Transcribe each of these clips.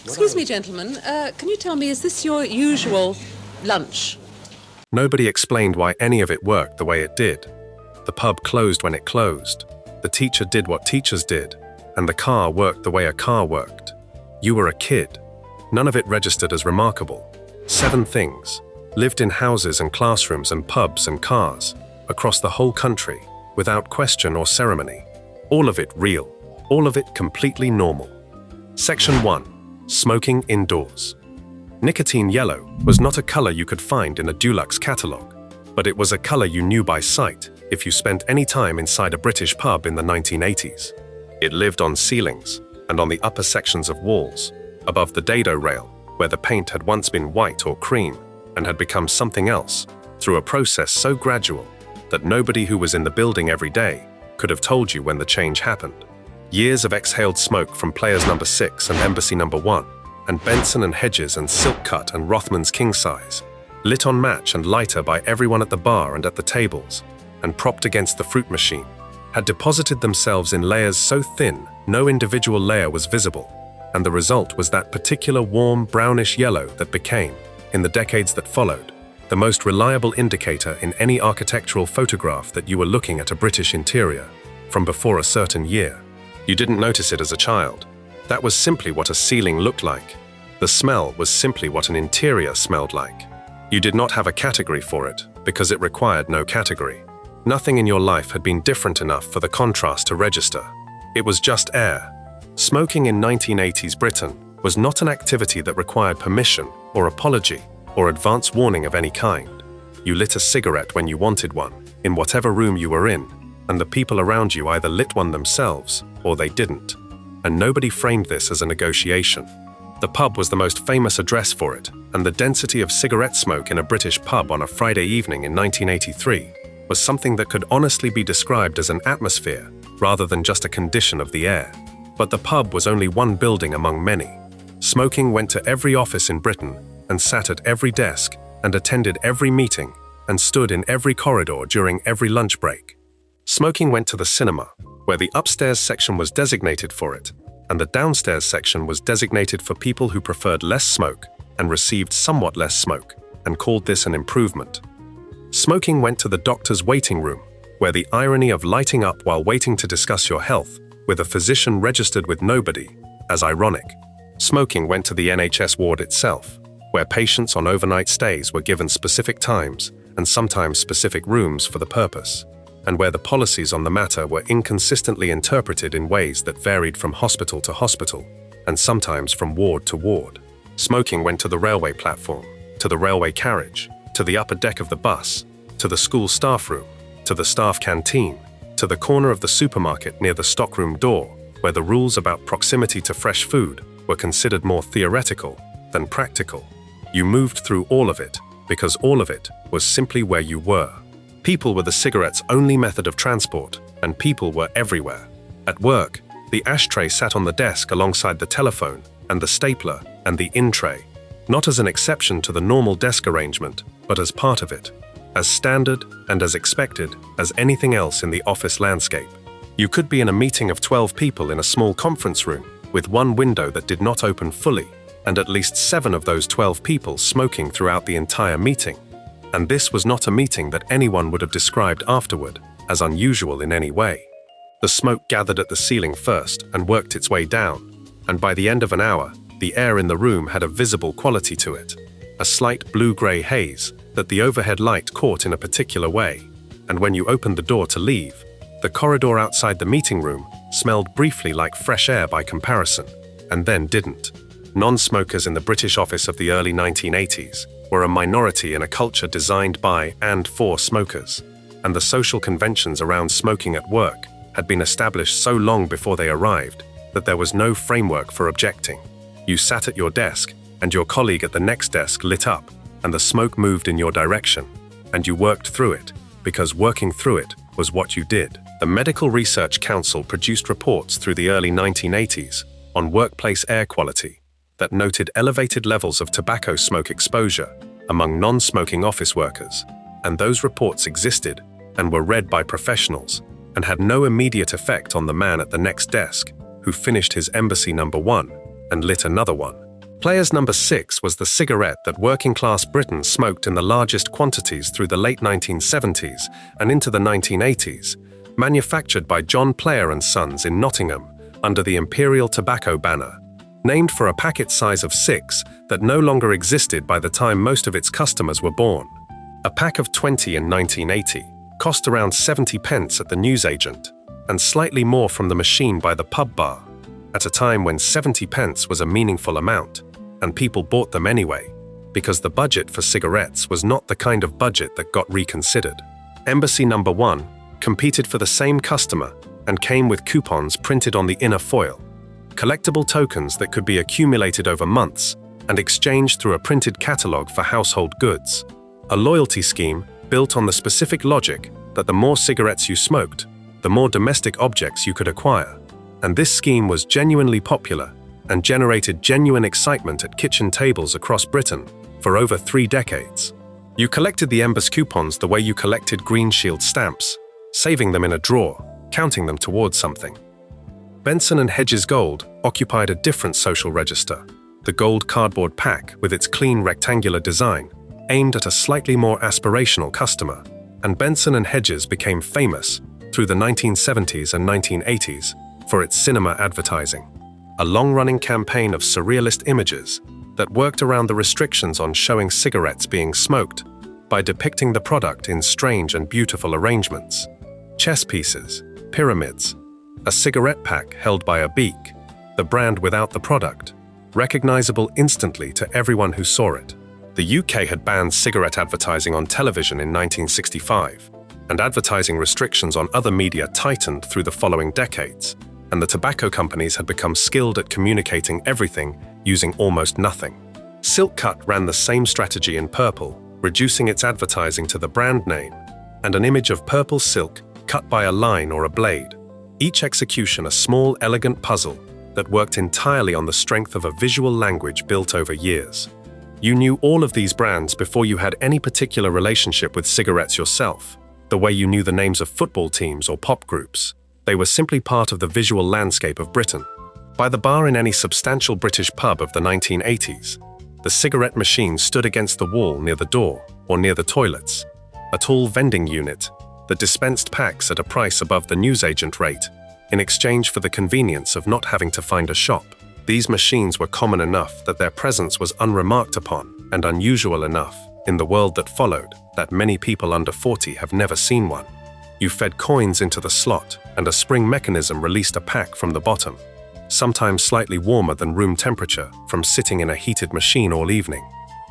Excuse me, gentlemen. Can you tell me, is this your usual lunch? Nobody explained why any of it worked the way it did. The pub closed when it closed. The teacher did what teachers did, and the car worked the way a car worked. You were a kid. None of it registered as remarkable. 7 things. Lived in houses and classrooms and pubs and cars, across the whole country, without question or ceremony. All of it real. All of it completely normal. Section 1. Smoking indoors. Nicotine yellow was not a color you could find in a Dulux catalogue, but it was a color you knew by sight if you spent any time inside a British pub in the 1980s. It lived on ceilings and on the upper sections of walls, above the dado rail, where the paint had once been white or cream and had become something else through a process so gradual that nobody who was in the building every day could have told you when the change happened. Years of exhaled smoke from Players No. 6 and Embassy No. 1, and Benson and Hedges and Silk Cut and Rothman's King Size, lit on match and lighter by everyone at the bar and at the tables, and propped against the fruit machine, had deposited themselves in layers so thin no individual layer was visible, and the result was that particular warm brownish yellow that became, in the decades that followed, the most reliable indicator in any architectural photograph that you were looking at a British interior from before a certain year. You didn't notice it as a child. That was simply what a ceiling looked like. The smell was simply what an interior smelled like. You did not have a category for it because it required no category. Nothing in your life had been different enough for the contrast to register. It was just air. Smoking in 1980s Britain was not an activity that required permission or apology or advance warning of any kind. You lit a cigarette when you wanted one, in whatever room you were in, and the people around you either lit one themselves or they didn't. And nobody framed this as a negotiation. The pub was the most famous address for it, and the density of cigarette smoke in a British pub on a Friday evening in 1983 was something that could honestly be described as an atmosphere rather than just a condition of the air. But the pub was only one building among many. Smoking went to every office in Britain and sat at every desk and attended every meeting and stood in every corridor during every lunch break. Smoking went to the cinema, where the upstairs section was designated for it, and the downstairs section was designated for people who preferred less smoke and received somewhat less smoke, and called this an improvement. Smoking went to the doctor's waiting room, where the irony of lighting up while waiting to discuss your health with a physician registered with nobody as ironic. Smoking went to the NHS ward itself, where patients on overnight stays were given specific times and sometimes specific rooms for the purpose, and where the policies on the matter were inconsistently interpreted in ways that varied from hospital to hospital, and sometimes from ward to ward. Smoking went to the railway platform, to the railway carriage, to the upper deck of the bus, to the school staff room, to the staff canteen, to the corner of the supermarket near the stockroom door, where the rules about proximity to fresh food were considered more theoretical than practical. You moved through all of it because all of it was simply where you were. People were the cigarette's only method of transport, and people were everywhere. At work, the ashtray sat on the desk alongside the telephone and the stapler and the in-tray, not as an exception to the normal desk arrangement, but as part of it, as standard and as expected as anything else in the office landscape. You could be in a meeting of 12 people in a small conference room with one window that did not open fully, and at least 7 of those 12 people smoking throughout the entire meeting. And this was not a meeting that anyone would have described afterward as unusual in any way. The smoke gathered at the ceiling first and worked its way down, and by the end of an hour, the air in the room had a visible quality to it, a slight blue-gray haze that the overhead light caught in a particular way, and when you opened the door to leave, the corridor outside the meeting room smelled briefly like fresh air by comparison, and then didn't. Non-smokers in the British office of the early 1980s were a minority in a culture designed by and for smokers, and the social conventions around smoking at work had been established so long before they arrived that there was no framework for objecting. You sat at your desk, and your colleague at the next desk lit up, and the smoke moved in your direction, and you worked through it, because working through it was what you did. The Medical Research Council produced reports through the early 1980s on workplace air quality that noted elevated levels of tobacco smoke exposure among non-smoking office workers, and those reports existed and were read by professionals and had no immediate effect on the man at the next desk who finished his Embassy No. 1 and lit another one. Players number 6 was the cigarette that working-class Britain smoked in the largest quantities through the late 1970s and into the 1980s, manufactured by John Player and Sons in Nottingham under the Imperial Tobacco banner. Named for a packet size of 6 that no longer existed by the time most of its customers were born. A pack of 20 in 1980 cost around 70 pence at the newsagent, and slightly more from the machine by the pub bar, at a time when 70 pence was a meaningful amount, and people bought them anyway, because the budget for cigarettes was not the kind of budget that got reconsidered. Embassy number 1 competed for the same customer and came with coupons printed on the inner foil, collectible tokens that could be accumulated over months and exchanged through a printed catalogue for household goods. A loyalty scheme built on the specific logic that the more cigarettes you smoked, the more domestic objects you could acquire. And this scheme was genuinely popular and generated genuine excitement at kitchen tables across Britain for over 3 decades. You collected the Embassy coupons the way you collected Green Shield stamps, saving them in a drawer, counting them towards something. Benson & Hedges Gold occupied a different social register. The gold cardboard pack with its clean rectangular design aimed at a slightly more aspirational customer, and Benson & Hedges became famous through the 1970s and 1980s for its cinema advertising, a long-running campaign of surrealist images that worked around the restrictions on showing cigarettes being smoked by depicting the product in strange and beautiful arrangements. Chess pieces, pyramids, a cigarette pack held by a beak, the brand without the product, recognizable instantly to everyone who saw it. The UK had banned cigarette advertising on television in 1965, and advertising restrictions on other media tightened through the following decades, and the tobacco companies had become skilled at communicating everything using almost nothing. Silk Cut ran the same strategy in purple, reducing its advertising to the brand name, and an image of purple silk cut by a line or a blade. Each execution a small, elegant puzzle that worked entirely on the strength of a visual language built over years. You knew all of these brands before you had any particular relationship with cigarettes yourself, the way you knew the names of football teams or pop groups. They were simply part of the visual landscape of Britain. By the bar in any substantial British pub of the 1980s, the cigarette machine stood against the wall near the door or near the toilets, a tall vending unit that dispensed packs at a price above the newsagent rate in exchange for the convenience of not having to find a shop. These machines were common enough that their presence was unremarked upon and unusual enough in the world that followed that many people under 40 have never seen one. You fed coins into the slot and a spring mechanism released a pack from the bottom, sometimes slightly warmer than room temperature from sitting in a heated machine all evening,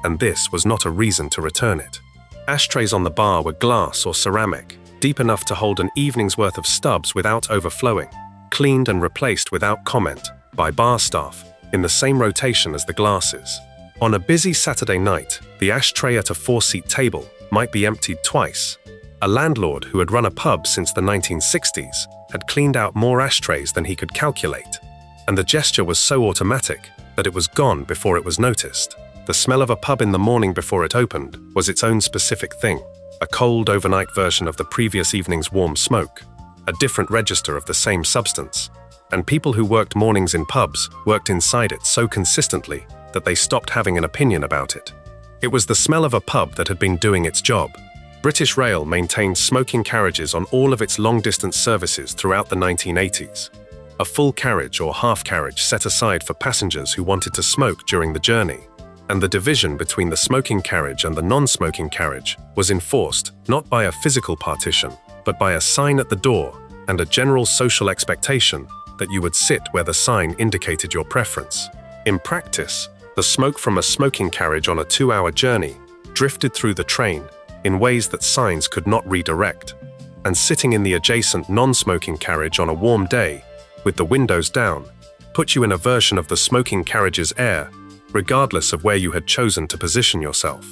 and this was not a reason to return it. Ashtrays on the bar were glass or ceramic, deep enough to hold an evening's worth of stubs without overflowing, cleaned and replaced without comment by bar staff in the same rotation as the glasses. On a busy Saturday night, the ashtray at a 4-seat table might be emptied twice. A landlord who had run a pub since the 1960s had cleaned out more ashtrays than he could calculate, and the gesture was so automatic that it was gone before it was noticed. The smell of a pub in the morning before it opened was its own specific thing, a cold overnight version of the previous evening's warm smoke, a different register of the same substance, and people who worked mornings in pubs worked inside it so consistently that they stopped having an opinion about it. It was the smell of a pub that had been doing its job. British Rail maintained smoking carriages on all of its long-distance services throughout the 1980s. A full carriage or half carriage set aside for passengers who wanted to smoke during the journey, and the division between the smoking carriage and the non-smoking carriage was enforced not by a physical partition, but by a sign at the door and a general social expectation that you would sit where the sign indicated your preference. In practice, the smoke from a smoking carriage on a 2-hour journey drifted through the train in ways that signs could not redirect, and sitting in the adjacent non-smoking carriage on a warm day, with the windows down, put you in a version of the smoking carriage's air, regardless of where you had chosen to position yourself.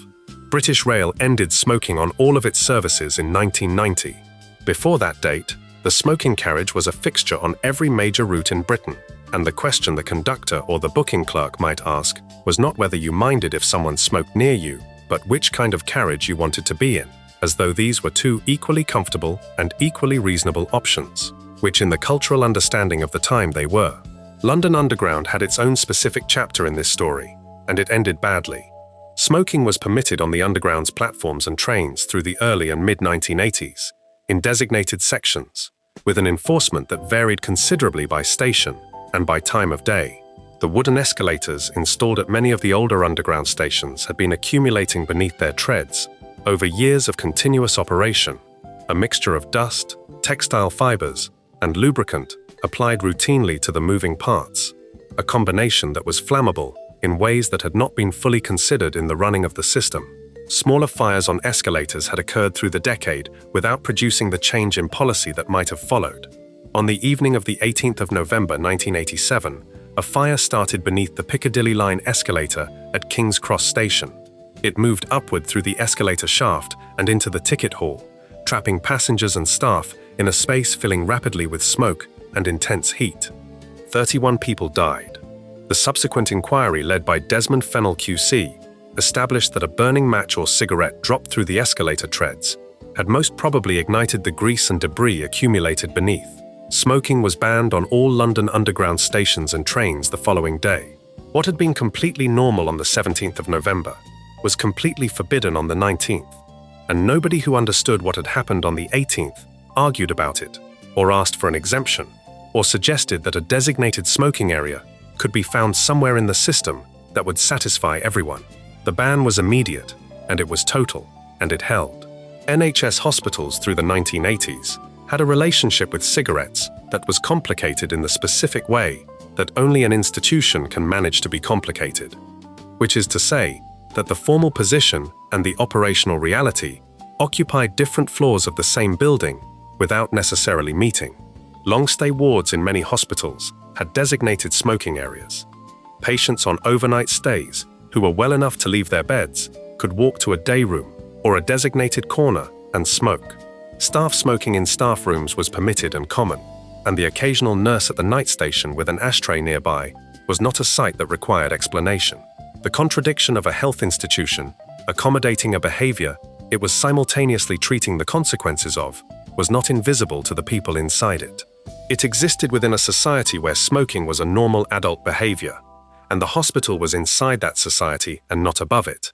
British Rail ended smoking on all of its services in 1990. Before that date, the smoking carriage was a fixture on every major route in Britain, and the question the conductor or the booking clerk might ask was not whether you minded if someone smoked near you, but which kind of carriage you wanted to be in, as though these were two equally comfortable and equally reasonable options, which in the cultural understanding of the time they were. London Underground had its own specific chapter in this story, and it ended badly. Smoking was permitted on the Underground's platforms and trains through the early and mid-1980s, in designated sections, with an enforcement that varied considerably by station and by time of day. The wooden escalators installed at many of the older Underground stations had been accumulating beneath their treads over years of continuous operation, a mixture of dust, textile fibers, and lubricant applied routinely to the moving parts, a combination that was flammable in ways that had not been fully considered in the running of the system. Smaller fires on escalators had occurred through the decade without producing the change in policy that might have followed. On the evening of the 18th of November 1987, a fire started beneath the Piccadilly Line escalator at King's Cross Station. It moved upward through the escalator shaft and into the ticket hall, trapping passengers and staff in a space filling rapidly with smoke and intense heat. 31 people died. The subsequent inquiry, led by Desmond Fennell QC, established that a burning match or cigarette dropped through the escalator treads had most probably ignited the grease and debris accumulated beneath. Smoking was banned on all London Underground stations and trains the following day. What had been completely normal on the 17th of November was completely forbidden on the 19th, and nobody who understood what had happened on the 18th argued about it, or asked for an exemption, or suggested that a designated smoking area could be found somewhere in the system that would satisfy everyone. The ban was immediate, and it was total, and it held. NHS hospitals through the 1980s had a relationship with cigarettes that was complicated in the specific way that only an institution can manage to be complicated, which is to say that the formal position and the operational reality occupied different floors of the same building without necessarily meeting. Long-stay wards in many hospitals had designated smoking areas. Patients on overnight stays who were well enough to leave their beds could walk to a day room or a designated corner and smoke. Staff smoking in staff rooms was permitted and common, and the occasional nurse at the night station with an ashtray nearby was not a sight that required explanation. The contradiction of a health institution accommodating a behavior it was simultaneously treating the consequences of was not invisible to the people inside it. It existed within a society where smoking was a normal adult behavior, and the hospital was inside that society and not above it,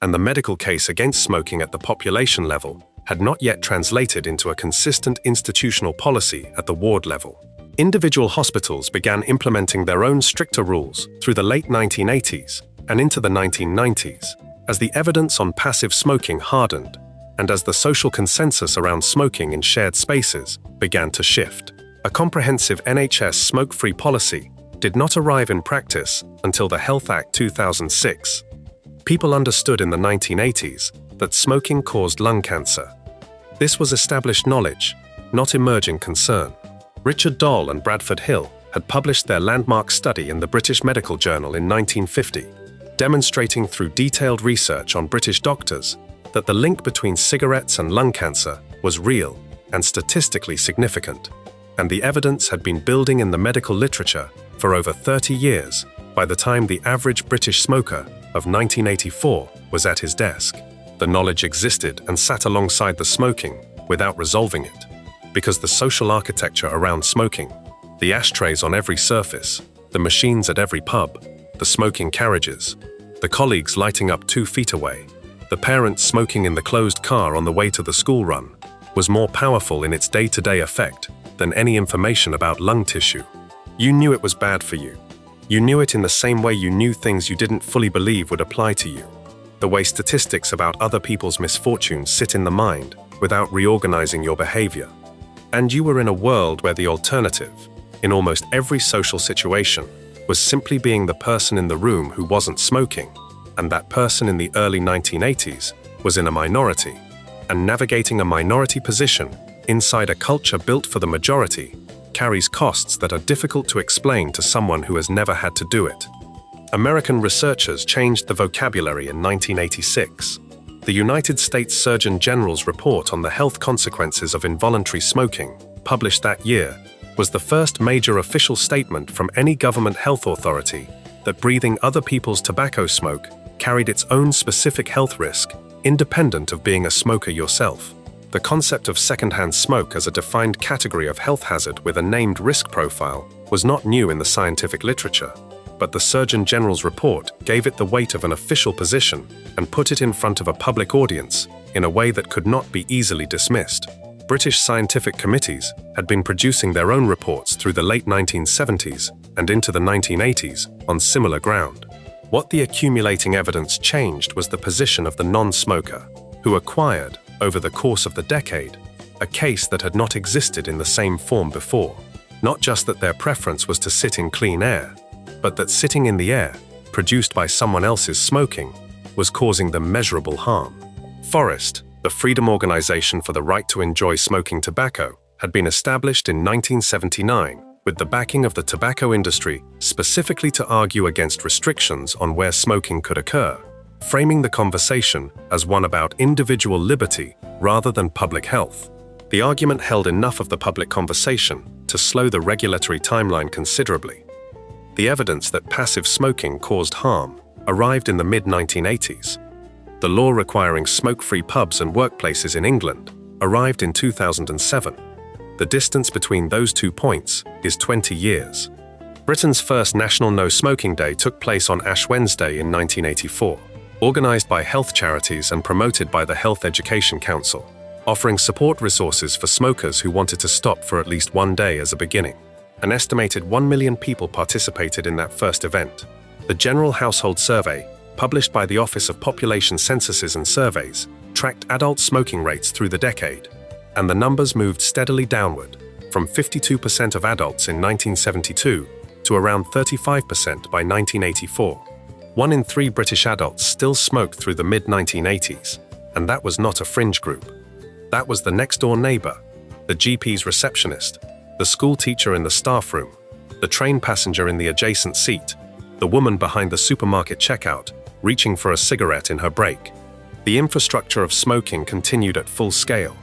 and the medical case against smoking at the population level had not yet translated into a consistent institutional policy at the ward level. Individual hospitals began implementing their own stricter rules through the late 1980s and into the 1990s, as the evidence on passive smoking hardened, and as the social consensus around smoking in shared spaces began to shift. A comprehensive NHS smoke-free policy did not arrive in practice until the Health Act 2006. People understood in the 1980s that smoking caused lung cancer. This was established knowledge, not emerging concern. Richard Doll and Bradford Hill had published their landmark study in the British Medical Journal in 1950, demonstrating through detailed research on British doctors that the link between cigarettes and lung cancer was real and statistically significant, and the evidence had been building in the medical literature for over 30 years by the time the average British smoker of 1984 was at his desk. The knowledge existed and sat alongside the smoking without resolving it, because the social architecture around smoking, the ashtrays on every surface, the machines at every pub, the smoking carriages, the colleagues lighting up 2 feet away, the parents smoking in the closed car on the way to the school run, was more powerful in its day-to-day effect than any information about lung tissue. You knew it was bad for you. You knew it in the same way you knew things you didn't fully believe would apply to you. The way statistics about other people's misfortunes sit in the mind without reorganizing your behavior. And you were in a world where the alternative, in almost every social situation, was simply being the person in the room who wasn't smoking, and that person in the early 1980s was in a minority, and navigating a minority position inside a culture built for the majority carries costs that are difficult to explain to someone who has never had to do it. American researchers changed the vocabulary in 1986. The United States Surgeon General's report on the health consequences of involuntary smoking, published that year, was the first major official statement from any government health authority that breathing other people's tobacco smoke carried its own specific health risk, independent of being a smoker yourself. The concept of secondhand smoke as a defined category of health hazard with a named risk profile was not new in the scientific literature. but the Surgeon General's report gave it the weight of an official position and put it in front of a public audience in a way that could not be easily dismissed. British scientific committees had been producing their own reports through the late 1970s and into the 1980s on similar ground. What the accumulating evidence changed was the position of the non-smoker, who acquired, over the course of the decade, a case that had not existed in the same form before. Not just that their preference was to sit in clean air, but that sitting in the air, produced by someone else's smoking, was causing them measurable harm. Forest, the Freedom Organization for the Right to Enjoy Smoking Tobacco, had been established in 1979 with the backing of the tobacco industry specifically to argue against restrictions on where smoking could occur, framing the conversation as one about individual liberty rather than public health. The argument held enough of the public conversation to slow the regulatory timeline considerably. The evidence that passive smoking caused harm arrived in the mid-1980s. The law requiring smoke-free pubs and workplaces in England arrived in 2007. The distance between those 2 points is 20 years. Britain's first National No Smoking Day took place on Ash Wednesday in 1984, organised by health charities and promoted by the Health Education Council, offering support resources for smokers who wanted to stop for at least one day as a beginning. An estimated 1 million people participated in that first event. The General Household Survey, published by the Office of Population Censuses and Surveys, tracked adult smoking rates through the decade, and the numbers moved steadily downward, from 52% of adults in 1972 to around 35% by 1984. 1 in 3 British adults still smoked through the mid-1980s, and that was not a fringe group. That was the next-door neighbour, the GP's receptionist, the school teacher in the staff room, the train passenger in the adjacent seat, the woman behind the supermarket checkout, reaching for a cigarette in her break. The infrastructure of smoking continued at full scale,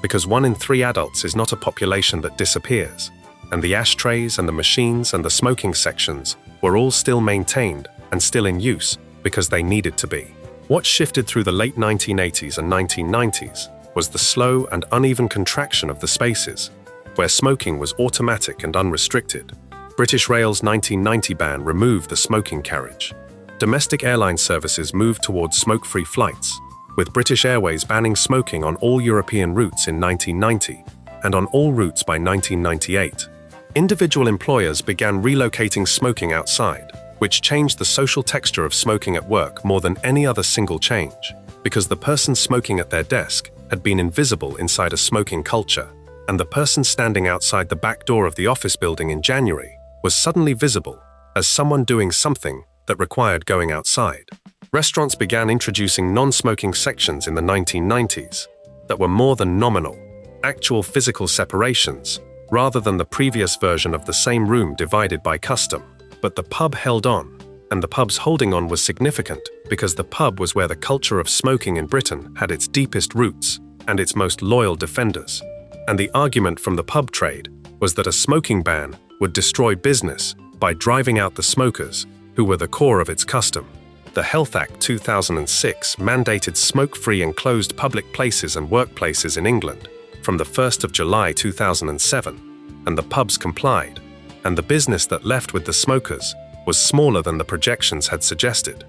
because 1 in 3 adults is not a population that disappears, and the ashtrays and the machines and the smoking sections were all still maintained and still in use because they needed to be. What shifted through the late 1980s and 1990s was the slow and uneven contraction of the spaces, where smoking was automatic and unrestricted. British Rail's 1990 ban removed the smoking carriage. Domestic airline services moved towards smoke-free flights, with British Airways banning smoking on all European routes in 1990 and on all routes by 1998. Individual employers began relocating smoking outside, which changed the social texture of smoking at work more than any other single change, because the person smoking at their desk had been invisible inside a smoking culture, and the person standing outside the back door of the office building in January was suddenly visible as someone doing something that required going outside. Restaurants began introducing non-smoking sections in the 1990s that were more than nominal, actual physical separations, rather than the previous version of the same room divided by custom. But the pub held on, and the pub's holding on was significant because the pub was where the culture of smoking in Britain had its deepest roots and its most loyal defenders. And the argument from the pub trade was that a smoking ban would destroy business by driving out the smokers, who were the core of its custom. The Health Act 2006 mandated smoke-free enclosed public places and workplaces in England from the 1st of July 2007, and the pubs complied, and the business that left with the smokers was smaller than the projections had suggested.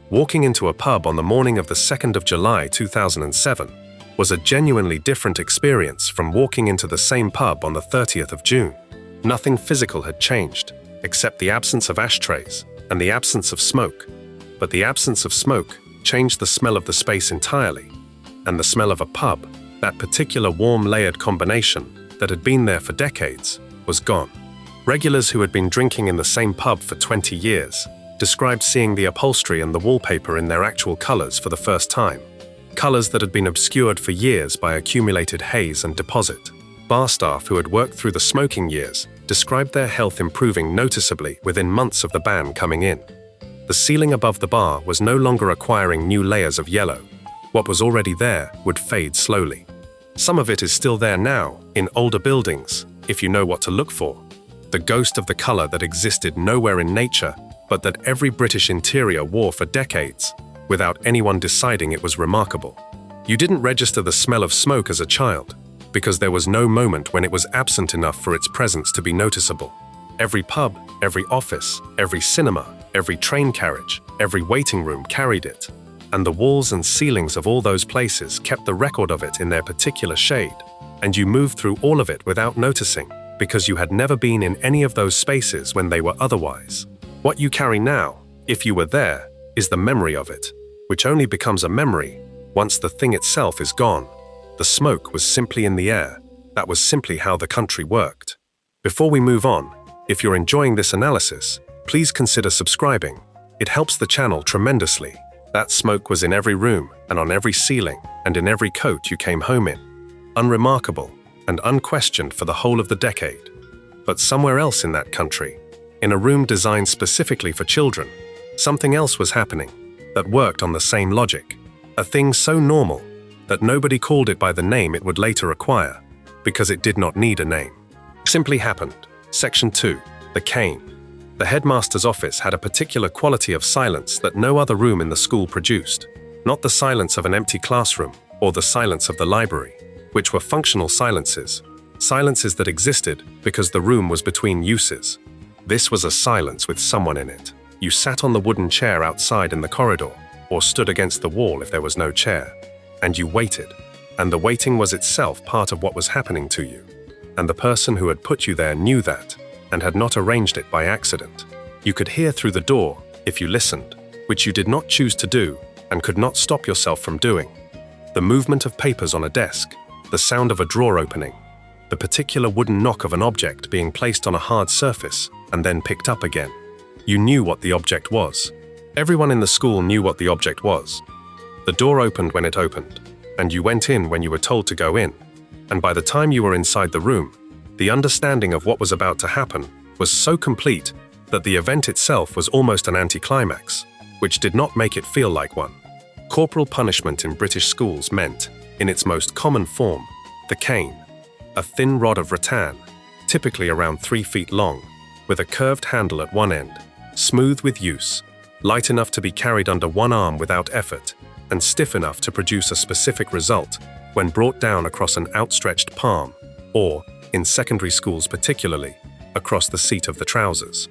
Walking into a pub on the morning of the 2nd of July 2007 was a genuinely different experience from walking into the same pub on the 30th of June. Nothing physical had changed, except the absence of ashtrays and the absence of smoke. But the absence of smoke changed the smell of the space entirely, and the smell of a pub, that particular warm layered combination that had been there for decades, was gone. Regulars who had been drinking in the same pub for 20 years described seeing the upholstery and the wallpaper in their actual colors for the first time, colors that had been obscured for years by accumulated haze and deposit. Bar staff who had worked through the smoking years described their health improving noticeably within months of the ban coming in. The ceiling above the bar was no longer acquiring new layers of yellow. What was already there would fade slowly. Some of it is still there now, in older buildings, if you know what to look for. The ghost of the color that existed nowhere in nature, but that every British interior wore for decades, without anyone deciding it was remarkable. You didn't register the smell of smoke as a child, because there was no moment when it was absent enough for its presence to be noticeable. Every pub, every office, every cinema, Every train carriage, every waiting room carried it, and the walls and ceilings of all those places kept the record of it in their particular shade, and you moved through all of it without noticing, because you had never been in any of those spaces when they were otherwise. What you carry now, if you were there, is the memory of it, which only becomes a memory once the thing itself is gone. The smoke was simply in the air. That was simply how the country worked. Before we move on, if you're enjoying this analysis, please consider subscribing. It helps the channel tremendously. That smoke was in every room and on every ceiling and in every coat you came home in. Unremarkable and unquestioned for the whole of the decade. But somewhere else in that country, in a room designed specifically for children, something else was happening that worked on the same logic. A thing so normal that nobody called it by the name it would later acquire, because it did not need a name. Simply happened. Section 2. The cane. The headmaster's office had a particular quality of silence that no other room in the school produced. Not the silence of an empty classroom or the silence of the library, which were functional silences, silences that existed because the room was between uses. This was a silence with someone in it. You sat on the wooden chair outside in the corridor, or stood against the wall if there was no chair, and you waited, and the waiting was itself part of what was happening to you. And the person who had put you there knew that, and had not arranged it by accident. You could hear through the door, if you listened, which you did not choose to do, and could not stop yourself from doing. The movement of papers on a desk, the sound of a drawer opening, the particular wooden knock of an object being placed on a hard surface and then picked up again. You knew what the object was. Everyone in the school knew what the object was. The door opened when it opened, and you went in when you were told to go in. And by the time you were inside the room, the understanding of what was about to happen was so complete that the event itself was almost an anticlimax, which did not make it feel like one. Corporal punishment in British schools meant, in its most common form, the cane, a thin rod of rattan, typically around 3 feet long, with a curved handle at one end, smooth with use, light enough to be carried under one arm without effort, and stiff enough to produce a specific result when brought down across an outstretched palm, or, in secondary schools particularly, across the seat of the trousers.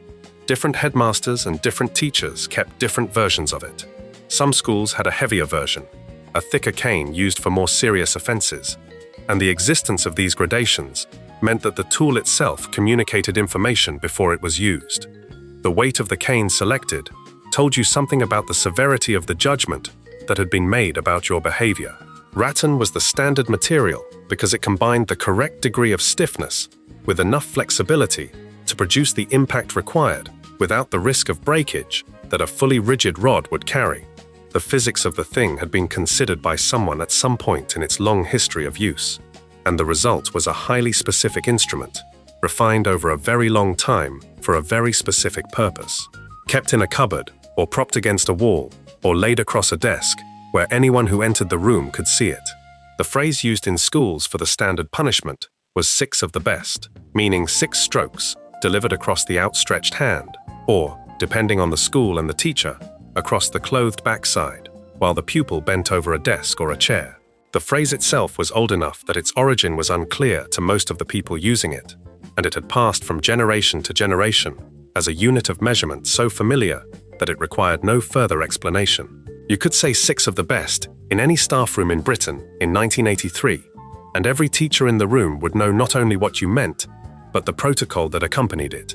Different headmasters and different teachers kept different versions of it. Some schools had a heavier version, a thicker cane used for more serious offenses, and the existence of these gradations meant that the tool itself communicated information before it was used. The weight of the cane selected told you something about the severity of the judgment that had been made about your behavior. Rattan was the standard material because it combined the correct degree of stiffness with enough flexibility to produce the impact required without the risk of breakage that a fully rigid rod would carry. The physics of the thing had been considered by someone at some point in its long history of use, and the result was a highly specific instrument, refined over a very long time for a very specific purpose, kept in a cupboard or propped against a wall or laid across a desk where anyone who entered the room could see it. The phrase used in schools for the standard punishment was 6 of the best, meaning 6 strokes delivered across the outstretched hand, or, depending on the school and the teacher, across the clothed backside, while the pupil bent over a desk or a chair. The phrase itself was old enough that its origin was unclear to most of the people using it, and it had passed from generation to generation as a unit of measurement so familiar that it required no further explanation. You could say 6 of the best in any staff room in Britain in 1983, and every teacher in the room would know not only what you meant, but the protocol that accompanied it.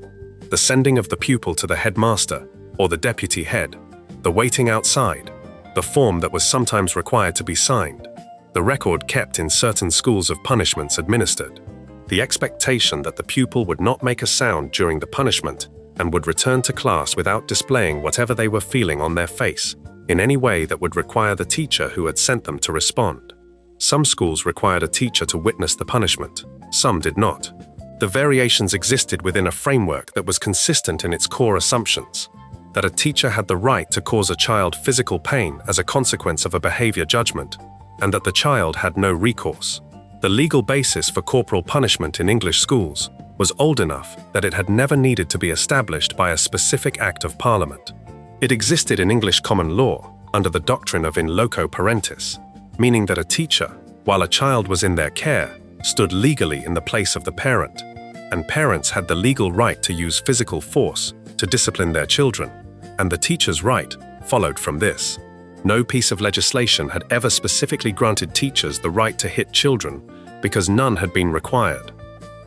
The sending of the pupil to the headmaster or the deputy head, the waiting outside, the form that was sometimes required to be signed, the record kept in certain schools of punishments administered, the expectation that the pupil would not make a sound during the punishment and would return to class without displaying whatever they were feeling on their face, in any way that would require the teacher who had sent them to respond. Some schools required a teacher to witness the punishment, some did not. The variations existed within a framework that was consistent in its core assumptions, that a teacher had the right to cause a child physical pain as a consequence of a behavior judgment, and that the child had no recourse. The legal basis for corporal punishment in English schools was old enough that it had never needed to be established by a specific act of Parliament. It existed in English common law under the doctrine of in loco parentis, meaning that a teacher, while a child was in their care, stood legally in the place of the parent, and parents had the legal right to use physical force to discipline their children, and the teacher's right followed from this. No piece of legislation had ever specifically granted teachers the right to hit children because none had been required.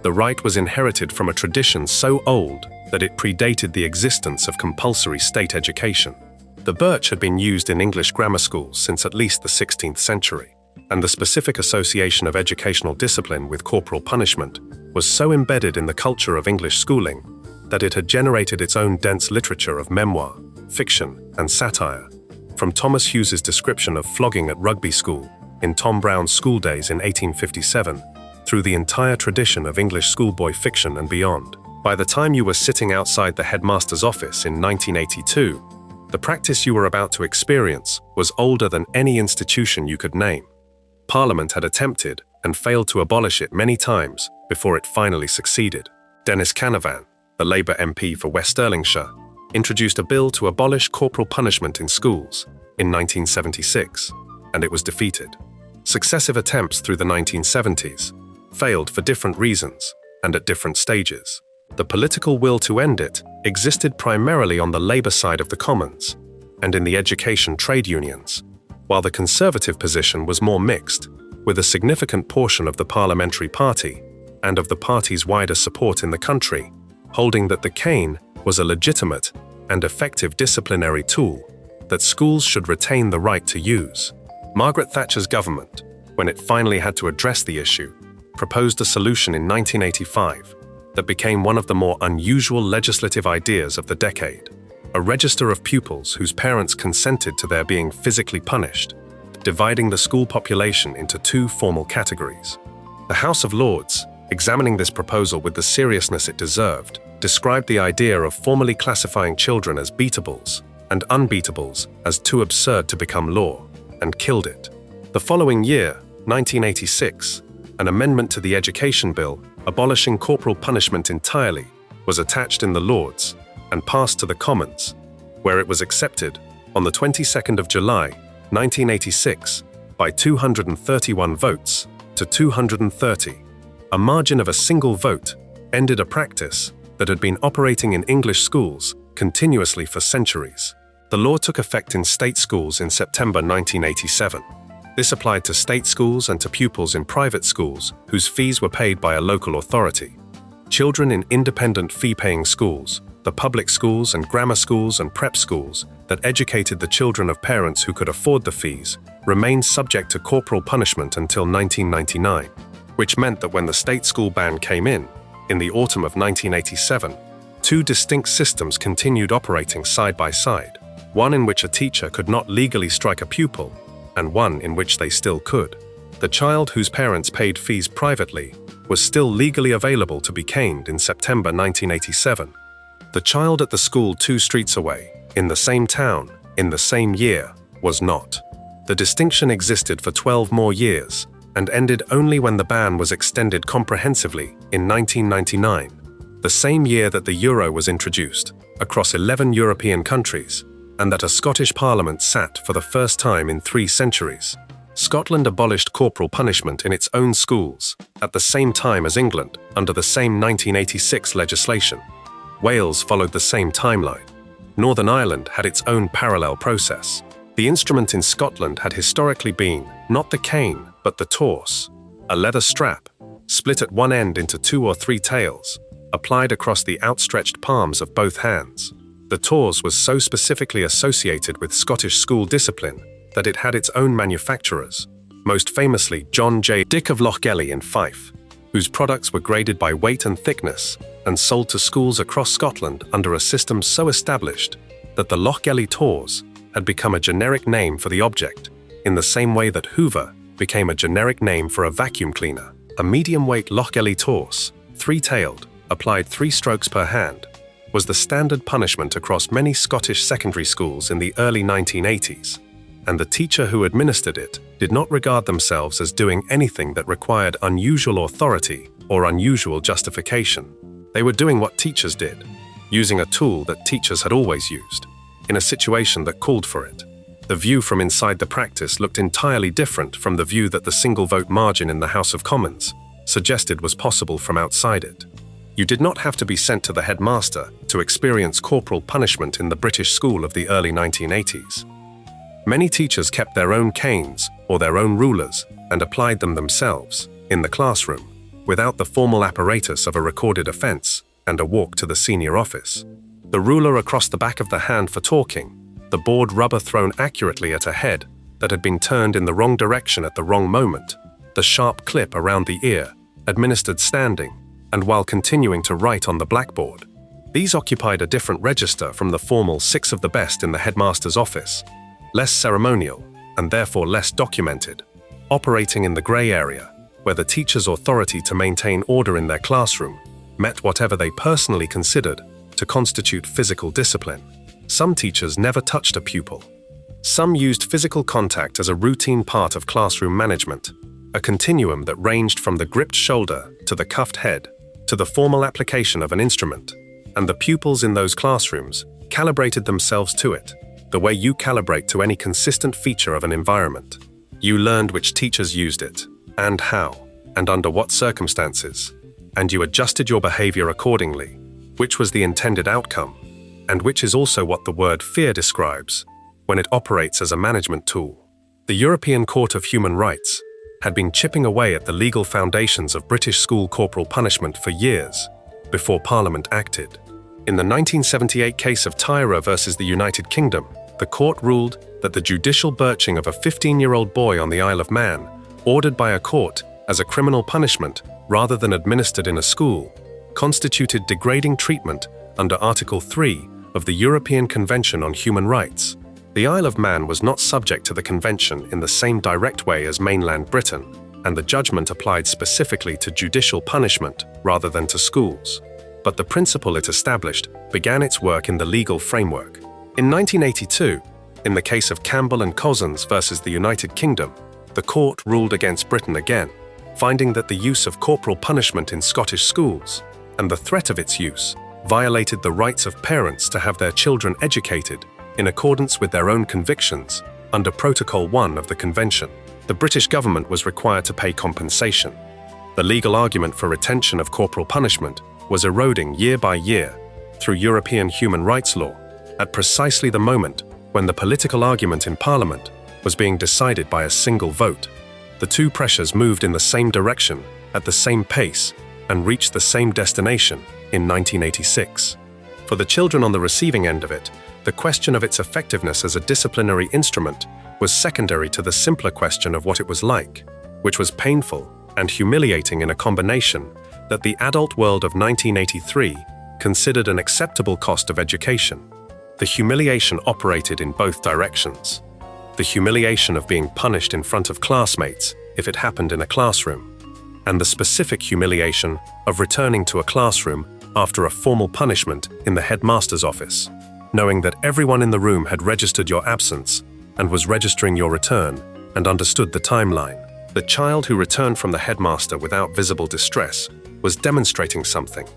The right was inherited from a tradition so old that it predated the existence of compulsory state education. The birch had been used in English grammar schools since at least the 16th century, and the specific association of educational discipline with corporal punishment was so embedded in the culture of English schooling that it had generated its own dense literature of memoir, fiction, and satire. From Thomas Hughes's description of flogging at Rugby School in Tom Brown's School Days in 1857, through the entire tradition of English schoolboy fiction and beyond. By the time you were sitting outside the headmaster's office in 1982, the practice you were about to experience was older than any institution you could name. Parliament had attempted and failed to abolish it many times before it finally succeeded. Dennis Canavan, the Labour MP for West Stirlingshire, introduced a bill to abolish corporal punishment in schools in 1976, and it was defeated. Successive attempts through the 1970s failed for different reasons and at different stages. The political will to end it existed primarily on the Labour side of the Commons and in the education trade unions, while the Conservative position was more mixed, with a significant portion of the parliamentary party and of the party's wider support in the country holding that the cane was a legitimate and effective disciplinary tool that schools should retain the right to use. Margaret Thatcher's government, when it finally had to address the issue, proposed a solution in 1985 that became one of the more unusual legislative ideas of the decade: a register of pupils whose parents consented to their being physically punished, dividing the school population into two formal categories. The House of Lords, examining this proposal with the seriousness it deserved, described the idea of formally classifying children as beatables and unbeatables as too absurd to become law, and killed it. The following year, 1986, an amendment to the Education Bill abolishing corporal punishment entirely was attached in the Lords and passed to the Commons, where it was accepted on the 22nd of July, 1986, by 231 votes to 230. A margin of a single vote ended a practice that had been operating in English schools continuously for centuries. The law took effect in state schools in September 1987. This applied to state schools and to pupils in private schools whose fees were paid by a local authority. Children in independent fee-paying schools, the public schools and grammar schools and prep schools that educated the children of parents who could afford the fees, remained subject to corporal punishment until 1999, which meant that when the state school ban came in the autumn of 1987, two distinct systems continued operating side by side, one in which a teacher could not legally strike a pupil, and one in which they still could. The child whose parents paid fees privately was still legally available to be caned in September 1987. The child at the school 2 streets away, in the same town, in the same year, was not. The distinction existed for 12 more years, and ended only when the ban was extended comprehensively in 1999, the same year that the euro was introduced, across 11 European countries, and that a Scottish Parliament sat for the first time in 3 centuries. Scotland abolished corporal punishment in its own schools, at the same time as England, under the same 1986 legislation. Wales followed the same timeline. Northern Ireland had its own parallel process. The instrument in Scotland had historically been not the cane, but the torse, a leather strap, split at one end into 2 or 3 tails, applied across the outstretched palms of both hands. The torse was so specifically associated with Scottish school discipline that it had its own manufacturers, most famously John J. Dick of Lochgelly in Fife, whose products were graded by weight and thickness and sold to schools across Scotland under a system so established that the Lochgelly torse had become a generic name for the object, in the same way that Hoover became a generic name for a vacuum cleaner. A medium-weight Lochgelly torse, 3-tailed, applied 3 strokes per hand, was the standard punishment across many Scottish secondary schools in the early 1980s, and the teacher who administered it did not regard themselves as doing anything that required unusual authority or unusual justification. They were doing what teachers did, using a tool that teachers had always used, in a situation that called for it. The view from inside the practice looked entirely different from the view that the single-vote margin in the House of Commons suggested was possible from outside it. You did not have to be sent to the headmaster to experience corporal punishment in the British school of the early 1980s. Many teachers kept their own canes or their own rulers and applied them themselves in the classroom, without the formal apparatus of a recorded offence and a walk to the senior office. The ruler across the back of the hand for talking, the board rubber thrown accurately at a head that had been turned in the wrong direction at the wrong moment, the sharp clip around the ear, administered standing, and while continuing to write on the blackboard. These occupied a different register from the formal 6 of the best in the headmaster's office, less ceremonial and therefore less documented, operating in the grey area, where the teacher's authority to maintain order in their classroom met whatever they personally considered to constitute physical discipline. Some teachers never touched a pupil. Some used physical contact as a routine part of classroom management, a continuum that ranged from the gripped shoulder to the cuffed head to the formal application of an instrument, and the pupils in those classrooms calibrated themselves to it, the way you calibrate to any consistent feature of an environment. You learned which teachers used it, and how, and under what circumstances, and you adjusted your behavior accordingly, which was the intended outcome, and which is also what the word fear describes when it operates as a management tool. The European Court of Human Rights had been chipping away at the legal foundations of British school corporal punishment for years before Parliament acted. In the 1978 case of Tyra versus the United Kingdom, the court ruled that the judicial birching of a 15-year-old boy on the Isle of Man, ordered by a court as a criminal punishment rather than administered in a school, constituted degrading treatment under Article 3 of the European Convention on Human Rights. The Isle of Man was not subject to the convention in the same direct way as mainland Britain, and the judgment applied specifically to judicial punishment rather than to schools. But the principle it established began its work in the legal framework. In 1982, in the case of Campbell and Cozzens versus the United Kingdom, the court ruled against Britain again, finding that the use of corporal punishment in Scottish schools, and the threat of its use, violated the rights of parents to have their children educated in accordance with their own convictions under Protocol 1 of the Convention. The British government was required to pay compensation. The legal argument for retention of corporal punishment was eroding year by year through European human rights law at precisely the moment when the political argument in Parliament was being decided by a single vote. The two pressures moved in the same direction at the same pace and reached the same destination in 1986. For the children on the receiving end of it, the question of its effectiveness as a disciplinary instrument was secondary to the simpler question of what it was like, which was painful and humiliating in a combination that the adult world of 1983 considered an acceptable cost of education. The humiliation operated in both directions. The humiliation of being punished in front of classmates if it happened in a classroom, and the specific humiliation of returning to a classroom after a formal punishment in the headmaster's office, knowing that everyone in the room had registered your absence and was registering your return and understood the timeline. The child who returned from the headmaster without visible distress was demonstrating something,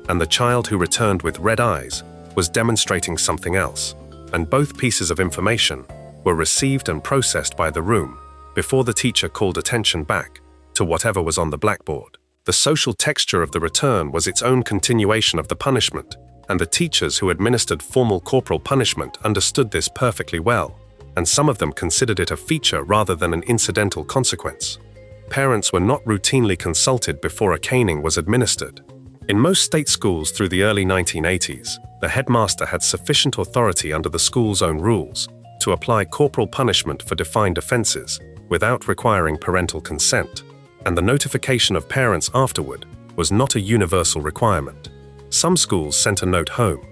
and the child who returned with red eyes was demonstrating something else, and both pieces of information were received and processed by the room before the teacher called attention back to whatever was on the blackboard. The social texture of the return was its own continuation of the punishment, and the teachers who administered formal corporal punishment understood this perfectly well, and some of them considered it a feature rather than an incidental consequence. Parents were not routinely consulted before a caning was administered. In most state schools through the early 1980s, the headmaster had sufficient authority under the school's own rules to apply corporal punishment for defined offences without requiring parental consent, and the notification of parents afterward was not a universal requirement. Some schools sent a note home.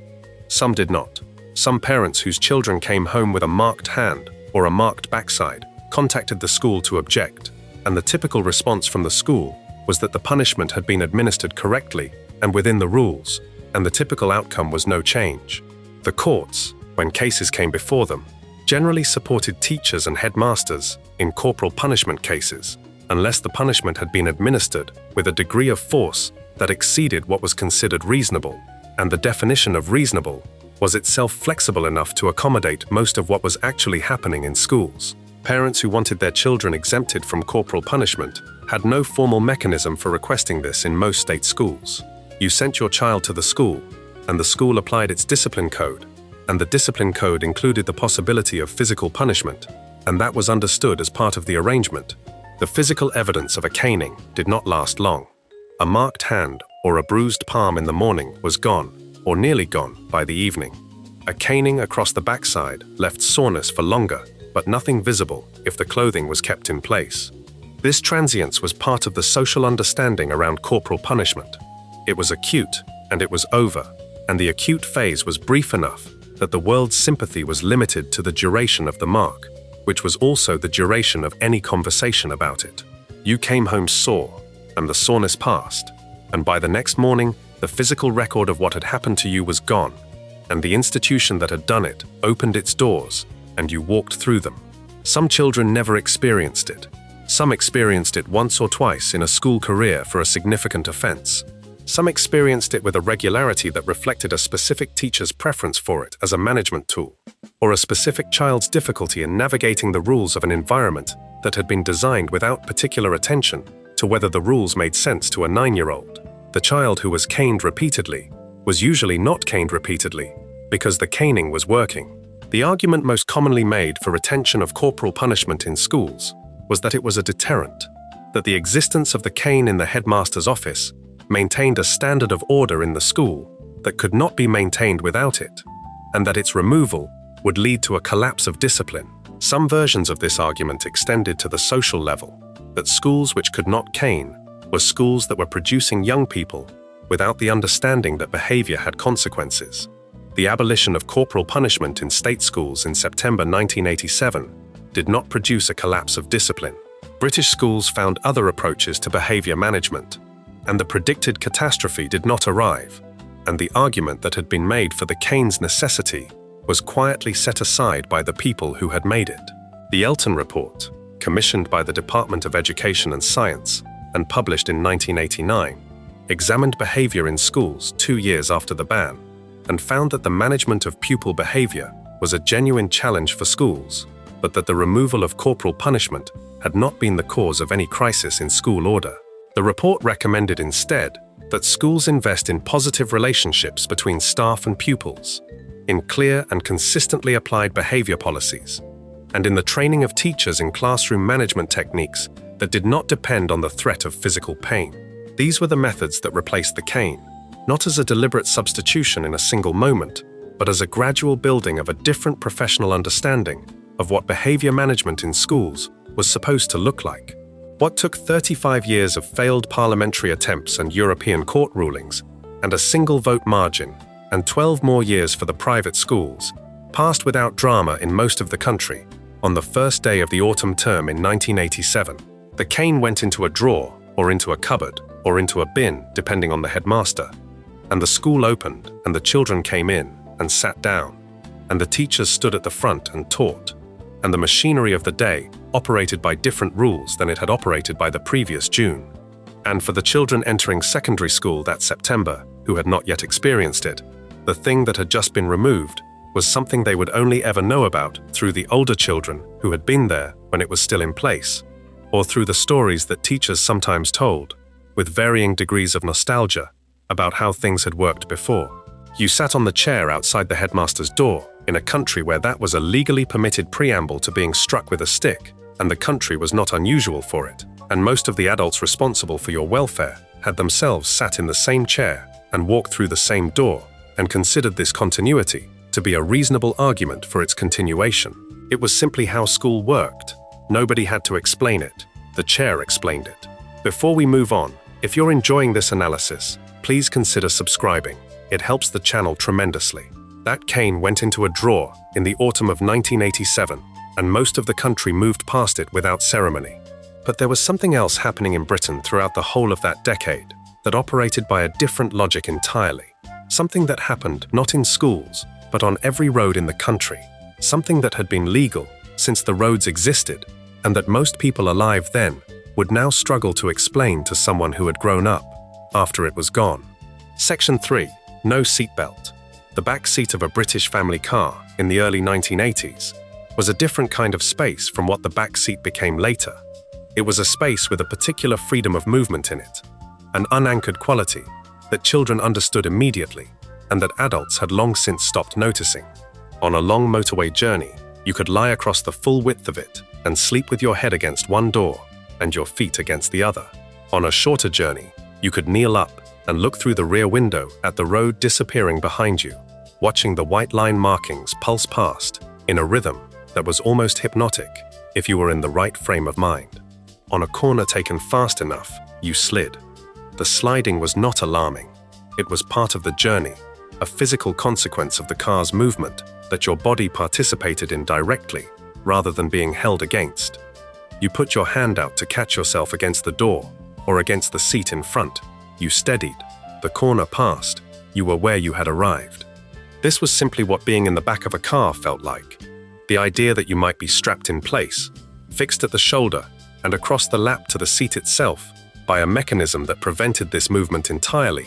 Some did not. Some parents whose children came home with a marked hand or a marked backside contacted the school to object, and the typical response from the school was that the punishment had been administered correctly and within the rules, and the typical outcome was no change. The courts, when cases came before them, generally supported teachers and headmasters in corporal punishment cases, unless the punishment had been administered with a degree of force that exceeded what was considered reasonable, and the definition of reasonable was itself flexible enough to accommodate most of what was actually happening in schools. Parents who wanted their children exempted from corporal punishment had no formal mechanism for requesting this in most state schools. You sent your child to the school, and the school applied its discipline code, and the discipline code included the possibility of physical punishment, and that was understood as part of the arrangement. The physical evidence of a caning did not last long. A marked hand or a bruised palm in the morning was gone, or nearly gone, by the evening. A caning across the backside left soreness for longer, but nothing visible if the clothing was kept in place. This transience was part of the social understanding around corporal punishment. It was acute, and it was over, and the acute phase was brief enough that the world's sympathy was limited to the duration of the mark, which was also the duration of any conversation about it. You came home sore, and the soreness passed, and by the next morning, the physical record of what had happened to you was gone, and the institution that had done it opened its doors, and you walked through them. Some children never experienced it. Some experienced it once or twice in a school career for a significant offense. Some experienced it with a regularity that reflected a specific teacher's preference for it as a management tool, or a specific child's difficulty in navigating the rules of an environment that had been designed without particular attention to whether the rules made sense to a 9-year-old. The child who was caned repeatedly was usually not caned repeatedly because the caning was working. The argument most commonly made for retention of corporal punishment in schools was that it was a deterrent, that the existence of the cane in the headmaster's office maintained a standard of order in the school that could not be maintained without it, and that its removal would lead to a collapse of discipline. Some versions of this argument extended to the social level, that schools which could not cane were schools that were producing young people without the understanding that behavior had consequences. The abolition of corporal punishment in state schools in September 1987 did not produce a collapse of discipline. British schools found other approaches to behavior management, and the predicted catastrophe did not arrive, and the argument that had been made for the cane's necessity was quietly set aside by the people who had made it. The Elton Report, commissioned by the Department of Education and Science and published in 1989, examined behavior in schools 2 years after the ban, and found that the management of pupil behavior was a genuine challenge for schools, but that the removal of corporal punishment had not been the cause of any crisis in school order. The report recommended instead that schools invest in positive relationships between staff and pupils, in clear and consistently applied behavior policies, and in the training of teachers in classroom management techniques that did not depend on the threat of physical pain. These were the methods that replaced the cane, not as a deliberate substitution in a single moment, but as a gradual building of a different professional understanding of what behavior management in schools was supposed to look like. What took 35 years of failed parliamentary attempts and European court rulings, and a single vote margin, and 12 more years for the private schools, passed without drama in most of the country on the first day of the autumn term in 1987. The cane went into a drawer, or into a cupboard, or into a bin, depending on the headmaster, and the school opened, and the children came in and sat down, and the teachers stood at the front and taught, and the machinery of the day operated by different rules than it had operated by the previous June. And for the children entering secondary school that September, who had not yet experienced it, the thing that had just been removed was something they would only ever know about through the older children who had been there when it was still in place, or through the stories that teachers sometimes told, with varying degrees of nostalgia, about how things had worked before. You sat on the chair outside the headmaster's door in a country where that was a legally permitted preamble to being struck with a stick, and the country was not unusual for it, and most of the adults responsible for your welfare had themselves sat in the same chair and walked through the same door, and considered this continuity to be a reasonable argument for its continuation. It was simply how school worked. Nobody had to explain it. The chair explained it. Before we move on, if you're enjoying this analysis, please consider subscribing. It helps the channel tremendously. That cane went into a drawer in the autumn of 1987, and most of the country moved past it without ceremony. But there was something else happening in Britain throughout the whole of that decade that operated by a different logic entirely. Something that happened not in schools, but on every road in the country. Something that had been legal since the roads existed, and that most people alive then would now struggle to explain to someone who had grown up after it was gone. Section 3. No seatbelt. The back seat of a British family car in the early 1980s was a different kind of space from what the back seat became later. It was a space with a particular freedom of movement in it, an unanchored quality, that children understood immediately and that adults had long since stopped noticing. On a long motorway journey, you could lie across the full width of it and sleep with your head against one door and your feet against the other. On a shorter journey, you could kneel up and look through the rear window at the road disappearing behind you, watching the white line markings pulse past in a rhythm that was almost hypnotic if you were in the right frame of mind. On a corner taken fast enough, you slid. The sliding was not alarming. It was part of the journey, a physical consequence of the car's movement that your body participated in directly rather than being held against. You put your hand out to catch yourself against the door or against the seat in front. You steadied. The corner passed. You were where you had arrived. This was simply what being in the back of a car felt like. The idea that you might be strapped in place, fixed at the shoulder and across the lap to the seat itself by a mechanism that prevented this movement entirely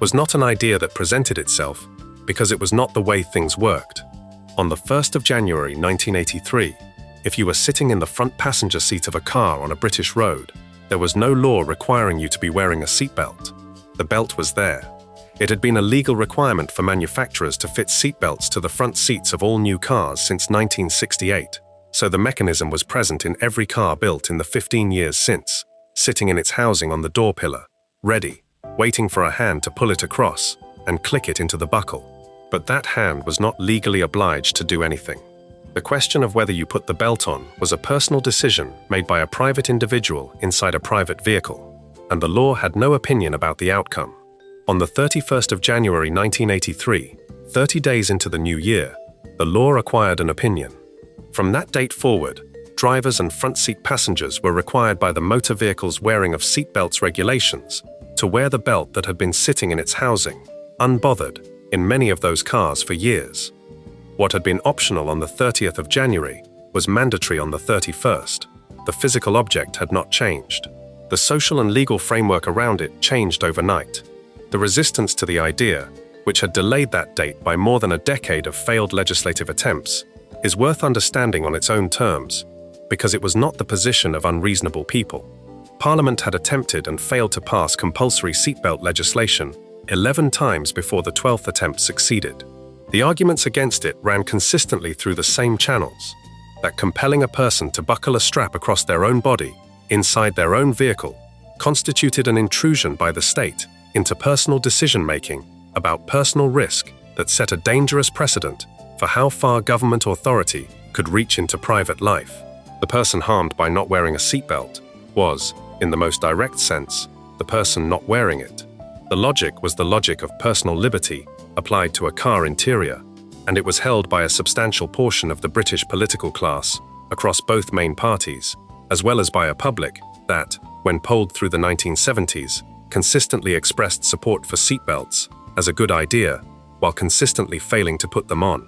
was not an idea that presented itself because it was not the way things worked. On the 1st of January 1983, if you were sitting in the front passenger seat of a car on a British road, there was no law requiring you to be wearing a seatbelt. The belt was there. It had been a legal requirement for manufacturers to fit seatbelts to the front seats of all new cars since 1968, so the mechanism was present in every car built in the 15 years since, sitting in its housing on the door pillar, ready, waiting for a hand to pull it across and click it into the buckle. But that hand was not legally obliged to do anything. The question of whether you put the belt on was a personal decision made by a private individual inside a private vehicle, and the law had no opinion about the outcome. On the 31st of January 1983, 30 days into the new year, the law acquired an opinion. From that date forward, drivers and front seat passengers were required by the motor vehicle's wearing of seatbelts regulations to wear the belt that had been sitting in its housing, unbothered, in many of those cars for years. What had been optional on the 30th of January was mandatory on the 31st. The physical object had not changed. The social and legal framework around it changed overnight. The resistance to the idea, which had delayed that date by more than a decade of failed legislative attempts, is worth understanding on its own terms, because it was not the position of unreasonable people. Parliament had attempted and failed to pass compulsory seatbelt legislation 11 times before the 12th attempt succeeded. The arguments against it ran consistently through the same channels, that compelling a person to buckle a strap across their own body, inside their own vehicle, constituted an intrusion by the state into personal decision-making about personal risk that set a dangerous precedent for how far government authority could reach into private life. The person harmed by not wearing a seatbelt was, in the most direct sense, the person not wearing it. The logic was the logic of personal liberty applied to a car interior, and it was held by a substantial portion of the British political class across both main parties, as well as by a public that, when polled through the 1970s, consistently expressed support for seatbelts as a good idea, while consistently failing to put them on.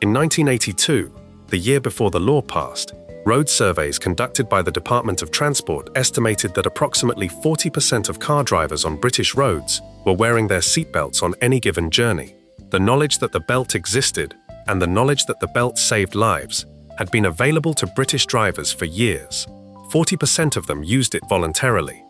In 1982, the year before the law passed, road surveys conducted by the Department of Transport estimated that approximately 40% of car drivers on British roads were wearing their seatbelts on any given journey. The knowledge that the belt existed and the knowledge that the belt saved lives had been available to British drivers for years. 40% of them used it voluntarily.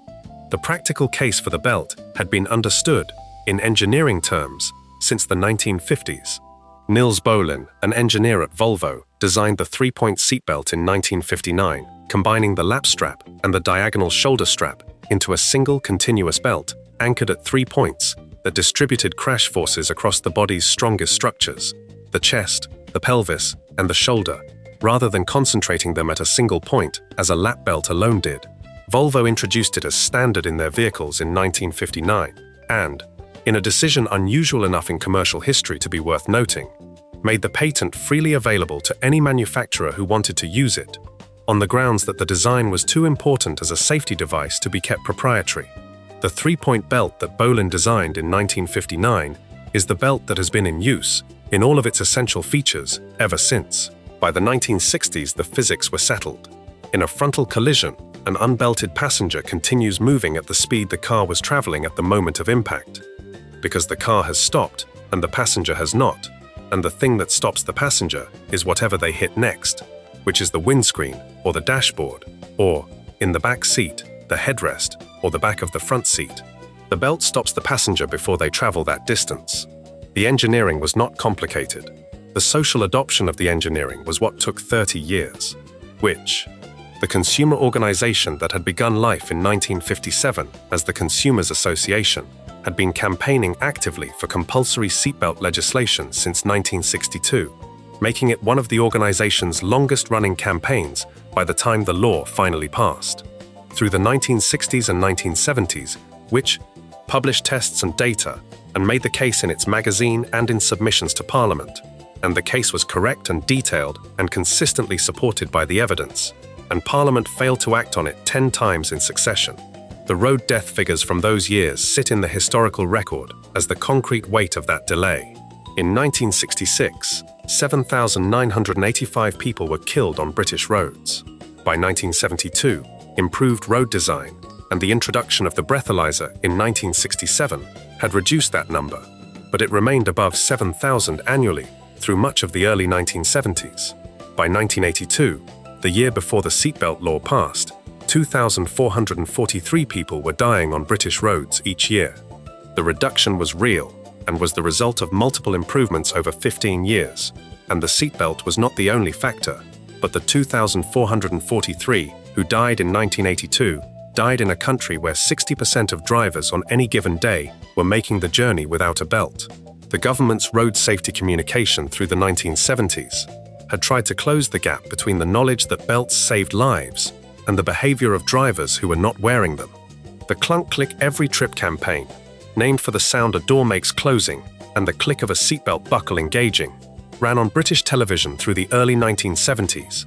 The practical case for the belt had been understood, in engineering terms, since the 1950s. Nils Bohlin, an engineer at Volvo, designed the three-point seatbelt in 1959, combining the lap strap and the diagonal shoulder strap into a single continuous belt anchored at 3 points that distributed crash forces across the body's strongest structures, the chest, the pelvis, and the shoulder, rather than concentrating them at a single point as a lap belt alone did. Volvo introduced it as standard in their vehicles in 1959 and, in a decision unusual enough in commercial history to be worth noting, made the patent freely available to any manufacturer who wanted to use it, on the grounds that the design was too important as a safety device to be kept proprietary. The three-point belt that Bohlin designed in 1959 is the belt that has been in use, in all of its essential features, ever since. By the 1960s, the physics were settled. In a frontal collision, an unbelted passenger continues moving at the speed the car was traveling at the moment of impact. Because the car has stopped and the passenger has not, and the thing that stops the passenger is whatever they hit next, which is the windscreen or the dashboard, or, in the back seat, the headrest or the back of the front seat. The belt stops the passenger before they travel that distance. The engineering was not complicated. The social adoption of the engineering was what took 30 years, which the consumer organization that had begun life in 1957 as the Consumers Association had been campaigning actively for compulsory seatbelt legislation since 1962, making it one of the organization's longest-running campaigns by the time the law finally passed. Through the 1960s and 1970s, which published tests and data and made the case in its magazine and in submissions to Parliament, and the case was correct and detailed and consistently supported by the evidence, and Parliament failed to act on it 10 times in succession. The road death figures from those years sit in the historical record as the concrete weight of that delay. In 1966, 7,985 people were killed on British roads. By 1972, improved road design and the introduction of the breathalyzer in 1967 had reduced that number, but it remained above 7,000 annually through much of the early 1970s. By 1982, the year before the seatbelt law passed, 2,443 people were dying on British roads each year. The reduction was real and was the result of multiple improvements over 15 years, and the seatbelt was not the only factor, but the 2,443 who died in 1982 died in a country where 60% of drivers on any given day were making the journey without a belt. The government's road safety communication through the 1970s had tried to close the gap between the knowledge that belts saved lives and the behavior of drivers who were not wearing them. The clunk-click every trip campaign, named for the sound a door makes closing and the click of a seatbelt buckle engaging, ran on British television through the early 1970s,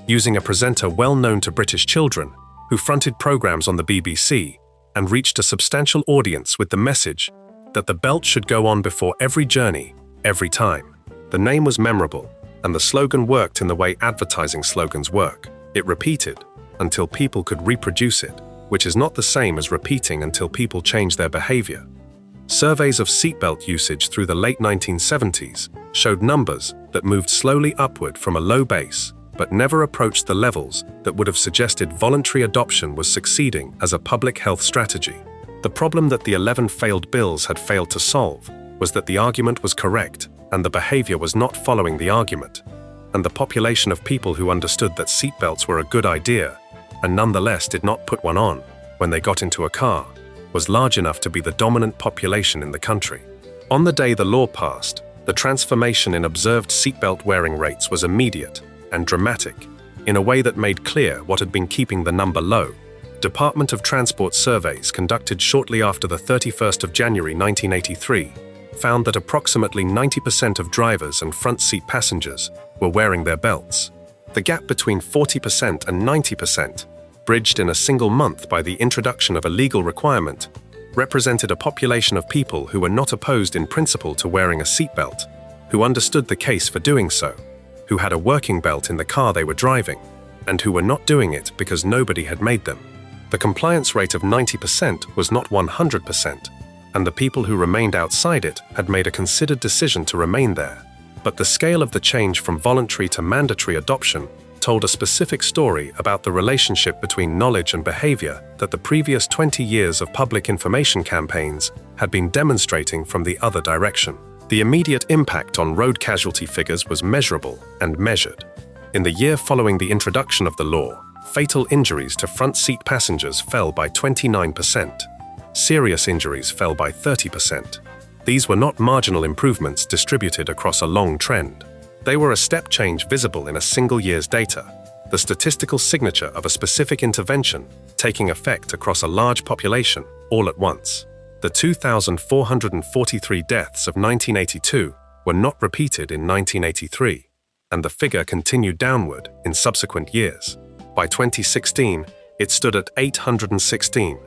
using a presenter well known to British children who fronted programs on the BBC and reached a substantial audience with the message that the belt should go on before every journey, every time. The name was memorable, and the slogan worked in the way advertising slogans work. It repeated until people could reproduce it, which is not the same as repeating until people change their behavior. Surveys of seatbelt usage through the late 1970s showed numbers that moved slowly upward from a low base, but never approached the levels that would have suggested voluntary adoption was succeeding as a public health strategy. The problem that the 11 failed bills had failed to solve was that the argument was correct and the behavior was not following the argument, and the population of people who understood that seatbelts were a good idea and nonetheless did not put one on when they got into a car was large enough to be the dominant population in the country. On the day the law passed, the transformation in observed seatbelt wearing rates was immediate and dramatic, in a way that made clear what had been keeping the number low. Department of Transport surveys conducted shortly after the 31st of January 1983 found that approximately 90% of drivers and front seat passengers were wearing their belts. The gap between 40% and 90%, bridged in a single month by the introduction of a legal requirement, represented a population of people who were not opposed in principle to wearing a seatbelt, who understood the case for doing so, who had a working belt in the car they were driving, and who were not doing it because nobody had made them. The compliance rate of 90% was not 100%, and the people who remained outside it had made a considered decision to remain there. But the scale of the change from voluntary to mandatory adoption told a specific story about the relationship between knowledge and behavior that the previous 20 years of public information campaigns had been demonstrating from the other direction. The immediate impact on road casualty figures was measurable and measured. In the year following the introduction of the law, fatal injuries to front seat passengers fell by 29%. Serious injuries fell by 30%. These were not marginal improvements distributed across a long trend. They were a step change visible in a single year's data, the statistical signature of a specific intervention taking effect across a large population all at once. The 2,443 deaths of 1982 were not repeated in 1983, and the figure continued downward in subsequent years. By 2016, it stood at 816,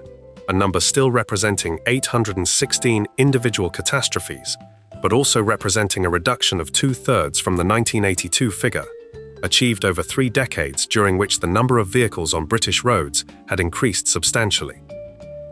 a number still representing 816 individual catastrophes, but also representing a reduction of 2/3 from the 1982 figure, achieved over 3 decades during which the number of vehicles on British roads had increased substantially.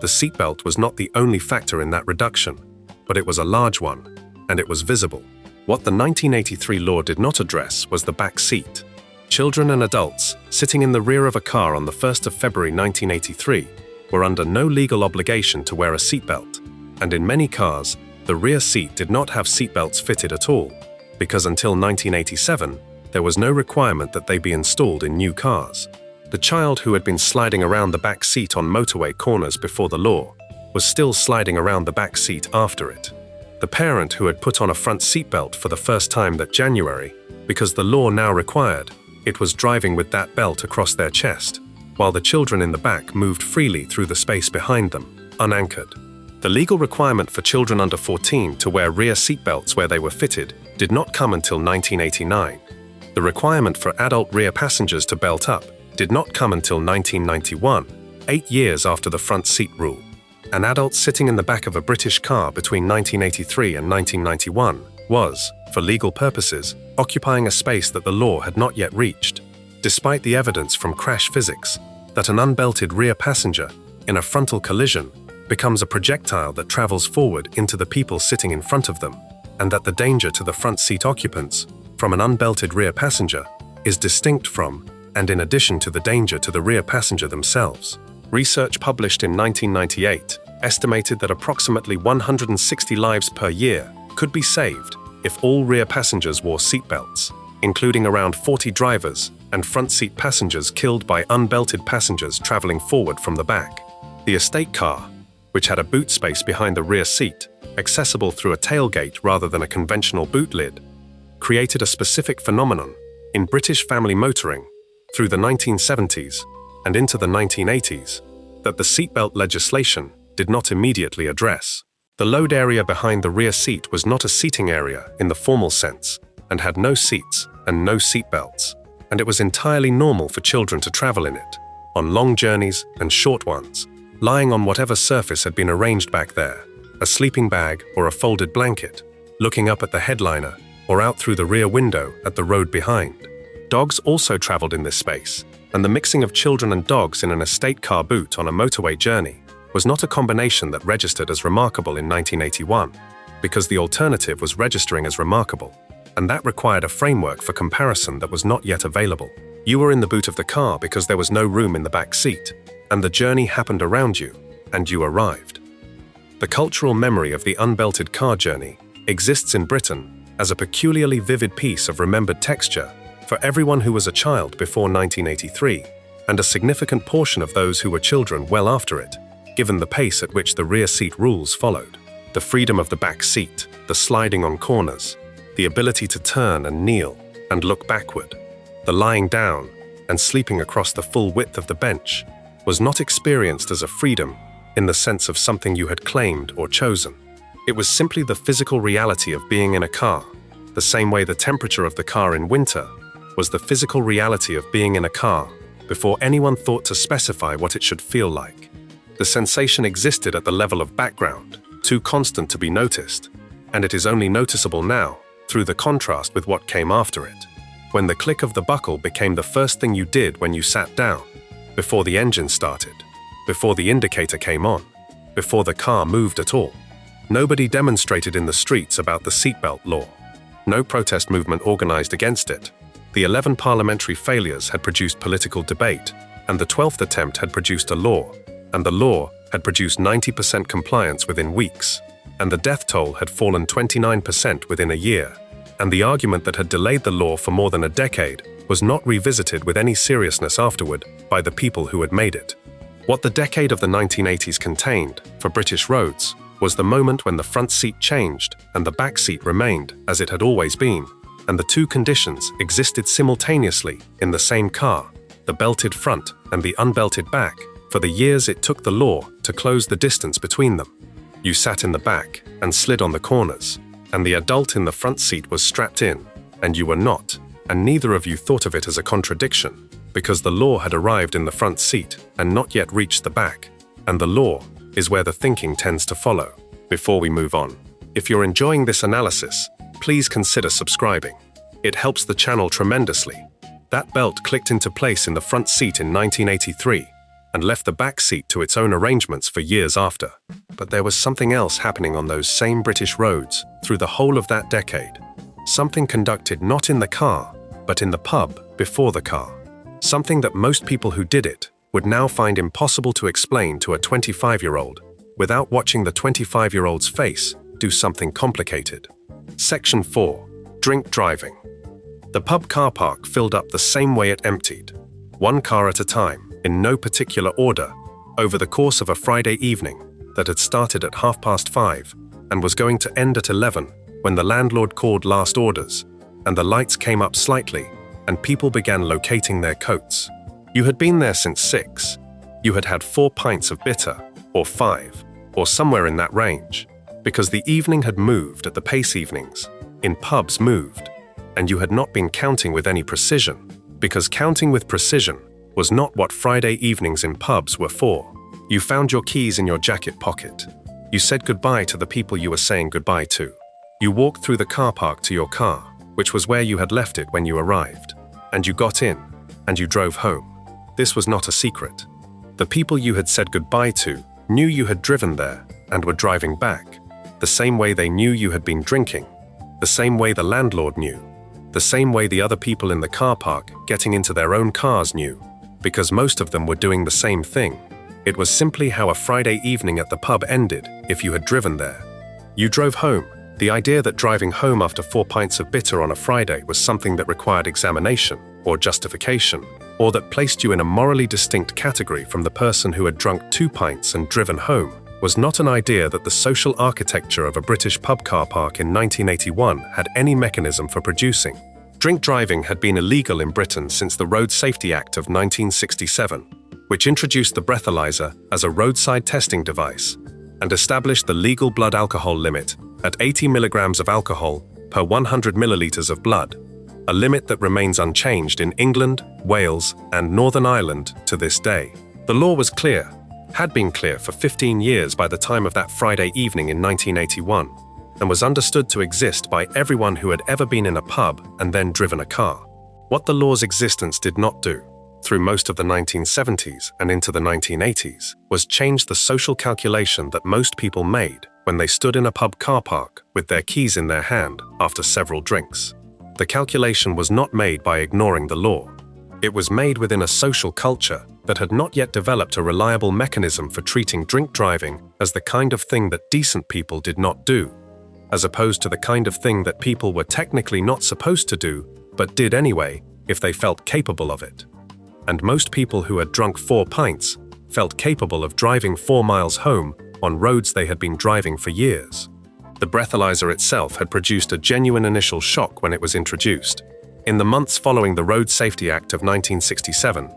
The seatbelt was not the only factor in that reduction, but it was a large one, and it was visible. What the 1983 law did not address was the back seat. Children and adults sitting in the rear of a car on the 1st of February 1983 were under no legal obligation to wear a seatbelt, and in many cars, the rear seat did not have seatbelts fitted at all, because until 1987, there was no requirement that they be installed in new cars. The child who had been sliding around the back seat on motorway corners before the law was still sliding around the back seat after it. The parent who had put on a front seatbelt for the first time that January, because the law now required, it was driving with that belt across their chest, while the children in the back moved freely through the space behind them, unanchored. The legal requirement for children under 14 to wear rear seatbelts where they were fitted did not come until 1989. The requirement for adult rear passengers to belt up did not come until 1991, 8 years after the front seat rule. An adult sitting in the back of a British car between 1983 and 1991 was, for legal purposes, occupying a space that the law had not yet reached, despite the evidence from crash physics that an unbelted rear passenger in a frontal collision becomes a projectile that travels forward into the people sitting in front of them, and that the danger to the front seat occupants from an unbelted rear passenger is distinct from and in addition to the danger to the rear passenger themselves. Research published in 1998 estimated that approximately 160 lives per year could be saved if all rear passengers wore seatbelts, including around 40 drivers and front seat passengers killed by unbelted passengers traveling forward from the back. The estate car, which had a boot space behind the rear seat, accessible through a tailgate rather than a conventional boot lid, created a specific phenomenon in British family motoring through the 1970s and into the 1980s that the seatbelt legislation did not immediately address. The load area behind the rear seat was not a seating area in the formal sense and had no seats and no seatbelts, and it was entirely normal for children to travel in it, on long journeys and short ones, lying on whatever surface had been arranged back there, a sleeping bag or a folded blanket, looking up at the headliner or out through the rear window at the road behind. Dogs also traveled in this space, and the mixing of children and dogs in an estate car boot on a motorway journey was not a combination that registered as remarkable in 1981, because the alternative was registering as remarkable, and that required a framework for comparison that was not yet available. You were in the boot of the car because there was no room in the back seat, and the journey happened around you, and you arrived. The cultural memory of the unbelted car journey exists in Britain as a peculiarly vivid piece of remembered texture for everyone who was a child before 1983, and a significant portion of those who were children well after it, given the pace at which the rear seat rules followed. The freedom of the back seat, the sliding on corners, the ability to turn and kneel and look backward, the lying down and sleeping across the full width of the bench was not experienced as a freedom in the sense of something you had claimed or chosen. It was simply the physical reality of being in a car, the same way the temperature of the car in winter was the physical reality of being in a car before anyone thought to specify what it should feel like. The sensation existed at the level of background, too constant to be noticed, and it is only noticeable now through the contrast with what came after it, when the click of the buckle became the first thing you did when you sat down, before the engine started, before the indicator came on, before the car moved at all. Nobody demonstrated in the streets about the seatbelt law. No protest movement organized against it. The 11 parliamentary failures had produced political debate, and the 12th attempt had produced a law, and the law had produced 90% compliance within weeks, and the death toll had fallen 29% within a year, and the argument that had delayed the law for more than a decade was not revisited with any seriousness afterward by the people who had made it. What the decade of the 1980s contained, for British roads, was the moment when the front seat changed and the back seat remained as it had always been, and the two conditions existed simultaneously in the same car, the belted front and the unbelted back, for the years it took the law to close the distance between them. You sat in the back and slid on the corners, and the adult in the front seat was strapped in, and you were not, and neither of you thought of it as a contradiction, because the law had arrived in the front seat and not yet reached the back, and the law is where the thinking tends to follow. Before we move on, if you're enjoying this analysis, please consider subscribing. It helps the channel tremendously. That belt clicked into place in the front seat in 1983 and left the back seat to its own arrangements for years after. But there was something else happening on those same British roads through the whole of that decade. Something conducted not in the car, but in the pub before the car. Something that most people who did it would now find impossible to explain to a 25-year-old without watching the 25-year-old's face do something complicated. Section 4. Drink driving. The pub car park filled up the same way it emptied, one car at a time, in no particular order, over the course of a Friday evening that had started at 5:30 and was going to end at 11 when the landlord called last orders, and the lights came up slightly, and people began locating their coats. You had been there since 6. You had had 4 pints of bitter, or 5, or somewhere in that range, because the evening had moved at the pace evenings, in pubs moved, and you had not been counting with any precision, because counting with precision was not what Friday evenings in pubs were for. You found your keys in your jacket pocket. You said goodbye to the people you were saying goodbye to. You walked through the car park to your car, which was where you had left it when you arrived, and you got in, and you drove home. This was not a secret. The people you had said goodbye to knew you had driven there and were driving back, the same way they knew you had been drinking, the same way the landlord knew, the same way the other people in the car park getting into their own cars knew, because most of them were doing the same thing. It was simply how a Friday evening at the pub ended if you had driven there. You drove home. The idea that driving home after 4 pints of bitter on a Friday was something that required examination or justification, or that placed you in a morally distinct category from the person who had drunk 2 pints and driven home, was not an idea that the social architecture of a British pub car park in 1981 had any mechanism for producing. Drink driving had been illegal in Britain since the Road Safety Act of 1967, which introduced the breathalyzer as a roadside testing device and established the legal blood alcohol limit at 80 milligrams of alcohol per 100 milliliters of blood, a limit that remains unchanged in England, Wales, and Northern Ireland to this day. The law was clear, had been clear for 15 years by the time of that Friday evening in 1981, and was understood to exist by everyone who had ever been in a pub and then driven a car. What the law's existence did not do, through most of the 1970s and into the 1980s, was change the social calculation that most people made when they stood in a pub car park with their keys in their hand after several drinks. The calculation was not made by ignoring the law. It was made within a social culture that had not yet developed a reliable mechanism for treating drink driving as the kind of thing that decent people did not do, as opposed to the kind of thing that people were technically not supposed to do, but did anyway if they felt capable of it. And most people who had drunk 4 pints felt capable of driving 4 miles home on roads they had been driving for years. The breathalyzer itself had produced a genuine initial shock when it was introduced. In the months following the Road Safety Act of 1967,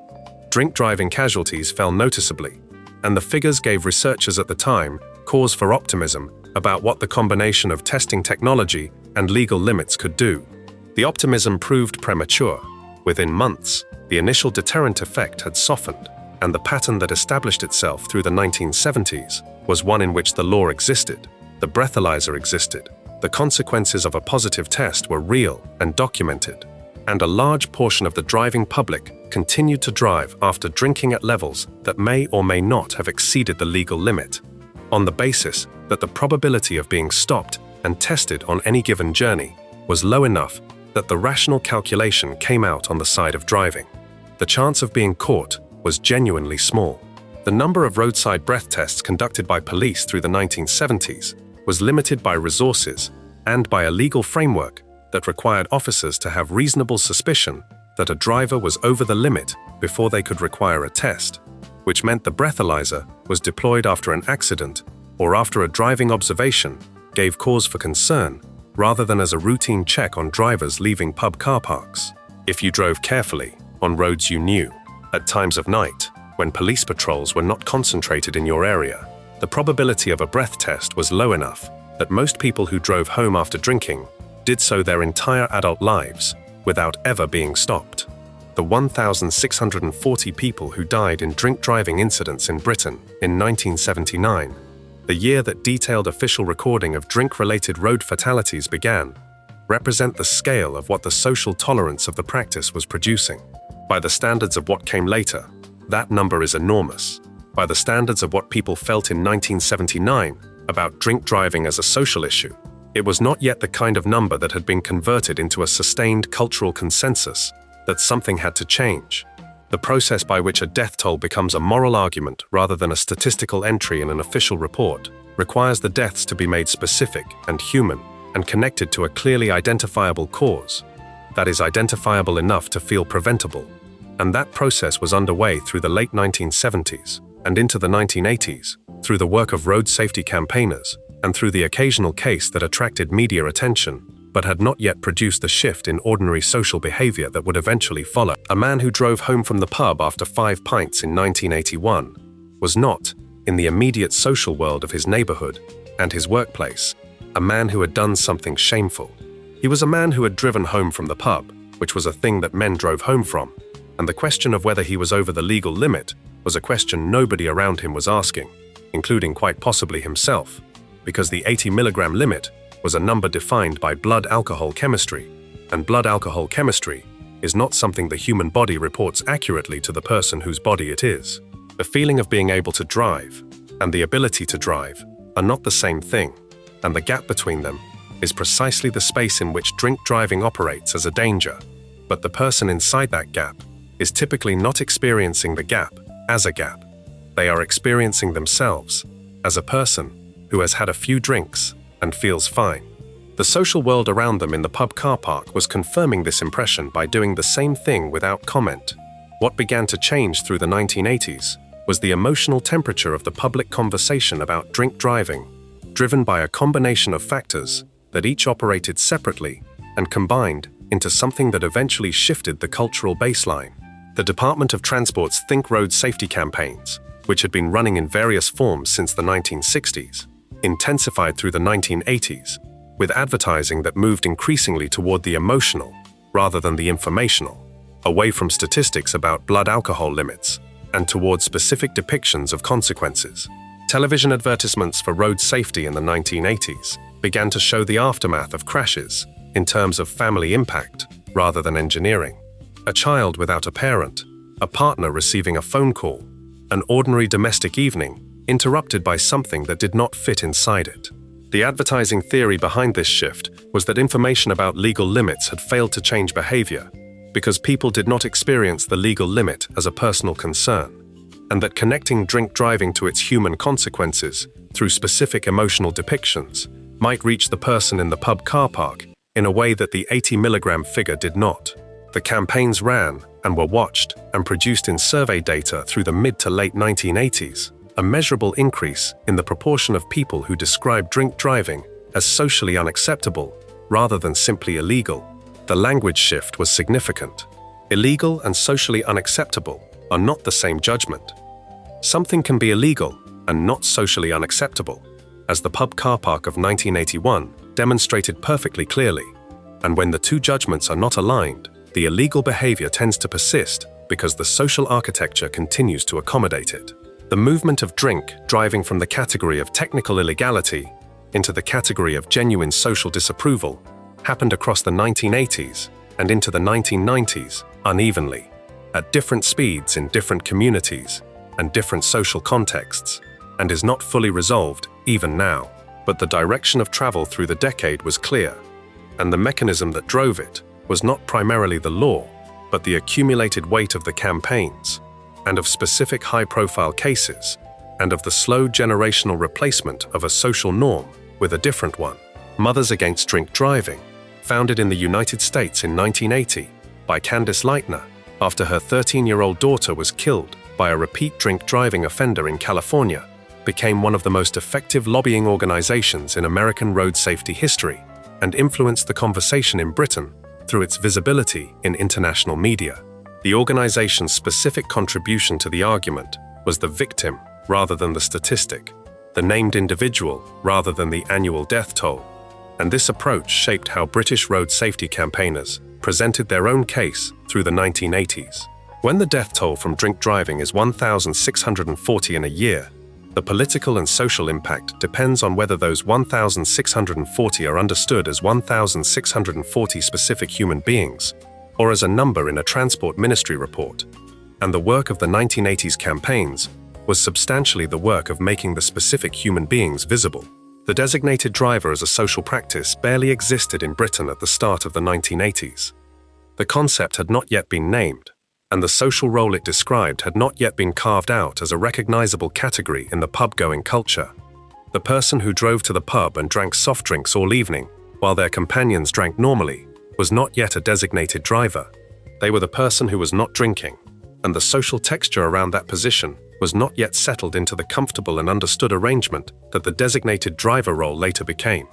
drink driving casualties fell noticeably, and the figures gave researchers at the time cause for optimism about what the combination of testing technology and legal limits could do. The optimism proved premature. Within months, the initial deterrent effect had softened, and the pattern that established itself through the 1970s was one in which the law existed, the breathalyzer existed, the consequences of a positive test were real and documented, and a large portion of the driving public continued to drive after drinking at levels that may or may not have exceeded the legal limit, on the basis that the probability of being stopped and tested on any given journey was low enough that the rational calculation came out on the side of driving. The chance of being caught was genuinely small. The number of roadside breath tests conducted by police through the 1970s was limited by resources and by a legal framework that required officers to have reasonable suspicion that a driver was over the limit before they could require a test, which meant the breathalyzer was deployed after an accident or after a driving observation gave cause for concern, rather than as a routine check on drivers leaving pub car parks. If you drove carefully, on roads you knew, at times of night, when police patrols were not concentrated in your area, the probability of a breath test was low enough that most people who drove home after drinking did so their entire adult lives without ever being stopped. The 1,640 people who died in drink driving incidents in Britain in 1979, the year that detailed official recording of drink-related road fatalities began, represent the scale of what the social tolerance of the practice was producing. By the standards of what came later, that number is enormous. By the standards of what people felt in 1979 about drink driving as a social issue, it was not yet the kind of number that had been converted into a sustained cultural consensus that something had to change. The process by which a death toll becomes a moral argument rather than a statistical entry in an official report requires the deaths to be made specific and human and connected to a clearly identifiable cause that is identifiable enough to feel preventable. And that process was underway through the late 1970s and into the 1980s through the work of road safety campaigners and through the occasional case that attracted media attention but had not yet produced the shift in ordinary social behavior that would eventually follow. A man who drove home from the pub after 5 pints in 1981 was not, in the immediate social world of his neighborhood and his workplace, a man who had done something shameful. He was a man who had driven home from the pub, which was a thing that men drove home from, and the question of whether he was over the legal limit was a question nobody around him was asking, including quite possibly himself, because the 80 milligram limit was a number defined by blood alcohol chemistry, and blood alcohol chemistry is not something the human body reports accurately to the person whose body it is. The feeling of being able to drive and the ability to drive are not the same thing, and the gap between them is precisely the space in which drink driving operates as a danger, but the person inside that gap is typically not experiencing the gap as a gap. They are experiencing themselves as a person who has had a few drinks and feels fine. The social world around them in the pub car park was confirming this impression by doing the same thing without comment. What began to change through the 1980s was the emotional temperature of the public conversation about drink driving, driven by a combination of factors that each operated separately and combined into something that eventually shifted the cultural baseline. The Department of Transport's Think Road Safety campaigns, which had been running in various forms since the 1960s, intensified through the 1980s, with advertising that moved increasingly toward the emotional rather than the informational, away from statistics about blood alcohol limits and toward specific depictions of consequences. Television advertisements for road safety in the 1980s began to show the aftermath of crashes in terms of family impact rather than engineering. A child without a parent, a partner receiving a phone call, an ordinary domestic evening interrupted by something that did not fit inside it. The advertising theory behind this shift was that information about legal limits had failed to change behavior because people did not experience the legal limit as a personal concern, and that connecting drink driving to its human consequences through specific emotional depictions might reach the person in the pub car park in a way that the 80 milligram figure did not. The campaigns ran and were watched and produced in survey data through the mid to late 1980s. A measurable increase in the proportion of people who describe drink driving as socially unacceptable rather than simply illegal. The language shift was significant. Illegal and socially unacceptable are not the same judgment. Something can be illegal and not socially unacceptable, as the pub car park of 1981 demonstrated perfectly clearly. And when the two judgments are not aligned, the illegal behavior tends to persist because the social architecture continues to accommodate it. The movement of drink driving from the category of technical illegality into the category of genuine social disapproval happened across the 1980s and into the 1990s unevenly, at different speeds in different communities and different social contexts, and is not fully resolved even now. But the direction of travel through the decade was clear, and the mechanism that drove it was not primarily the law, but the accumulated weight of the campaigns, and of specific high-profile cases, and of the slow generational replacement of a social norm with a different one. Mothers Against Drink Driving, founded in the United States in 1980 by Candice Lightner after her 13-year-old daughter was killed by a repeat drink driving offender in California, became one of the most effective lobbying organizations in American road safety history and influenced the conversation in Britain through its visibility in international media. The organization's specific contribution to the argument was the victim rather than the statistic, the named individual rather than the annual death toll. And this approach shaped how British road safety campaigners presented their own case through the 1980s. When the death toll from drink driving is 1,640 in a year, the political and social impact depends on whether those 1,640 are understood as 1,640 specific human beings, or as a number in a transport ministry report. And the work of the 1980s campaigns was substantially the work of making the specific human beings visible. The designated driver as a social practice barely existed in Britain at the start of the 1980s. The concept had not yet been named, and the social role it described had not yet been carved out as a recognizable category in the pub-going culture. The person who drove to the pub and drank soft drinks all evening, while their companions drank normally, was not yet a designated driver. They were the person who was not drinking, and the social texture around that position was not yet settled into the comfortable and understood arrangement that the designated driver role later became.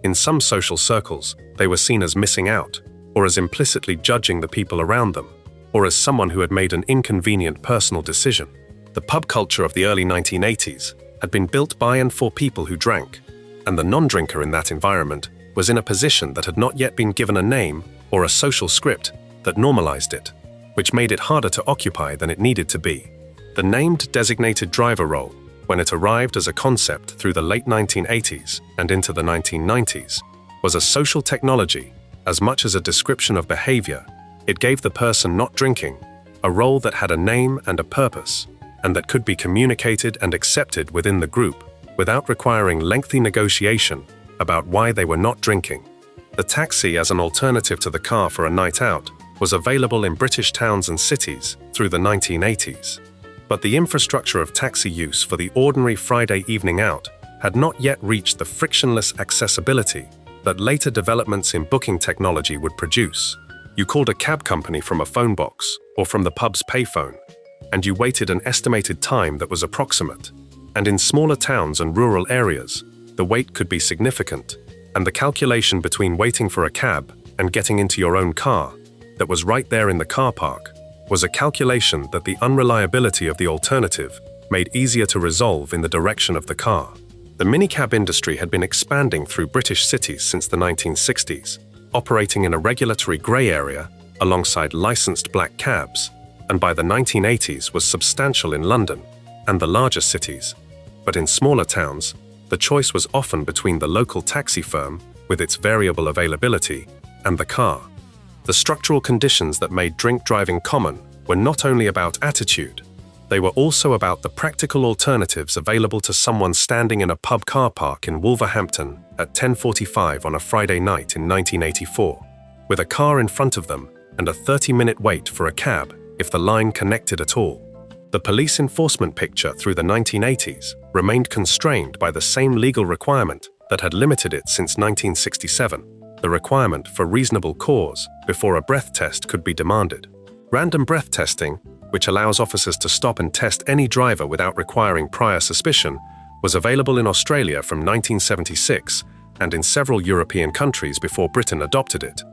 In some social circles, they were seen as missing out, or as implicitly judging the people around them, or as someone who had made an inconvenient personal decision. The pub culture of the early 1980s had been built by and for people who drank, and the non-drinker in that environment was in a position that had not yet been given a name or a social script that normalized it, which made it harder to occupy than it needed to be. The named designated driver role, when it arrived as a concept through the late 1980s and into the 1990s, was a social technology as much as a description of behavior. It gave the person not drinking a role that had a name and a purpose, and that could be communicated and accepted within the group without requiring lengthy negotiation about why they were not drinking. The taxi as an alternative to the car for a night out was available in British towns and cities through the 1980s. But the infrastructure of taxi use for the ordinary Friday evening out had not yet reached the frictionless accessibility that later developments in booking technology would produce. You called a cab company from a phone box or from the pub's payphone, and you waited an estimated time that was approximate. And in smaller towns and rural areas, the wait could be significant, and the calculation between waiting for a cab and getting into your own car that was right there in the car park was a calculation that the unreliability of the alternative made easier to resolve in the direction of the car. The minicab industry had been expanding through British cities since the 1960s, operating in a regulatory grey area alongside licensed black cabs, and by the 1980s was substantial in London and the larger cities. But in smaller towns, the choice was often between the local taxi firm, with its variable availability, and the car. The structural conditions that made drink driving common were not only about attitude, they were also about the practical alternatives available to someone standing in a pub car park in Wolverhampton at 10:45 on a Friday night in 1984, with a car in front of them and a 30-minute wait for a cab if the line connected at all. The police enforcement picture through the 1980s remained constrained by the same legal requirement that had limited it since 1967. The requirement for reasonable cause before a breath test could be demanded. Random breath testing, which allows officers to stop and test any driver without requiring prior suspicion, was available in Australia from 1976 and in several European countries before Britain adopted it.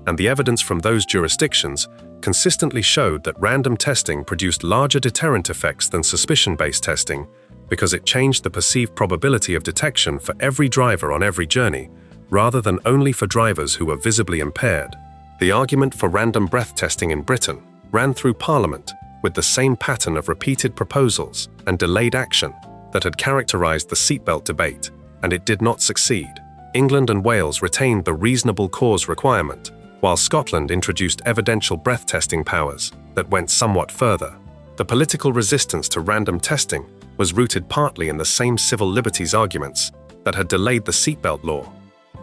And the evidence from those jurisdictions consistently showed that random testing produced larger deterrent effects than suspicion-based testing because it changed the perceived probability of detection for every driver on every journey, rather than only for drivers who were visibly impaired. The argument for random breath testing in Britain ran through Parliament with the same pattern of repeated proposals and delayed action that had characterized the seatbelt debate, and it did not succeed. England and Wales retained the reasonable cause requirement, while Scotland introduced evidential breath testing powers that went somewhat further. The political resistance to random testing was rooted partly in the same civil liberties arguments that had delayed the seatbelt law.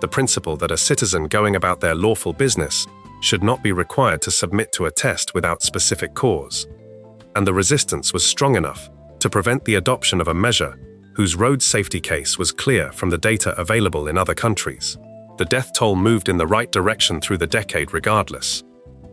The principle that a citizen going about their lawful business should not be required to submit to a test without specific cause. And the resistance was strong enough to prevent the adoption of a measure whose road safety case was clear from the data available in other countries. The death toll moved in the right direction through the decade regardless.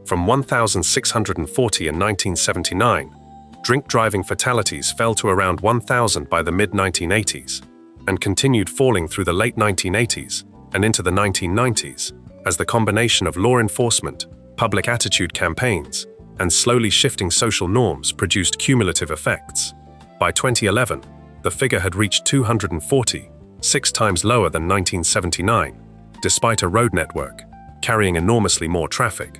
From 1,640 in 1979, drink driving fatalities fell to around 1,000 by the mid-1980s, and continued falling through the late 1980s and into the 1990s, as the combination of law enforcement, public attitude campaigns, and slowly shifting social norms produced cumulative effects. By 2011, the figure had reached 240, 6 times lower than 1979, despite a road network carrying enormously more traffic.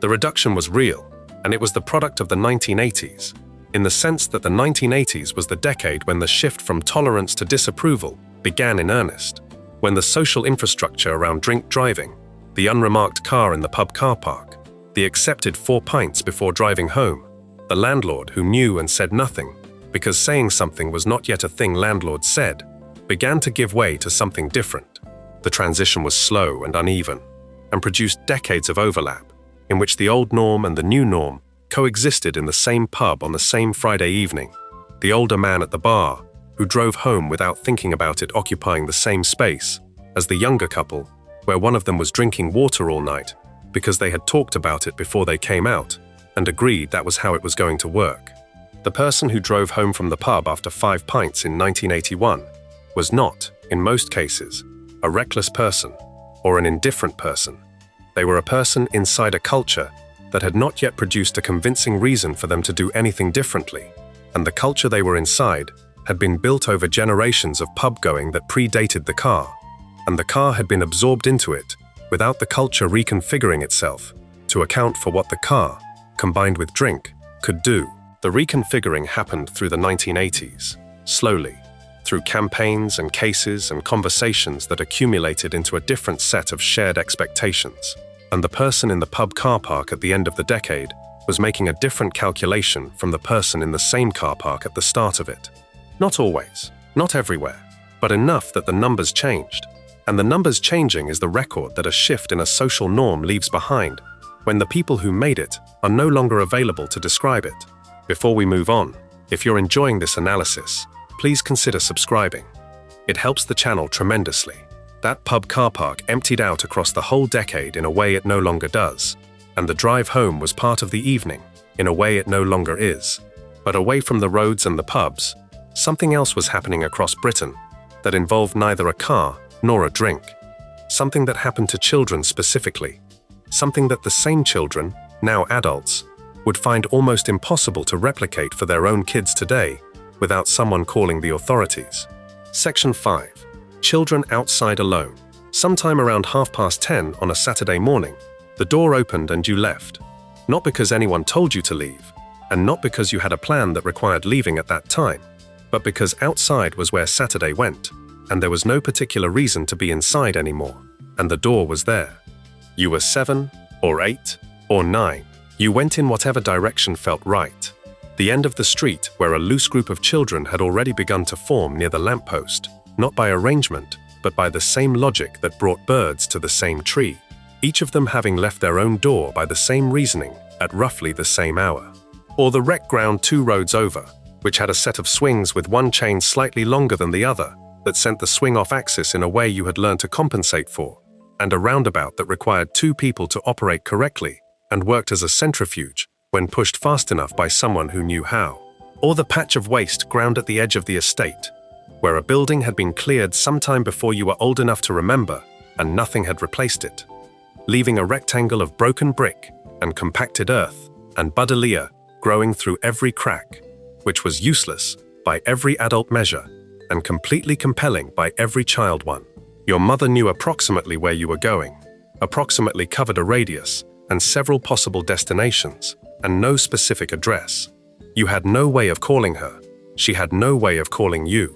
The reduction was real, and it was the product of the 1980s, in the sense that the 1980s was the decade when the shift from tolerance to disapproval began in earnest, when the social infrastructure around drink driving, the unremarked car in the pub car park, the accepted 4 pints before driving home, the landlord who knew and said nothing, because saying something was not yet a thing landlords said, began to give way to something different. The transition was slow and uneven, and produced decades of overlap, in which the old norm and the new norm coexisted in the same pub on the same Friday evening. The older man at the bar, who drove home without thinking about it occupying the same space as the younger couple, where one of them was drinking water all night because they had talked about it before they came out and agreed that was how it was going to work. The person who drove home from the pub after 5 pints in 1981 was not, in most cases, a reckless person or an indifferent person. They were a person inside a culture that had not yet produced a convincing reason for them to do anything differently, and the culture they were inside had been built over generations of pub-going that predated the car, and the car had been absorbed into it without the culture reconfiguring itself to account for what the car, combined with drink, could do. The reconfiguring happened through the 1980s, slowly, through campaigns and cases and conversations that accumulated into a different set of shared expectations. And the person in the pub car park at the end of the decade was making a different calculation from the person in the same car park at the start of it. Not always, not everywhere, but enough that the numbers changed. And the numbers changing is the record that a shift in a social norm leaves behind when the people who made it are no longer available to describe it. Before we move on, if you're enjoying this analysis, please consider subscribing. It helps the channel tremendously. That pub car park emptied out across the whole decade in a way it no longer does, and the drive home was part of the evening in a way it no longer is. But away from the roads and the pubs, something else was happening across Britain that involved neither a car nor a drink. Something that happened to children specifically. Something that the same children, now adults, would find almost impossible to replicate for their own kids today without someone calling the authorities. Section 5. Children outside alone. Sometime around 10:30 on a Saturday morning, the door opened and you left. Not because anyone told you to leave, and not because you had a plan that required leaving at that time, but because outside was where Saturday went, and there was no particular reason to be inside anymore, and the door was there. You were 7, or 8, or 9. You went in whatever direction felt right. The end of the street where a loose group of children had already begun to form near the lamppost, not by arrangement, but by the same logic that brought birds to the same tree, each of them having left their own door by the same reasoning at roughly the same hour. Or the rec ground 2 roads over, which had a set of swings with one chain slightly longer than the other that sent the swing off axis in a way you had learned to compensate for, and a roundabout that required 2 people to operate correctly and worked as a centrifuge when pushed fast enough by someone who knew how. Or the patch of waste ground at the edge of the estate, where a building had been cleared sometime before you were old enough to remember and nothing had replaced it, leaving a rectangle of broken brick and compacted earth and buddleia growing through every crack, which was useless by every adult measure and completely compelling by every child one. Your mother knew approximately where you were going, approximately covered a radius and several possible destinations, and no specific address. You had no way of calling her. She had no way of calling you.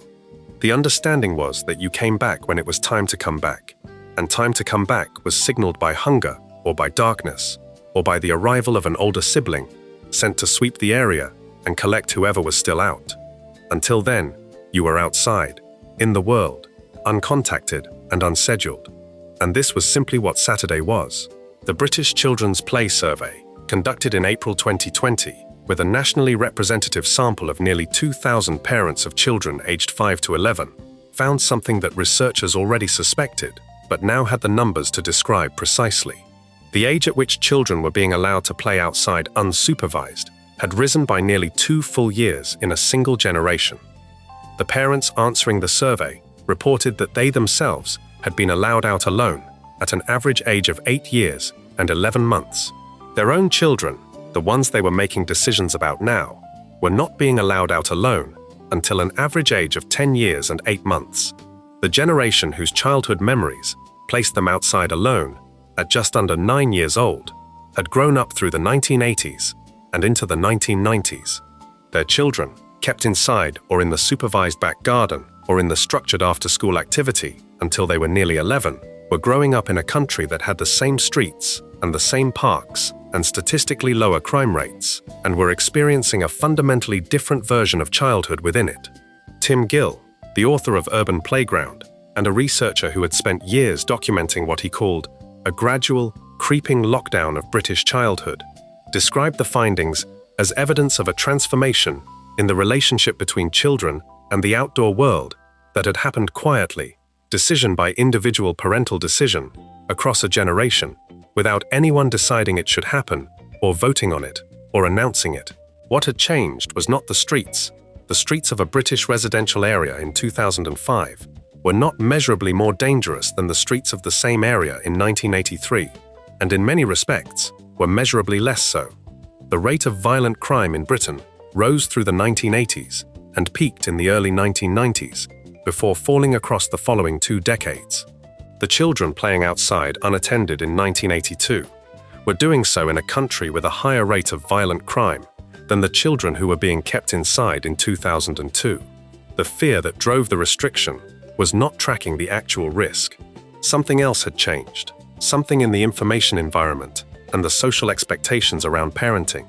The understanding was that you came back when it was time to come back, and time to come back was signaled by hunger or by darkness, or by the arrival of an older sibling sent to sweep the area and collect whoever was still out. Until then, you were outside, in the world, uncontacted and unscheduled. And this was simply what Saturday was. The British Children's Play Survey, conducted in April 2020, with a nationally representative sample of nearly 2,000 parents of children aged 5 to 11, found something that researchers already suspected, but now had the numbers to describe precisely. The age at which children were being allowed to play outside unsupervised had risen by nearly 2 full years in a single generation. The parents answering the survey reported that they themselves had been allowed out alone at an average age of 8 years and 11 months. Their own children, the ones they were making decisions about now, were not being allowed out alone until an average age of 10 years and 8 months. The generation whose childhood memories placed them outside alone at just under 9 years old had grown up through the 1980s and into the 1990s. Their children, kept inside or in the supervised back garden or in the structured after-school activity until they were nearly 11, were growing up in a country that had the same streets and the same parks and statistically lower crime rates, and were experiencing a fundamentally different version of childhood within it. Tim Gill, the author of Urban Playground, and a researcher who had spent years documenting what he called a gradual, creeping lockdown of British childhood, described the findings as evidence of a transformation in the relationship between children and the outdoor world that had happened quietly, decision by individual parental decision, across a generation, without anyone deciding it should happen, or voting on it, or announcing it. What had changed was not the streets. The streets of a British residential area in 2005 were not measurably more dangerous than the streets of the same area in 1983, and in many respects were measurably less so. The rate of violent crime in Britain rose through the 1980s and peaked in the early 1990s, before falling across the following 2 decades. The children playing outside unattended in 1982 were doing so in a country with a higher rate of violent crime than the children who were being kept inside in 2002. The fear that drove the restriction was not tracking the actual risk. Something else had changed, something in the information environment and the social expectations around parenting,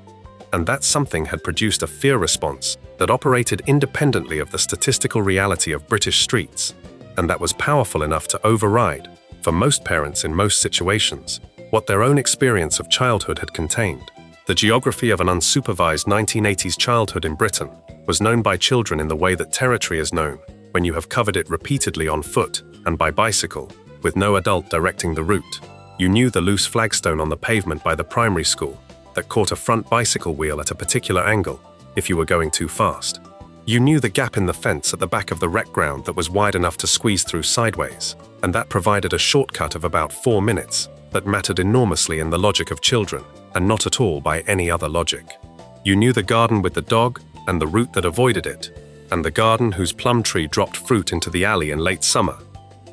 and that something had produced a fear response that operated independently of the statistical reality of British streets, and that was powerful enough to override, for most parents in most situations, what their own experience of childhood had contained. The geography of an unsupervised 1980s childhood in Britain was known by children in the way that territory is known when you have covered it repeatedly on foot and by bicycle, with no adult directing the route. You knew the loose flagstone on the pavement by the primary school that caught a front bicycle wheel at a particular angle if you were going too fast. You knew the gap in the fence at the back of the rec ground that was wide enough to squeeze through sideways, and that provided a shortcut of about 4 minutes that mattered enormously in the logic of children, and not at all by any other logic. You knew the garden with the dog and the route that avoided it, and the garden whose plum tree dropped fruit into the alley in late summer,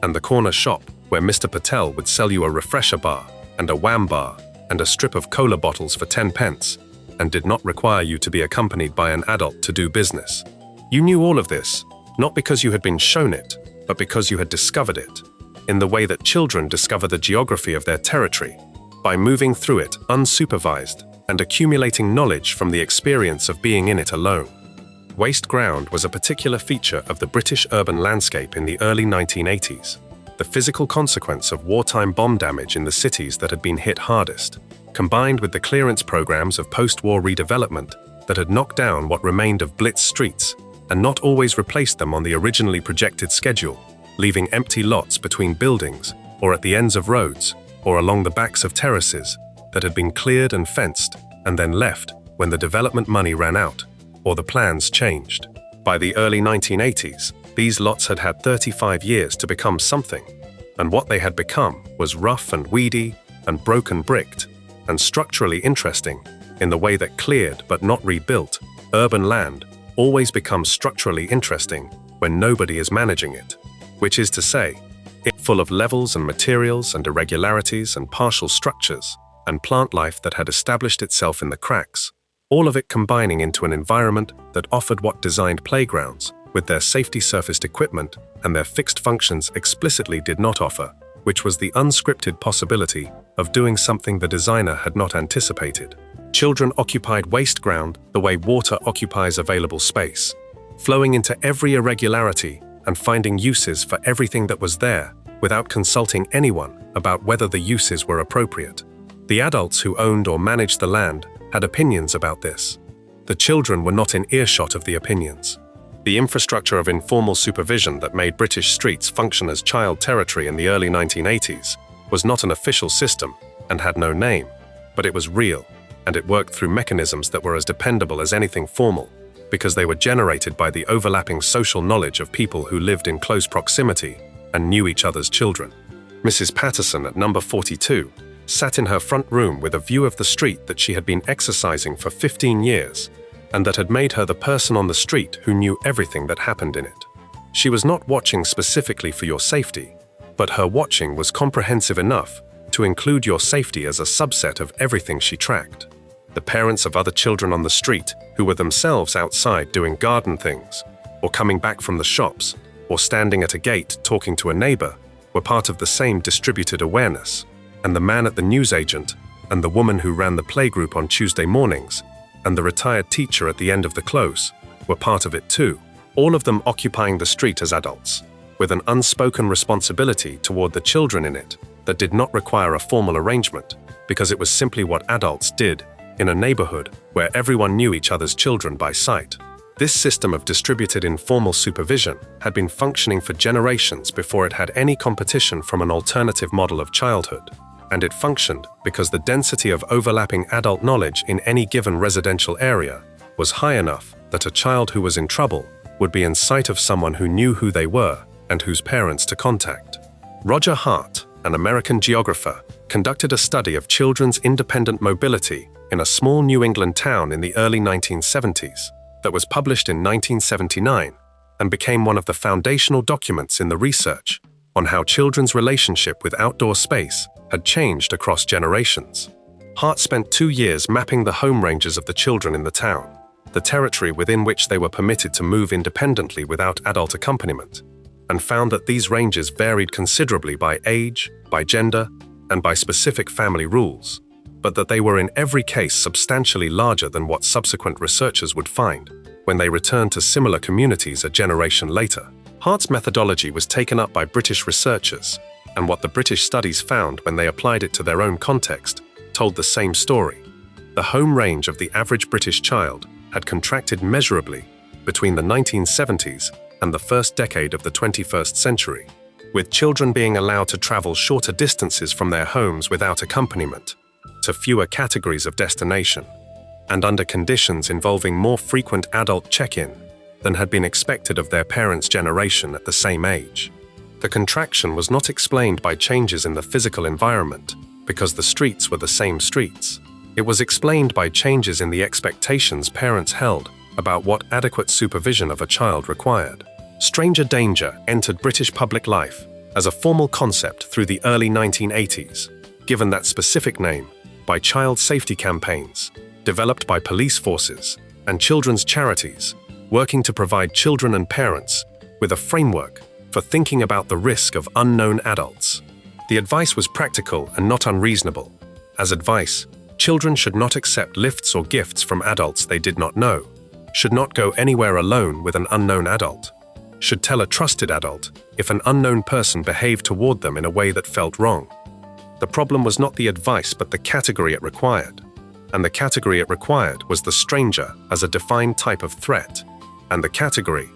and the corner shop where Mr. Patel would sell you a refresher bar and a wham bar and a strip of cola bottles for 10 pence, and did not require you to be accompanied by an adult to do business. You knew all of this, not because you had been shown it, but because you had discovered it, in the way that children discover the geography of their territory, by moving through it unsupervised and accumulating knowledge from the experience of being in it alone. Waste ground was a particular feature of the British urban landscape in the early 1980s, the physical consequence of wartime bomb damage in the cities that had been hit hardest, combined with the clearance programs of post-war redevelopment that had knocked down what remained of blitz streets and not always replaced them on the originally projected schedule, leaving empty lots between buildings or at the ends of roads or along the backs of terraces that had been cleared and fenced and then left when the development money ran out or the plans changed. By the early 1980s, these lots had had 35 years to become something, and what they had become was rough and weedy and broken bricked and structurally interesting in the way that cleared but not rebuilt urban land always becomes structurally interesting when nobody is managing it, which is to say, it's full of levels and materials and irregularities and partial structures and plant life that had established itself in the cracks, all of it combining into an environment that offered what designed playgrounds, with their safety-surfaced equipment and their fixed functions explicitly did not offer, which was the unscripted possibility of doing something the designer had not anticipated. Children occupied waste ground the way water occupies available space, flowing into every irregularity and finding uses for everything that was there without consulting anyone about whether the uses were appropriate. The adults who owned or managed the land had opinions about this. The children were not in earshot of the opinions. The infrastructure of informal supervision that made British streets function as child territory in the early 1980s was not an official system and had no name, but it was real, and it worked through mechanisms that were as dependable as anything formal, because they were generated by the overlapping social knowledge of people who lived in close proximity and knew each other's children. Mrs. Patterson at number 42 sat in her front room with a view of the street that she had been exercising for 15 years, and that had made her the person on the street who knew everything that happened in it. She was not watching specifically for your safety, but her watching was comprehensive enough to include your safety as a subset of everything she tracked. The parents of other children on the street who were themselves outside doing garden things, or coming back from the shops, or standing at a gate talking to a neighbor, were part of the same distributed awareness, and the man at the newsagent, and the woman who ran the playgroup on Tuesday mornings, and the retired teacher at the end of the close were part of it too, all of them occupying the street as adults, with an unspoken responsibility toward the children in it that did not require a formal arrangement, because it was simply what adults did in a neighborhood where everyone knew each other's children by sight. This system of distributed informal supervision had been functioning for generations before it had any competition from an alternative model of childhood, and it functioned because the density of overlapping adult knowledge in any given residential area was high enough that a child who was in trouble would be in sight of someone who knew who they were and whose parents to contact. Roger Hart, an American geographer, conducted a study of children's independent mobility in a small New England town in the early 1970s that was published in 1979 and became one of the foundational documents in the research on how children's relationship with outdoor space had changed across generations. Hart spent 2 years mapping the home ranges of the children in the town, the territory within which they were permitted to move independently without adult accompaniment, and found that these ranges varied considerably by age, by gender, and by specific family rules, but that they were in every case substantially larger than what subsequent researchers would find when they returned to similar communities a generation later. Hart's methodology was taken up by British researchers, and what the British studies found when they applied it to their own context told the same story. The home range of the average British child had contracted measurably between the 1970s and the first decade of the 21st century, with children being allowed to travel shorter distances from their homes without accompaniment, to fewer categories of destination, and under conditions involving more frequent adult check-in than had been expected of their parents' generation at the same age. The contraction was not explained by changes in the physical environment, because the streets were the same streets. It was explained by changes in the expectations parents held about what adequate supervision of a child required. Stranger danger entered British public life as a formal concept through the early 1980s, given that specific name by child safety campaigns developed by police forces and children's charities working to provide children and parents with a framework for thinking about the risk of unknown adults. The advice was practical and not unreasonable. As advice, children should not accept lifts or gifts from adults they did not know, should not go anywhere alone with an unknown adult, should tell a trusted adult if an unknown person behaved toward them in a way that felt wrong. The problem was not the advice but the category it required, and the category it required was the stranger as a defined type of threat, and the category,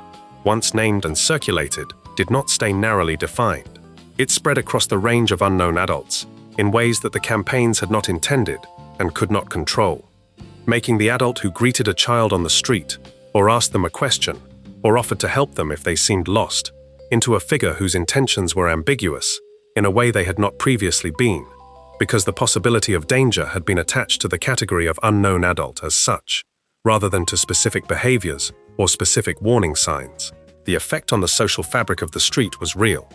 once named and circulated, did not stay narrowly defined. It spread across the range of unknown adults in ways that the campaigns had not intended and could not control, making the adult who greeted a child on the street, or asked them a question, or offered to help them if they seemed lost, into a figure whose intentions were ambiguous in a way they had not previously been, because the possibility of danger had been attached to the category of unknown adult as such, rather than to specific behaviors or specific warning signs. The effect on the social fabric of the street was real.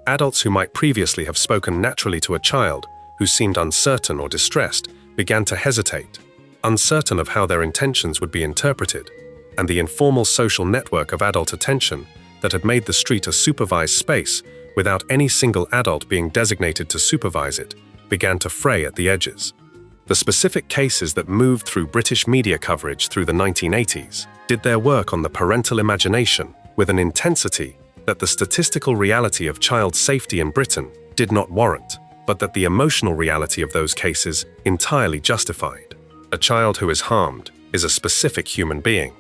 Adults who might previously have spoken naturally to a child who seemed uncertain or distressed began to hesitate, uncertain of how their intentions would be interpreted, and the informal social network of adult attention that had made the street a supervised space without any single adult being designated to supervise it began to fray at the edges. The specific cases that moved through British media coverage through the 1980s did their work on the parental imagination with an intensity that the statistical reality of child safety in Britain did not warrant, but that the emotional reality of those cases entirely justified. A child who is harmed is a specific human being,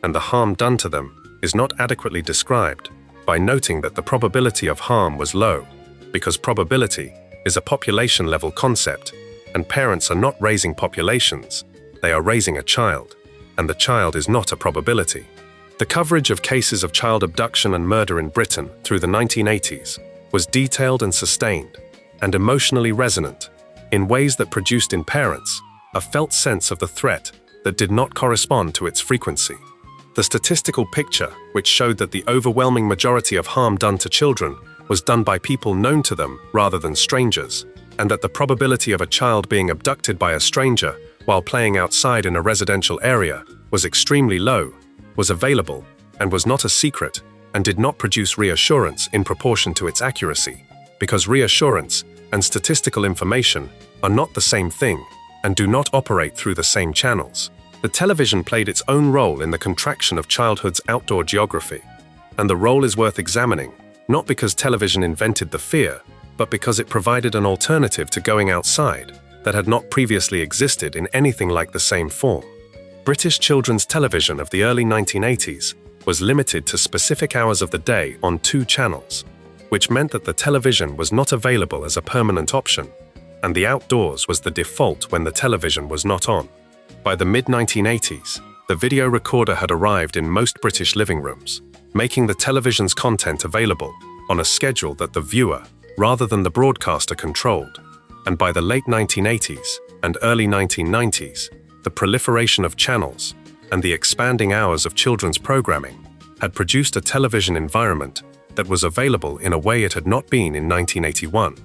and the harm done to them is not adequately described by noting that the probability of harm was low, because probability is a population-level concept, and parents are not raising populations, they are raising a child, and the child is not a probability. The coverage of cases of child abduction and murder in Britain through the 1980s was detailed and sustained, and emotionally resonant, in ways that produced in parents a felt sense of the threat that did not correspond to its frequency. The statistical picture, which showed that the overwhelming majority of harm done to children was done by people known to them rather than strangers, and that the probability of a child being abducted by a stranger while playing outside in a residential area was extremely low, was available, and was not a secret, and did not produce reassurance in proportion to its accuracy, because reassurance and statistical information are not the same thing and do not operate through the same channels. The television played its own role in the contraction of childhood's outdoor geography, and the role is worth examining, not because television invented the fear, but because it provided an alternative to going outside, that had not previously existed in anything like the same form. British children's television of the early 1980s was limited to specific hours of the day on 2 channels, which meant that the television was not available as a permanent option, and the outdoors was the default when the television was not on. By the mid-1980s, the video recorder had arrived in most British living rooms, making the television's content available on a schedule that the viewer, rather than the broadcaster, controlled. And by the late 1980s and early 1990s, the proliferation of channels and the expanding hours of children's programming had produced a television environment that was available in a way it had not been in 1981.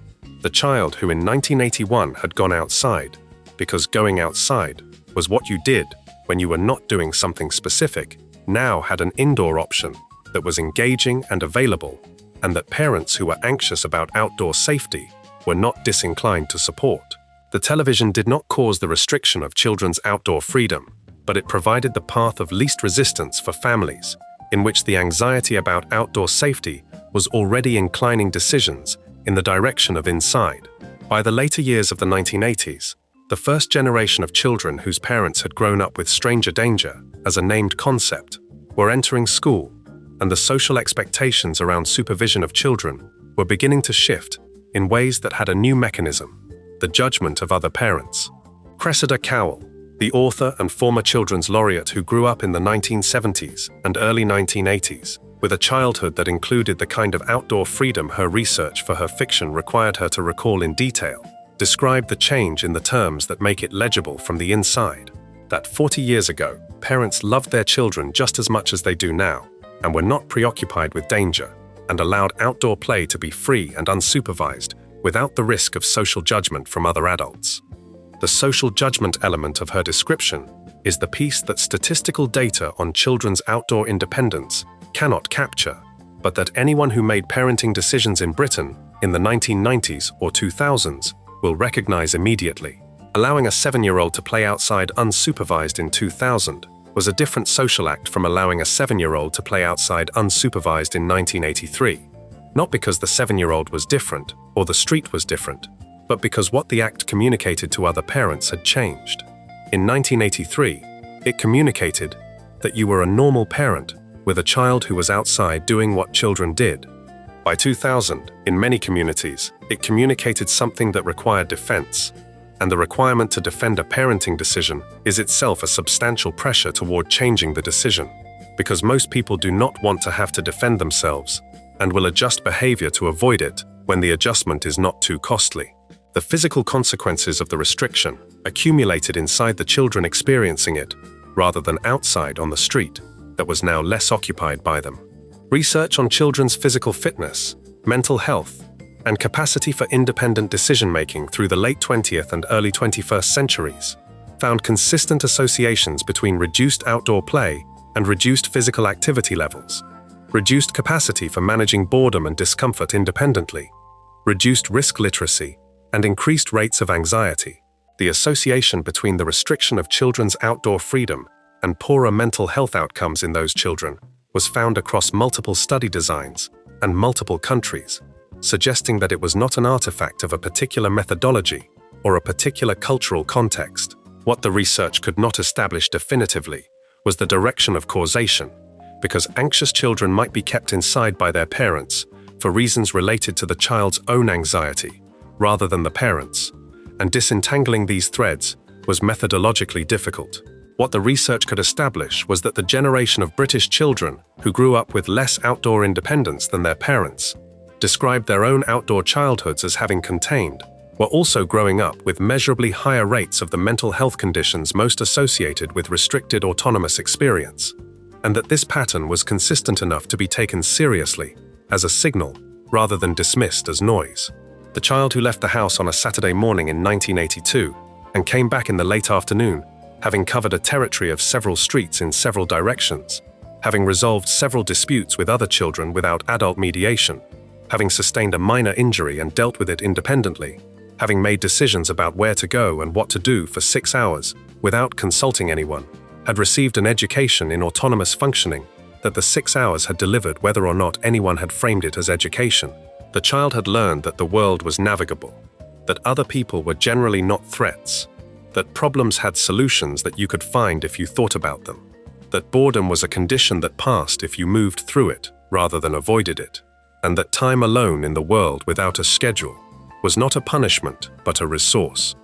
The child who in 1981 had gone outside, because going outside was what you did when you were not doing something specific, now had an indoor option that was engaging and available, and that parents who were anxious about outdoor safety were not disinclined to support. The television did not cause the restriction of children's outdoor freedom, but it provided the path of least resistance for families, in which the anxiety about outdoor safety was already inclining decisions in the direction of inside. By the later years of the 1980s, the first generation of children whose parents had grown up with stranger danger as a named concept were entering school, and the social expectations around supervision of children were beginning to shift in ways that had a new mechanism: the judgment of other parents. Cressida Cowell, the author and former children's laureate who grew up in the 1970s and early 1980s, with a childhood that included the kind of outdoor freedom her research for her fiction required her to recall in detail, described the change in the terms that make it legible from the inside. That 40 years ago, parents loved their children just as much as they do now, and were not preoccupied with danger, and allowed outdoor play to be free and unsupervised, without the risk of social judgment from other adults. The social judgment element of her description is the piece that statistical data on children's outdoor independence cannot capture, but that anyone who made parenting decisions in Britain in the 1990s or 2000s will recognize immediately. Allowing a 7-year-old to play outside unsupervised in 2000 was a different social act from allowing a 7-year-old to play outside unsupervised in 1983. Not because the 7-year-old was different or the street was different, but because what the act communicated to other parents had changed. In 1983, it communicated that you were a normal parent with a child who was outside doing what children did. By 2000, in many communities, it communicated something that required defense, and the requirement to defend a parenting decision is itself a substantial pressure toward changing the decision, because most people do not want to have to defend themselves and will adjust behavior to avoid it when the adjustment is not too costly. The physical consequences of the restriction accumulated inside the children experiencing it, rather than outside on the street that was now less occupied by them. Research on children's physical fitness, mental health, and capacity for independent decision-making through the late 20th and early 21st centuries found consistent associations between reduced outdoor play and reduced physical activity levels, reduced capacity for managing boredom and discomfort independently, reduced risk literacy, and increased rates of anxiety. The association between the restriction of children's outdoor freedom and poorer mental health outcomes in those children was found across multiple study designs and multiple countries, suggesting that it was not an artifact of a particular methodology or a particular cultural context. What the research could not establish definitively was the direction of causation, because anxious children might be kept inside by their parents for reasons related to the child's own anxiety, rather than the parents', and disentangling these threads was methodologically difficult. What the research could establish was that the generation of British children who grew up with less outdoor independence than their parents, described their own outdoor childhoods as having contained, were also growing up with measurably higher rates of the mental health conditions most associated with restricted autonomous experience, and that this pattern was consistent enough to be taken seriously as a signal rather than dismissed as noise. The child who left the house on a Saturday morning in 1982 and came back in the late afternoon, having covered a territory of several streets in several directions, having resolved several disputes with other children without adult mediation, having sustained a minor injury and dealt with it independently, having made decisions about where to go and what to do for 6 hours without consulting anyone, had received an education in autonomous functioning that the 6 hours had delivered whether or not anyone had framed it as education. The child had learned that the world was navigable, that other people were generally not threats, that problems had solutions that you could find if you thought about them, that boredom was a condition that passed if you moved through it rather than avoided it, and that time alone in the world without a schedule was not a punishment but a resource.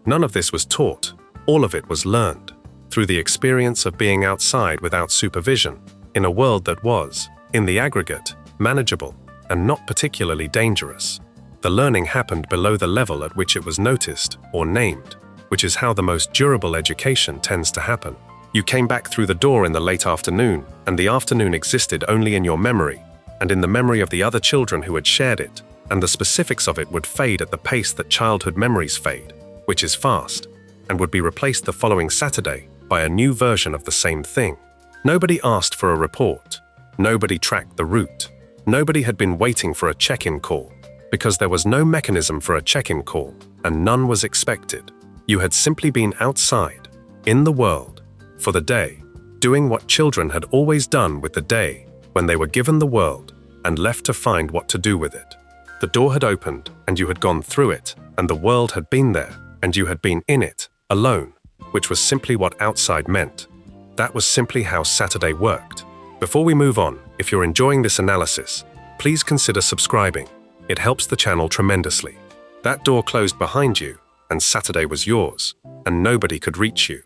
None of this was taught, all of it was learned, through the experience of being outside without supervision, in a world that was, in the aggregate, manageable and not particularly dangerous. The learning happened below the level at which it was noticed or named, which is how the most durable education tends to happen. You came back through the door in the late afternoon, and the afternoon existed only in your memory, and in the memory of the other children who had shared it, and the specifics of it would fade at the pace that childhood memories fade, which is fast, and would be replaced the following Saturday by a new version of the same thing. Nobody asked for a report. Nobody tracked the route. Nobody had been waiting for a check-in call, because there was no mechanism for a check-in call, and none was expected. You had simply been outside, in the world, for the day, doing what children had always done with the day when they were given the world and left to find what to do with it. The door had opened, and you had gone through it, and the world had been there, and you had been in it, alone, which was simply what outside meant. That was simply how Saturday worked. Before we move on, if you're enjoying this analysis, please consider subscribing. It helps the channel tremendously. That door closed behind you, and Saturday was yours, and nobody could reach you.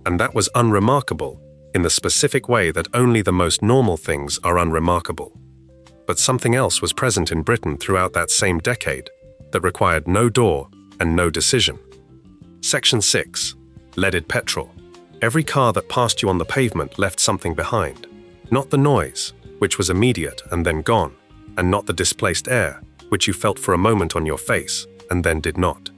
And that was unremarkable, in the specific way that only the most normal things are unremarkable. But something else was present in Britain throughout that same decade that required no door and no decision. Section 6. Leaded petrol. Every car that passed you on the pavement left something behind. Not the noise, which was immediate and then gone, and not the displaced air, which you felt for a moment on your face and then did not.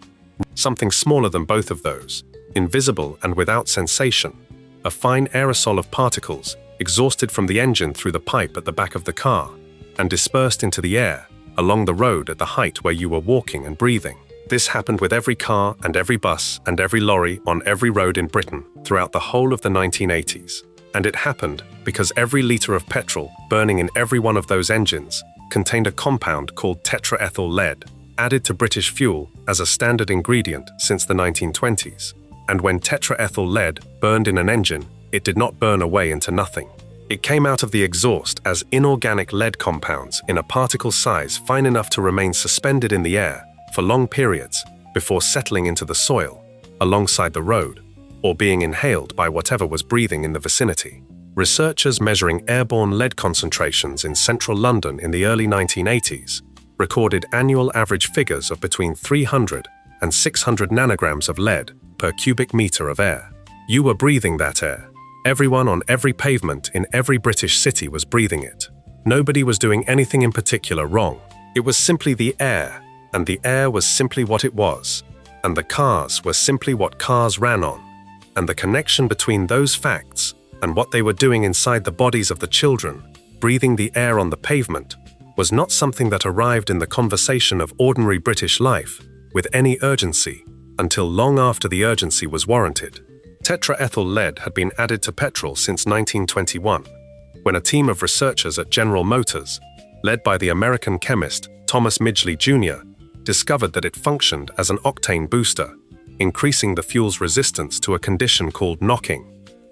Something smaller than both of those, invisible and without sensation, a fine aerosol of particles exhausted from the engine through the pipe at the back of the car and dispersed into the air along the road at the height where you were walking and breathing. This happened with every car and every bus and every lorry on every road in Britain throughout the whole of the 1980s. And it happened because every litre of petrol burning in every one of those engines contained a compound called tetraethyl lead, added to British fuel as a standard ingredient since the 1920s. And when tetraethyl lead burned in an engine, it did not burn away into nothing. It came out of the exhaust as inorganic lead compounds in a particle size fine enough to remain suspended in the air for long periods before settling into the soil, alongside the road, or being inhaled by whatever was breathing in the vicinity. Researchers measuring airborne lead concentrations in central London in the early 1980s recorded annual average figures of between 300 and 600 nanograms of lead per cubic meter of air. You were breathing that air. Everyone on every pavement in every British city was breathing it. Nobody was doing anything in particular wrong. It was simply the air, and the air was simply what it was, and the cars were simply what cars ran on. And the connection between those facts and what they were doing inside the bodies of the children, breathing the air on the pavement, was not something that arrived in the conversation of ordinary British life with any urgency until long after the urgency was warranted. Tetraethyl lead had been added to petrol since 1921, when a team of researchers at General Motors, led by the American chemist Thomas Midgley Jr., discovered that it functioned as an octane booster, increasing the fuel's resistance to a condition called knocking,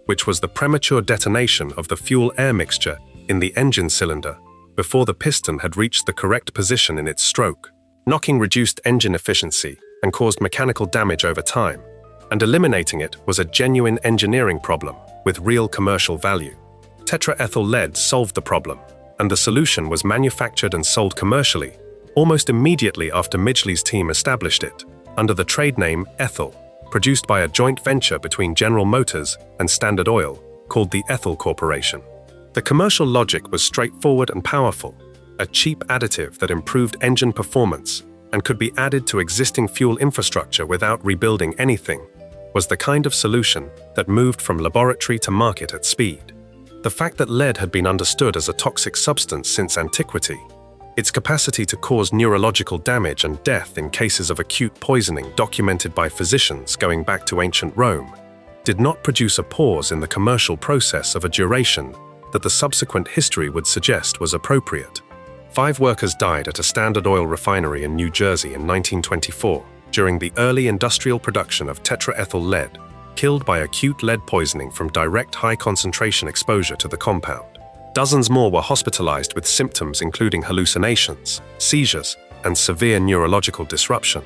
which was the premature detonation of the fuel-air mixture in the engine cylinder before the piston had reached the correct position in its stroke. Knocking reduced engine efficiency and caused mechanical damage over time, and eliminating it was a genuine engineering problem with real commercial value. Tetraethyl lead solved the problem, and the solution was manufactured and sold commercially almost immediately after Midgley's team established it, under the trade name Ethyl, produced by a joint venture between General Motors and Standard Oil, called the Ethyl Corporation. The commercial logic was straightforward and powerful. A cheap additive that improved engine performance and could be added to existing fuel infrastructure without rebuilding anything was the kind of solution that moved from laboratory to market at speed. The fact that lead had been understood as a toxic substance since antiquity, its capacity to cause neurological damage and death in cases of acute poisoning documented by physicians going back to ancient Rome, did not produce a pause in the commercial process of a duration that the subsequent history would suggest was appropriate. 5 workers died at a Standard Oil refinery in New Jersey in 1924 during the early industrial production of tetraethyl lead, killed by acute lead poisoning from direct high-concentration exposure to the compound. Dozens more were hospitalized with symptoms including hallucinations, seizures, and severe neurological disruption.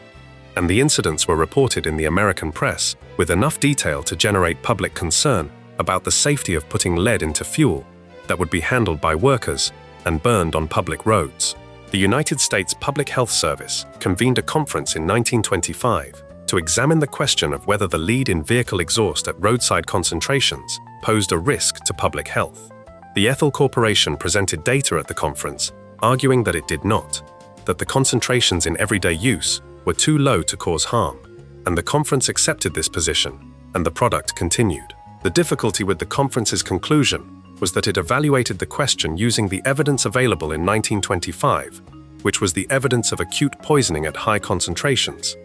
And the incidents were reported in the American press with enough detail to generate public concern about the safety of putting lead into fuel that would be handled by workers and burned on public roads. The United States Public Health Service convened a conference in 1925 to examine the question of whether the lead in vehicle exhaust at roadside concentrations posed a risk to public health. The Ethyl Corporation presented data at the conference, arguing that it did not, that the concentrations in everyday use were too low to cause harm, and the conference accepted this position, and the product continued. The difficulty with the conference's conclusion was that it evaluated the question using the evidence available in 1925, which was the evidence of acute poisoning at high concentrations,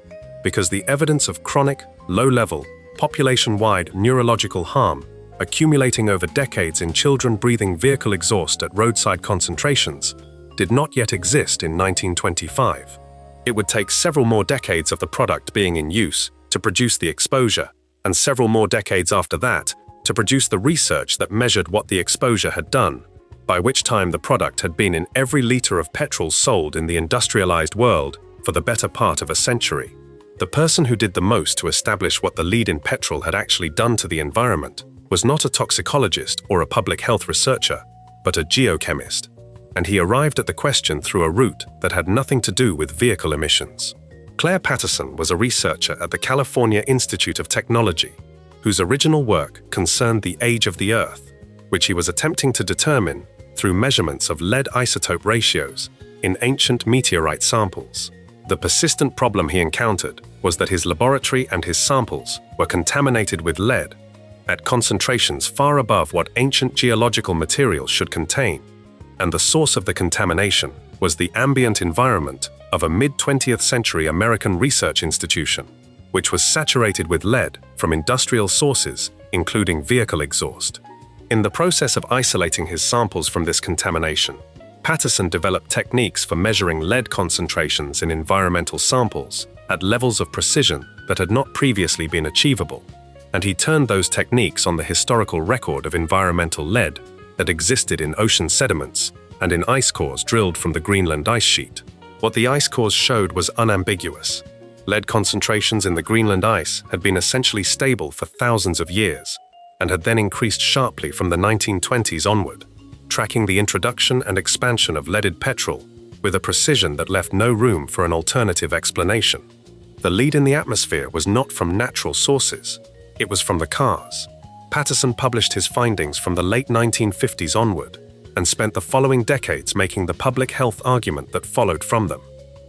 because the evidence of chronic, low-level, population-wide neurological harm accumulating over decades in children breathing vehicle exhaust at roadside concentrations did not yet exist in 1925. It would take several more decades of the product being in use to produce the exposure, and several more decades after that to produce the research that measured what the exposure had done, by which time the product had been in every liter of petrol sold in the industrialized world for the better part of a century. The person who did the most to establish what the lead in petrol had actually done to the environment was not a toxicologist or a public health researcher, but a geochemist, and he arrived at the question through a route that had nothing to do with vehicle emissions. Claire Patterson was a researcher at the California Institute of Technology, whose original work concerned the age of the Earth, which he was attempting to determine through measurements of lead isotope ratios in ancient meteorite samples. The persistent problem he encountered was that his laboratory and his samples were contaminated with lead at concentrations far above what ancient geological materials should contain, and the source of the contamination was the ambient environment of a mid-20th century American research institution, which was saturated with lead from industrial sources, including vehicle exhaust. In the process of isolating his samples from this contamination, Patterson developed techniques for measuring lead concentrations in environmental samples at levels of precision that had not previously been achievable, and he turned those techniques on the historical record of environmental lead that existed in ocean sediments and in ice cores drilled from the Greenland ice sheet. What the ice cores showed was unambiguous. Lead concentrations in the Greenland ice had been essentially stable for thousands of years and had then increased sharply from the 1920s onward, tracking the introduction and expansion of leaded petrol with a precision that left no room for an alternative explanation. The lead in the atmosphere was not from natural sources, it was from the cars. Patterson published his findings from the late 1950s onward and spent the following decades making the public health argument that followed from them,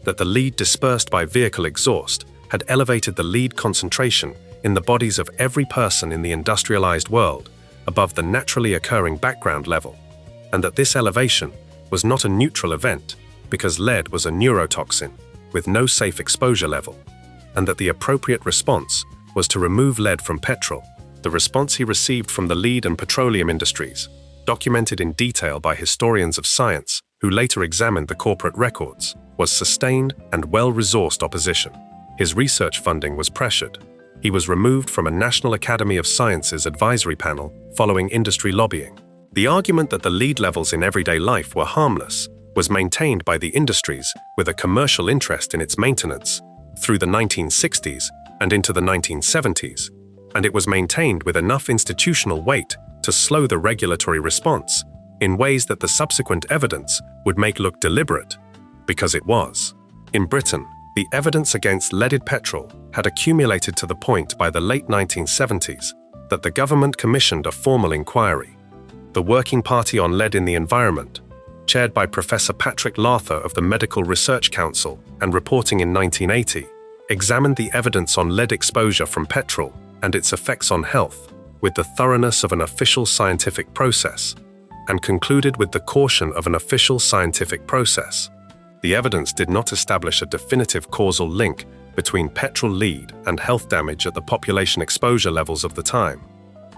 that the lead dispersed by vehicle exhaust had elevated the lead concentration in the bodies of every person in the industrialized world above the naturally occurring background level, and that this elevation was not a neutral event because lead was a neurotoxin with no safe exposure level, and that the appropriate response was to remove lead from petrol. The response he received from the lead and petroleum industries, documented in detail by historians of science who later examined the corporate records, was sustained and well-resourced opposition. His research funding was pressured. He was removed from a National Academy of Sciences advisory panel following industry lobbying. The argument that the lead levels in everyday life were harmless was maintained by the industries with a commercial interest in its maintenance through the 1960s and into the 1970s, and it was maintained with enough institutional weight to slow the regulatory response in ways that the subsequent evidence would make look deliberate, because it was. In Britain, the evidence against leaded petrol had accumulated to the point by the late 1970s that the government commissioned a formal inquiry. The Working Party on Lead in the Environment, chaired by Professor Patrick Larther of the Medical Research Council and reporting in 1980, examined the evidence on lead exposure from petrol and its effects on health with the thoroughness of an official scientific process, and concluded with the caution of an official scientific process. The evidence did not establish a definitive causal link between petrol lead and health damage at the population exposure levels of the time,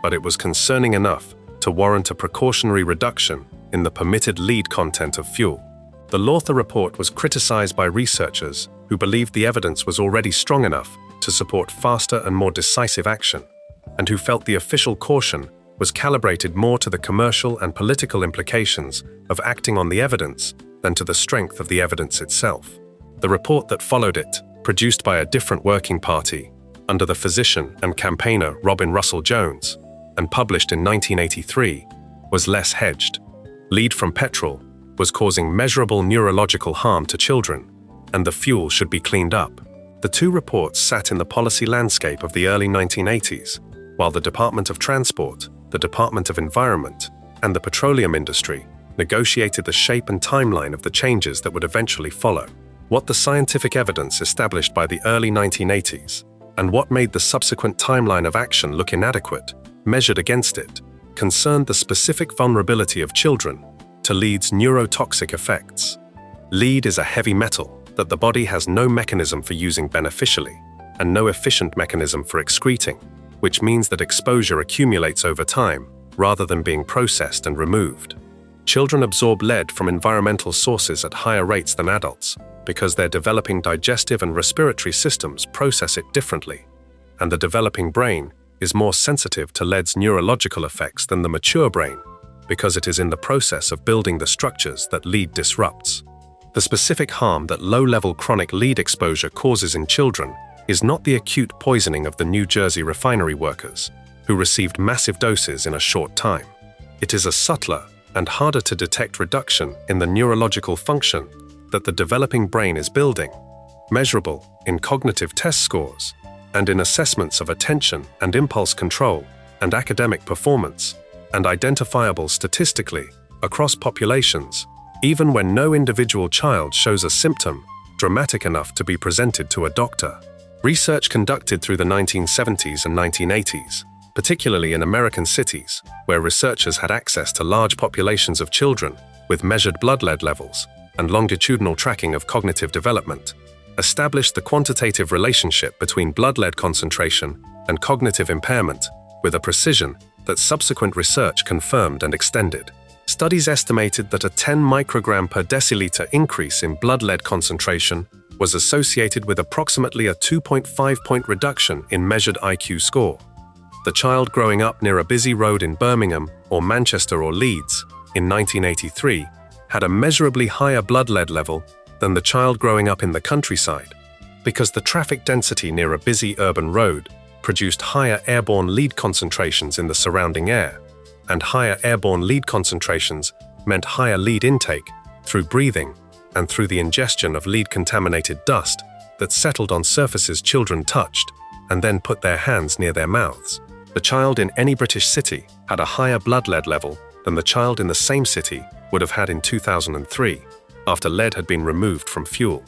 but it was concerning enough to warrant a precautionary reduction in the permitted lead content of fuel. The Lawther report was criticized by researchers who believed the evidence was already strong enough to support faster and more decisive action, and who felt the official caution was calibrated more to the commercial and political implications of acting on the evidence than to the strength of the evidence itself. The report that followed it, produced by a different working party, under the physician and campaigner Robin Russell Jones, and published in 1983, was less hedged. Lead from petrol was causing measurable neurological harm to children, and the fuel should be cleaned up. The two reports sat in the policy landscape of the early 1980s, while the Department of Transport, the Department of Environment, and the petroleum industry negotiated the shape and timeline of the changes that would eventually follow. What the scientific evidence established by the early 1980s, and what made the subsequent timeline of action look inadequate, measured against it, concerned the specific vulnerability of children to lead's neurotoxic effects. Lead is a heavy metal that the body has no mechanism for using beneficially, and no efficient mechanism for excreting, which means that exposure accumulates over time rather than being processed and removed. Children absorb lead from environmental sources at higher rates than adults because their developing digestive and respiratory systems process it differently, and the developing brain is more sensitive to lead's neurological effects than the mature brain because it is in the process of building the structures that lead disrupts. The specific harm that low-level chronic lead exposure causes in children is not the acute poisoning of the New Jersey refinery workers, who received massive doses in a short time. It is a subtler and harder to detect reduction in the neurological function that the developing brain is building, measurable in cognitive test scores and in assessments of attention and impulse control and academic performance, and identifiable statistically across populations, even when no individual child shows a symptom dramatic enough to be presented to a doctor. Research conducted through the 1970s and 1980s, particularly in American cities, where researchers had access to large populations of children with measured blood lead levels and longitudinal tracking of cognitive development, established the quantitative relationship between blood lead concentration and cognitive impairment with a precision that subsequent research confirmed and extended. Studies estimated that a 10 microgram per deciliter increase in blood lead concentration was associated with approximately a 2.5-point reduction in measured IQ score. The child growing up near a busy road in Birmingham or Manchester or Leeds in 1983 had a measurably higher blood lead level than the child growing up in the countryside, because the traffic density near a busy urban road produced higher airborne lead concentrations in the surrounding air, and higher airborne lead concentrations meant higher lead intake through breathing and through the ingestion of lead-contaminated dust that settled on surfaces children touched and then put their hands near their mouths. The child in any British city had a higher blood lead level than the child in the same city would have had in 2003, after lead had been removed from fuel.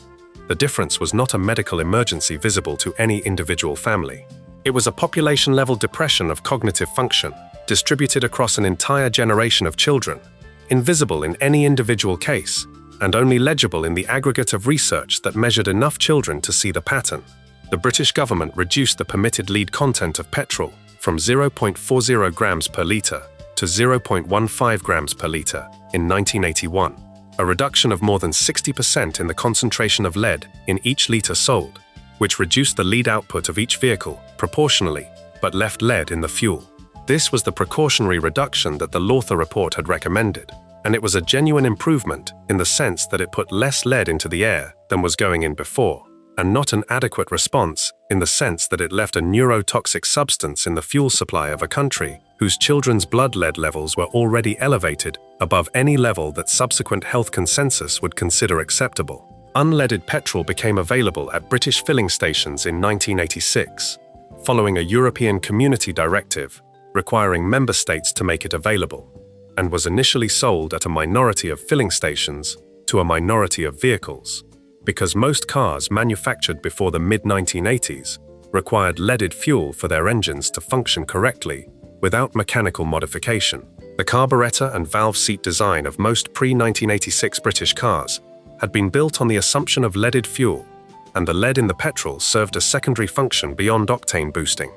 The difference was not a medical emergency visible to any individual family. It was a population-level depression of cognitive function, distributed across an entire generation of children, invisible in any individual case, and only legible in the aggregate of research that measured enough children to see the pattern. The British government reduced the permitted lead content of petrol from 0.40 grams per litre to 0.15 grams per litre in 1981, a reduction of more than 60% in the concentration of lead in each litre sold, which reduced the lead output of each vehicle proportionally, but left lead in the fuel. This was the precautionary reduction that the Lawther report had recommended, and it was a genuine improvement in the sense that it put less lead into the air than was going in before, and not an adequate response in the sense that it left a neurotoxic substance in the fuel supply of a country whose children's blood lead levels were already elevated above any level that subsequent health consensus would consider acceptable. Unleaded petrol became available at British filling stations in 1986, following a European Community Directive requiring member states to make it available, and was initially sold at a minority of filling stations to a minority of vehicles, because most cars manufactured before the mid-1980s required leaded fuel for their engines to function correctly without mechanical modification. The carburetor and valve seat design of most pre-1986 British cars had been built on the assumption of leaded fuel, and the lead in the petrol served a secondary function beyond octane boosting.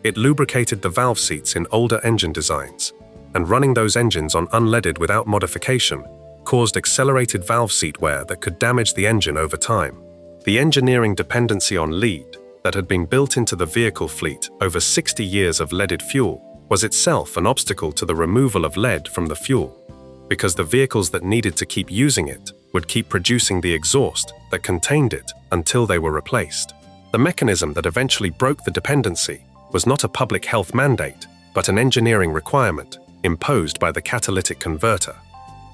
It lubricated the valve seats in older engine designs, and running those engines on unleaded without modification caused accelerated valve seat wear that could damage the engine over time. The engineering dependency on lead that had been built into the vehicle fleet over 60 years of leaded fuel was itself an obstacle to the removal of lead from the fuel, because the vehicles that needed to keep using it would keep producing the exhaust that contained it until they were replaced. The mechanism that eventually broke the dependency was not a public health mandate, but an engineering requirement imposed by the catalytic converter.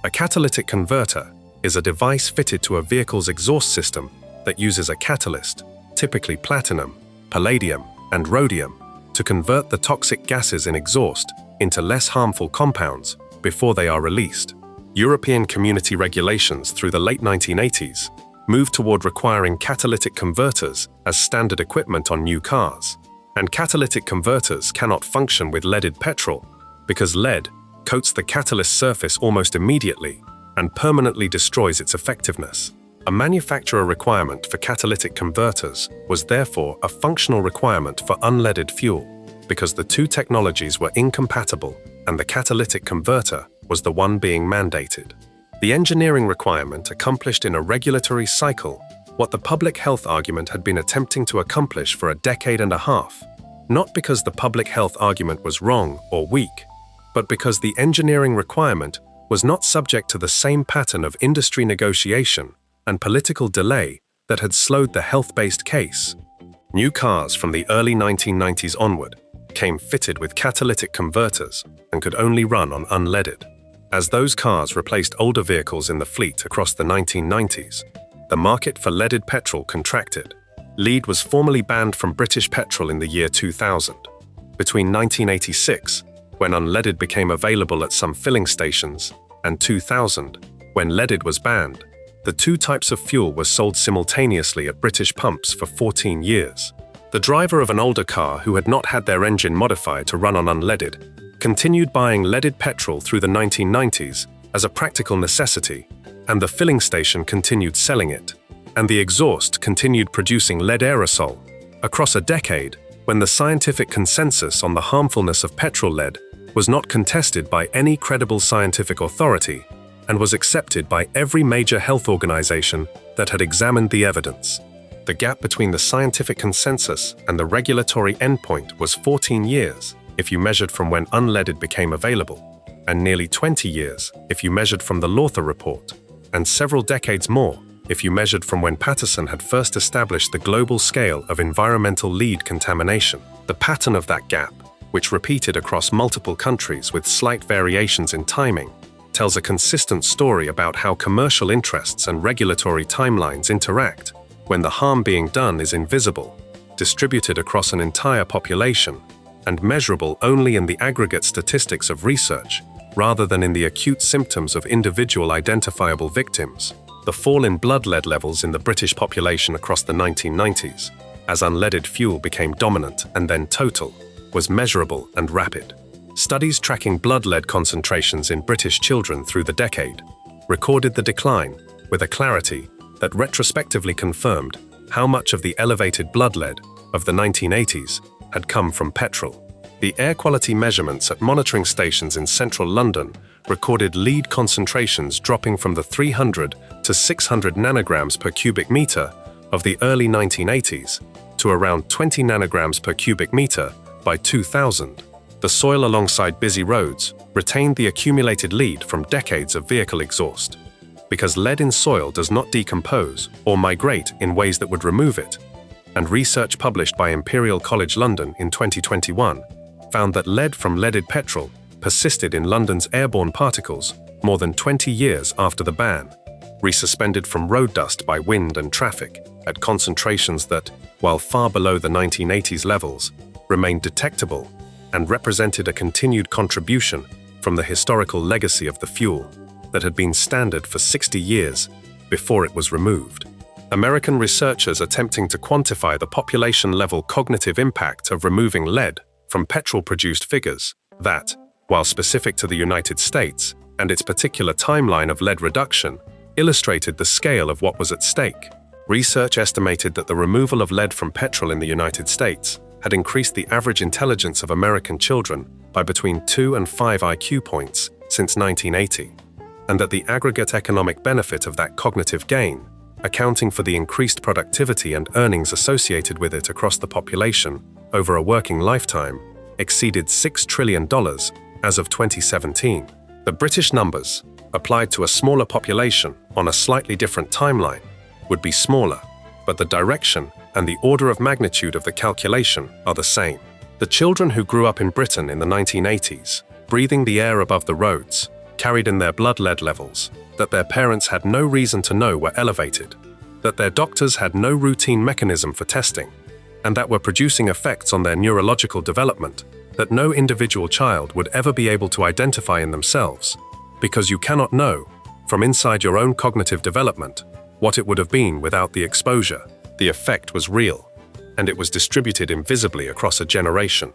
A catalytic converter is a device fitted to a vehicle's exhaust system that uses a catalyst, typically platinum, palladium, and rhodium, to convert the toxic gases in exhaust into less harmful compounds before they are released. European community regulations through the late 1980s moved toward requiring catalytic converters as standard equipment on new cars. And catalytic converters cannot function with leaded petrol because lead coats the catalyst surface almost immediately and permanently destroys its effectiveness. A manufacturer requirement for catalytic converters was therefore a functional requirement for unleaded fuel, because the two technologies were incompatible and the catalytic converter was the one being mandated. The engineering requirement accomplished in a regulatory cycle what the public health argument had been attempting to accomplish for a decade and a half, not because the public health argument was wrong or weak, but because the engineering requirement was not subject to the same pattern of industry negotiation and political delay that had slowed the health-based case. New cars from the early 1990s onward came fitted with catalytic converters and could only run on unleaded. As those cars replaced older vehicles in the fleet across the 1990s, the market for leaded petrol contracted. Lead was formally banned from British petrol in the year 2000. Between 1986, when unleaded became available at some filling stations, and 2000, when leaded was banned, the two types of fuel were sold simultaneously at British pumps for 14 years. The driver of an older car who had not had their engine modified to run on unleaded continued buying leaded petrol through the 1990s as a practical necessity, and the filling station continued selling it, and the exhaust continued producing lead aerosol. Across a decade, when the scientific consensus on the harmfulness of petrol lead was not contested by any credible scientific authority, and was accepted by every major health organization that had examined the evidence. The gap between the scientific consensus and the regulatory endpoint was 14 years if you measured from when unleaded became available, and nearly 20 years if you measured from the Lawther Report, and several decades more if you measured from when Patterson had first established the global scale of environmental lead contamination. The pattern of that gap, which repeated across multiple countries with slight variations in timing, tells a consistent story about how commercial interests and regulatory timelines interact when the harm being done is invisible, distributed across an entire population, and measurable only in the aggregate statistics of research, rather than in the acute symptoms of individual identifiable victims. The fall in blood lead levels in the British population across the 1990s, as unleaded fuel became dominant and then total, was measurable and rapid. Studies tracking blood lead concentrations in British children through the decade recorded the decline with a clarity that retrospectively confirmed how much of the elevated blood lead of the 1980s had come from petrol. The air quality measurements at monitoring stations in central London recorded lead concentrations dropping from the 300 to 600 nanograms per cubic meter of the early 1980s to around 20 nanograms per cubic meter by 2000. The soil alongside busy roads retained the accumulated lead from decades of vehicle exhaust. Because lead in soil does not decompose or migrate in ways that would remove it, and research published by Imperial College London in 2021 found that lead from leaded petrol persisted in London's airborne particles more than 20 years after the ban, resuspended from road dust by wind and traffic at concentrations that, while far below the 1980s levels, remained detectable and represented a continued contribution from the historical legacy of the fuel that had been standard for 60 years before it was removed. American researchers attempting to quantify the population-level cognitive impact of removing lead from petrol-produced figures that, while specific to the United States and its particular timeline of lead reduction, illustrated the scale of what was at stake. Research estimated that the removal of lead from petrol in the United States had increased the average intelligence of American children by between 2 and 5 IQ points since 1980. and that the aggregate economic benefit of that cognitive gain, accounting for the increased productivity and earnings associated with it across the population over a working lifetime, exceeded $6 trillion as of 2017. The British numbers, applied to a smaller population on a slightly different timeline, would be smaller, but the direction and the order of magnitude of the calculation are the same. The children who grew up in Britain in the 1980s, breathing the air above the roads, carried in their blood lead levels that their parents had no reason to know were elevated, that their doctors had no routine mechanism for testing, and that were producing effects on their neurological development that no individual child would ever be able to identify in themselves, because you cannot know, from inside your own cognitive development, what it would have been without the exposure. The effect was real, and it was distributed invisibly across a generation,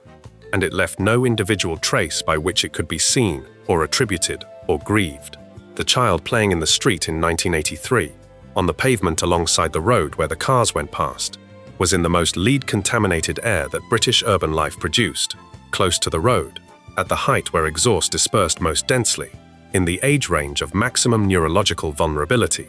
and it left no individual trace by which it could be seen or attributed or grieved. The child playing in the street in 1983, on the pavement alongside the road where the cars went past, was in the most lead-contaminated air that British urban life produced, close to the road, at the height where exhaust dispersed most densely, in the age range of maximum neurological vulnerability,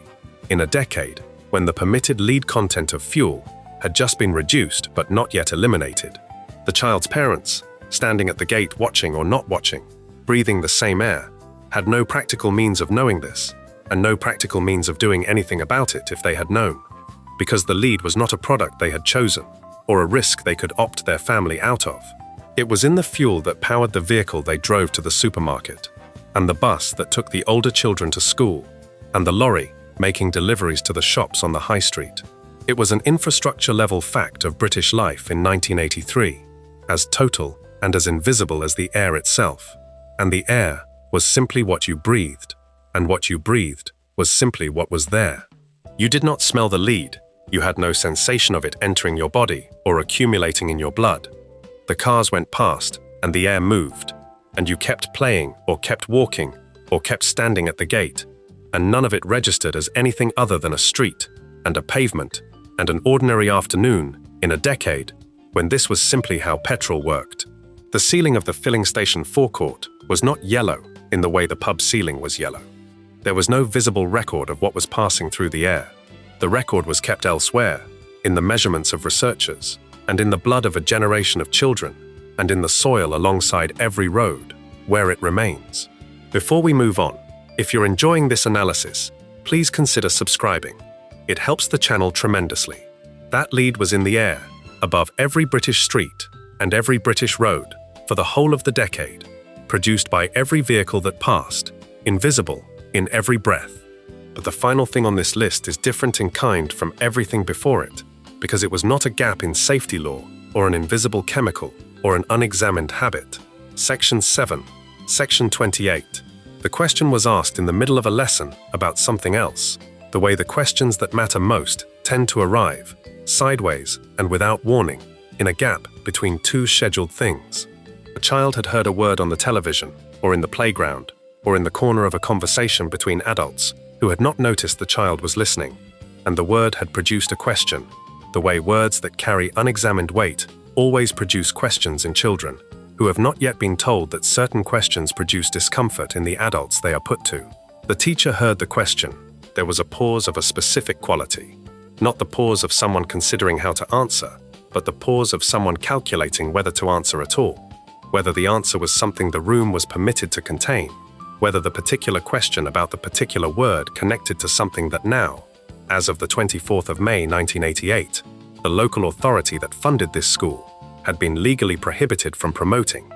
in a decade when the permitted lead content of fuel had just been reduced but not yet eliminated. The child's parents, standing at the gate watching or not watching, breathing the same air, had no practical means of knowing this, and no practical means of doing anything about it if they had known, because the lead was not a product they had chosen, or a risk they could opt their family out of. It was in the fuel that powered the vehicle they drove to the supermarket, and the bus that took the older children to school, and the lorry making deliveries to the shops on the high street. It was an infrastructure-level fact of British life in 1983, as total and as invisible as the air itself, and the air was simply what you breathed, and what you breathed was simply what was there. You did not smell the lead, you had no sensation of it entering your body or accumulating in your blood. The cars went past, and the air moved, and you kept playing or kept walking or kept standing at the gate, and none of it registered as anything other than a street, and a pavement, and an ordinary afternoon in a decade when this was simply how petrol worked. The ceiling of the filling station forecourt was not yellow in the way the pub ceiling was yellow. There was no visible record of what was passing through the air. The record was kept elsewhere, in the measurements of researchers, and in the blood of a generation of children, and in the soil alongside every road, where it remains. Before we move on, if you're enjoying this analysis, please consider subscribing. It helps the channel tremendously. That lead was in the air, above every British street and every British road, for the whole of the decade, produced by every vehicle that passed, invisible in every breath. But the final thing on this list is different in kind from everything before it, because it was not a gap in safety law, or an invisible chemical, or an unexamined habit. Section 7, Section 28. The question was asked in the middle of a lesson about something else, the way the questions that matter most tend to arrive, sideways and without warning, in a gap between two scheduled things. A child had heard a word on the television, or in the playground, or in the corner of a conversation between adults who had not noticed the child was listening, and the word had produced a question, the way words that carry unexamined weight always produce questions in children, who have not yet been told that certain questions produce discomfort in the adults they are put to. The teacher heard the question. There was a pause of a specific quality, not the pause of someone considering how to answer, but the pause of someone calculating whether to answer at all, whether the answer was something the room was permitted to contain, whether the particular question about the particular word connected to something that now, as of the 24th of May 1988, the local authority that funded this school had been legally prohibited from promoting.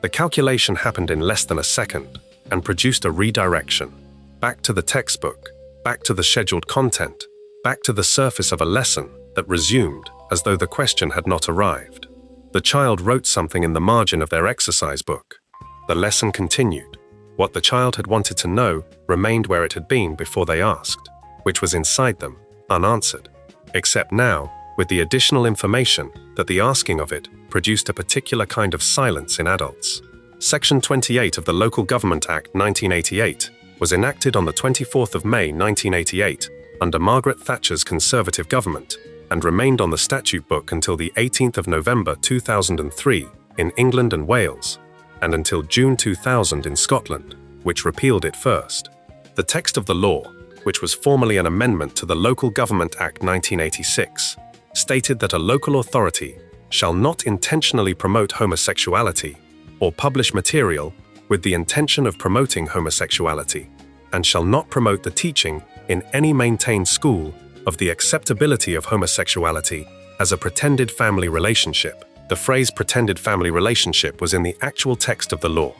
The calculation happened in less than a second and produced a redirection, back to the textbook, back to the scheduled content, back to the surface of a lesson that resumed as though the question had not arrived. The child wrote something in the margin of their exercise book. The lesson continued. What the child had wanted to know remained where it had been before they asked, which was inside them, unanswered, except now, with the additional information that the asking of it produced a particular kind of silence in adults. Section 28 of the Local Government Act 1988 was enacted on the 24th of May 1988 under Margaret Thatcher's Conservative government and remained on the statute book until the 18th of November 2003 in England and Wales, and until June 2000 in Scotland, which repealed it first. The text of the law, which was formally an amendment to the Local Government Act 1986, stated that a local authority shall not intentionally promote homosexuality or publish material with the intention of promoting homosexuality, and shall not promote the teaching in any maintained school of the acceptability of homosexuality as a pretended family relationship. The phrase pretended family relationship was in the actual text of the law,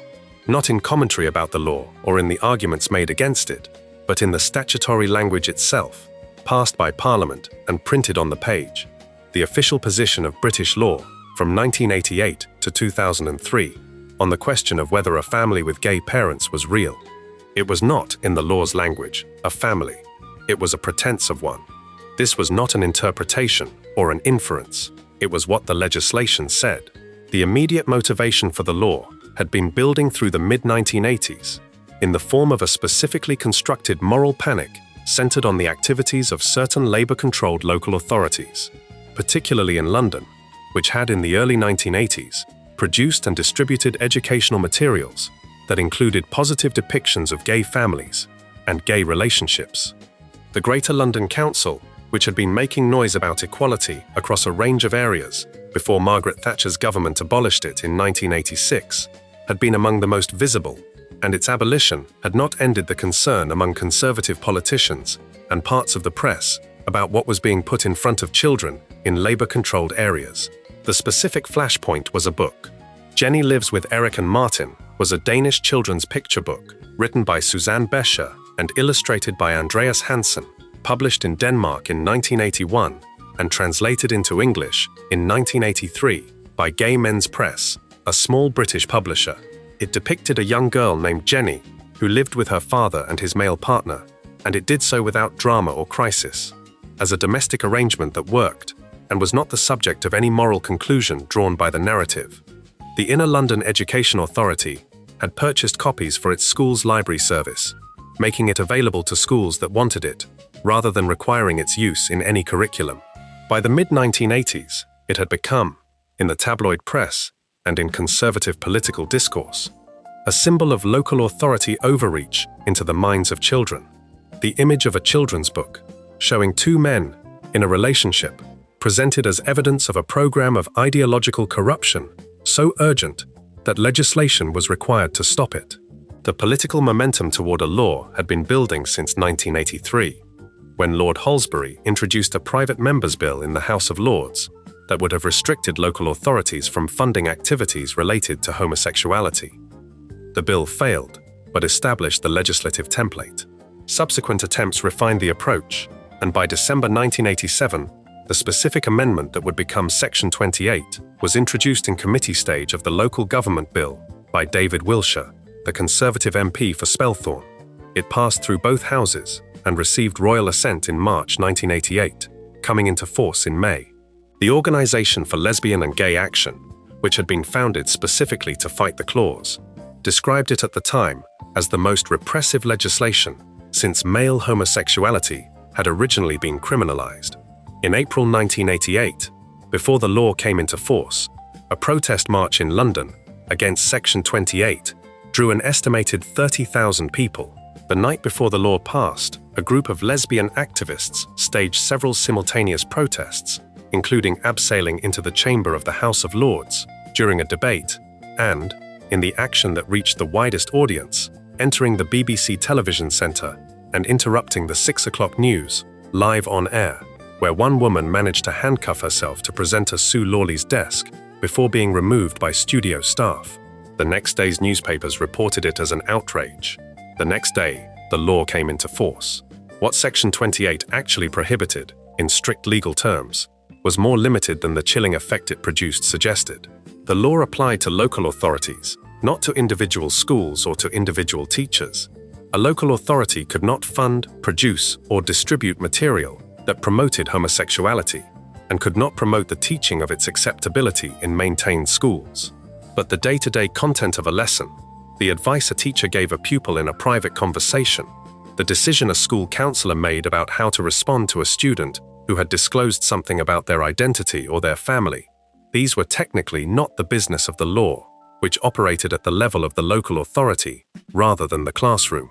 not in commentary about the law or in the arguments made against it, but in the statutory language itself, passed by Parliament and printed on the page. The official position of British law from 1988 to 2003 on the question of whether a family with gay parents was real. It was not, in the law's language, a family. It was a pretense of one. This was not an interpretation or an inference. It was what the legislation said. The immediate motivation for the law had been building through the mid-1980s in the form of a specifically constructed moral panic centered on the activities of certain Labour-controlled local authorities, particularly in London, which had in the early 1980s produced and distributed educational materials that included positive depictions of gay families and gay relationships. The Greater London Council, which had been making noise about equality across a range of areas before Margaret Thatcher's government abolished it in 1986, had been among the most visible, and its abolition had not ended the concern among conservative politicians and parts of the press about what was being put in front of children in Labour-controlled areas. The specific flashpoint was a book. Jenny Lives with Erik and Martin was a Danish children's picture book written by Susanne Bescher and illustrated by Andreas Hansen, published in Denmark in 1981 and translated into English in 1983 by Gay Men's Press, a small British publisher. It depicted a young girl named Jenny who lived with her father and his male partner, and it did so without drama or crisis, as a domestic arrangement that worked and was not the subject of any moral conclusion drawn by the narrative. The Inner London Education Authority had purchased copies for its school's library service, making it available to schools that wanted it, rather than requiring its use in any curriculum. By the mid-1980s, it had become, in the tabloid press and in conservative political discourse, a symbol of local authority overreach into the minds of children. The image of a children's book, showing two men in a relationship, presented as evidence of a program of ideological corruption so urgent that legislation was required to stop it. The political momentum toward a law had been building since 1983, when Lord Halsbury introduced a private member's bill in the House of Lords that would have restricted local authorities from funding activities related to homosexuality. The bill failed, but established the legislative template. Subsequent attempts refined the approach, and by December 1987, the specific amendment that would become Section 28 was introduced in committee stage of the Local Government Bill by David Wilshire, the Conservative MP for Spelthorne. It passed through both houses and received royal assent in March 1988, coming into force in May. The Organisation for Lesbian and Gay Action, which had been founded specifically to fight the clause, described it at the time as the most repressive legislation since male homosexuality had originally been criminalised. In April 1988, before the law came into force, a protest march in London against Section 28 drew an estimated 30,000 people. The night before the law passed, a group of lesbian activists staged several simultaneous protests, including abseiling into the chamber of the House of Lords during a debate and, in the action that reached the widest audience, entering the BBC television centre and interrupting the 6 o'clock news, live on air, where one woman managed to handcuff herself to presenter Sue Lawley's desk before being removed by studio staff. The next day's newspapers reported it as an outrage. The next day, the law came into force. What Section 28 actually prohibited, in strict legal terms, was more limited than the chilling effect it produced suggested. The law applied to local authorities, not to individual schools or to individual teachers. A local authority could not fund, produce, or distribute material that promoted homosexuality, and could not promote the teaching of its acceptability in maintained schools. But the day-to-day content of a lesson, the advice a teacher gave a pupil in a private conversation, the decision a school counselor made about how to respond to a student who had disclosed something about their identity or their family, these were technically not the business of the law, which operated at the level of the local authority rather than the classroom.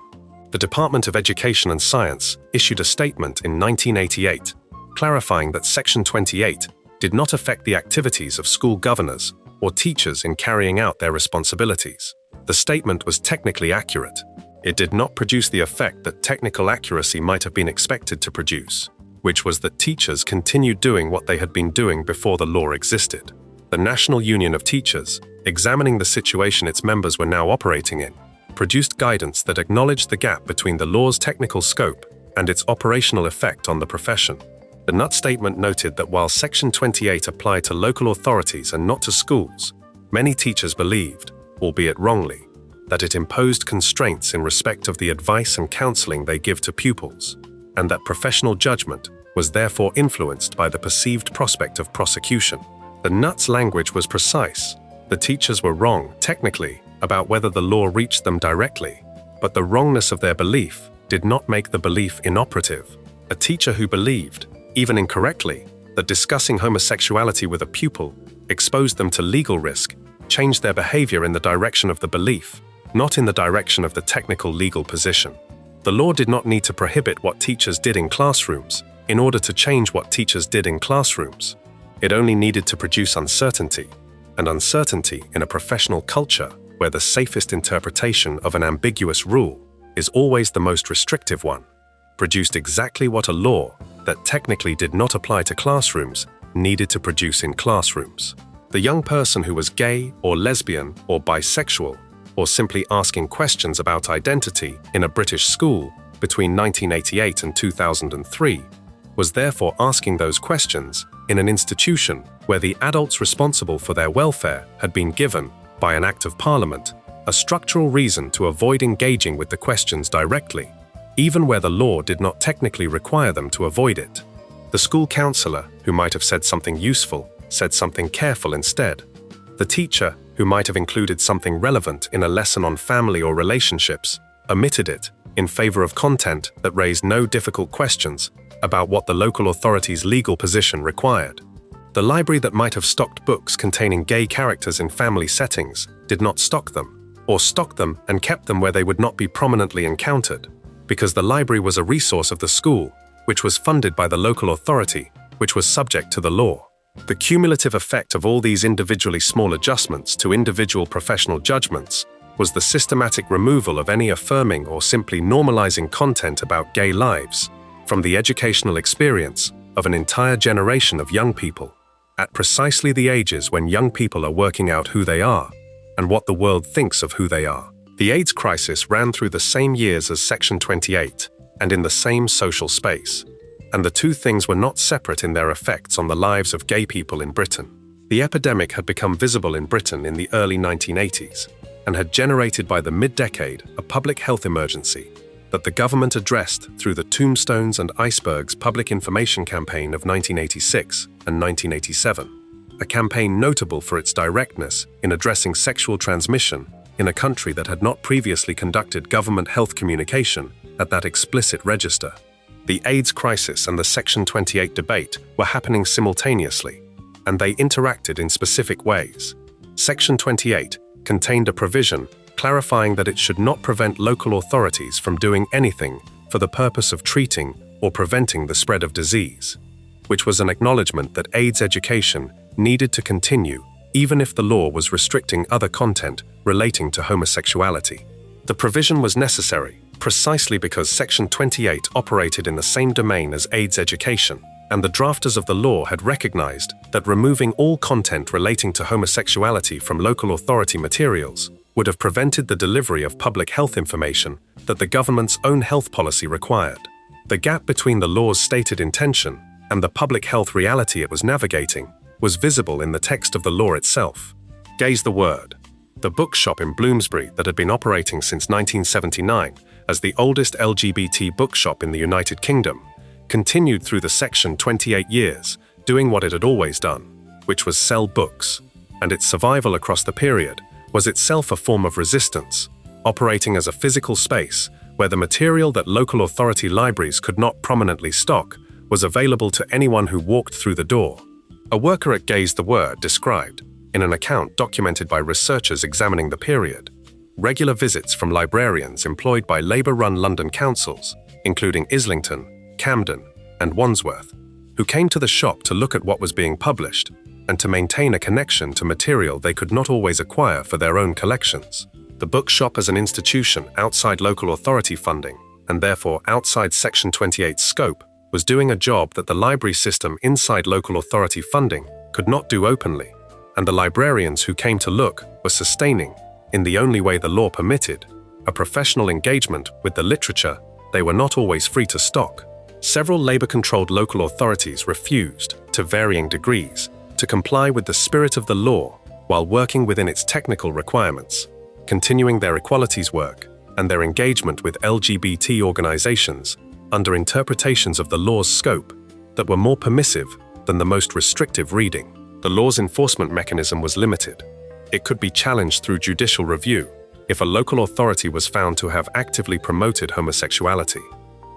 The Department of Education and Science issued a statement in 1988, clarifying that Section 28 did not affect the activities of school governors or teachers in carrying out their responsibilities. The statement was technically accurate. It did not produce the effect that technical accuracy might have been expected to produce, which was that teachers continued doing what they had been doing before the law existed. The National Union of Teachers, examining the situation its members were now operating in, produced guidance that acknowledged the gap between the law's technical scope and its operational effect on the profession. The NUT statement noted that while Section 28 applied to local authorities and not to schools, many teachers believed, albeit wrongly, that it imposed constraints in respect of the advice and counseling they give to pupils, and that professional judgment was therefore influenced by the perceived prospect of prosecution. The NUT's language was precise. The teachers were wrong, technically, about whether the law reached them directly, but the wrongness of their belief did not make the belief inoperative. A teacher who believed, even incorrectly, that discussing homosexuality with a pupil exposed them to legal risk changed their behavior in the direction of the belief, not in the direction of the technical legal position. The law did not need to prohibit what teachers did in classrooms in order to change what teachers did in classrooms. It only needed to produce uncertainty, and uncertainty in a professional culture where the safest interpretation of an ambiguous rule is always the most restrictive one, produced exactly what a law that technically did not apply to classrooms needed to produce in classrooms. The young person who was gay or lesbian or bisexual, or simply asking questions about identity in a British school between 1988 and 2003, was therefore asking those questions in an institution where the adults responsible for their welfare had been given, by an Act of Parliament, a structural reason to avoid engaging with the questions directly, even where the law did not technically require them to avoid it. The school counsellor, who might have said something useful, said something careful instead. The teacher, who might have included something relevant in a lesson on family or relationships, omitted it in favour of content that raised no difficult questions about what the local authority's legal position required. The library that might have stocked books containing gay characters in family settings did not stock them, or stocked them and kept them where they would not be prominently encountered, because the library was a resource of the school, which was funded by the local authority, which was subject to the law. The cumulative effect of all these individually small adjustments to individual professional judgments was the systematic removal of any affirming or simply normalizing content about gay lives from the educational experience of an entire generation of young people, at precisely the ages when young people are working out who they are and what the world thinks of who they are. The AIDS crisis ran through the same years as Section 28 and in the same social space, and the two things were not separate in their effects on the lives of gay people in Britain. The epidemic had become visible in Britain in the early 1980s and had generated by the mid-decade a public health emergency that the government addressed through the Tombstones and Icebergs public information campaign of 1986 and 1987, a campaign notable for its directness in addressing sexual transmission in a country that had not previously conducted government health communication at that explicit register. The AIDS crisis and the Section 28 debate were happening simultaneously, and they interacted in specific ways. Section 28 contained a provision clarifying that it should not prevent local authorities from doing anything for the purpose of treating or preventing the spread of disease, which was an acknowledgement that AIDS education needed to continue even if the law was restricting other content relating to homosexuality. The provision was necessary precisely because Section 28 operated in the same domain as AIDS education, and the drafters of the law had recognized that removing all content relating to homosexuality from local authority materials would have prevented the delivery of public health information that the government's own health policy required. The gap between the law's stated intention and the public health reality it was navigating was visible in the text of the law itself. Gaze the Word, the bookshop in Bloomsbury that had been operating since 1979 as the oldest LGBT bookshop in the United Kingdom, continued through the Section 28 years, doing what it had always done, which was sell books, and its survival across the period was itself a form of resistance, operating as a physical space where the material that local authority libraries could not prominently stock was available to anyone who walked through the door. A worker at Gaze the Word described, in an account documented by researchers examining the period, regular visits from librarians employed by Labour-run London councils, including Islington, Camden, and Wandsworth, who came to the shop to look at what was being published and to maintain a connection to material they could not always acquire for their own collections. The bookshop as an institution outside local authority funding, and therefore outside Section 28's scope, was doing a job that the library system inside local authority funding could not do openly, and the librarians who came to look were sustaining, in the only way the law permitted, a professional engagement with the literature they were not always free to stock. Several Labour-controlled local authorities refused, to varying degrees, to comply with the spirit of the law while working within its technical requirements, continuing their equalities work and their engagement with LGBT organisations under interpretations of the law's scope that were more permissive than the most restrictive reading. The law's enforcement mechanism was limited. It could be challenged through judicial review if a local authority was found to have actively promoted homosexuality.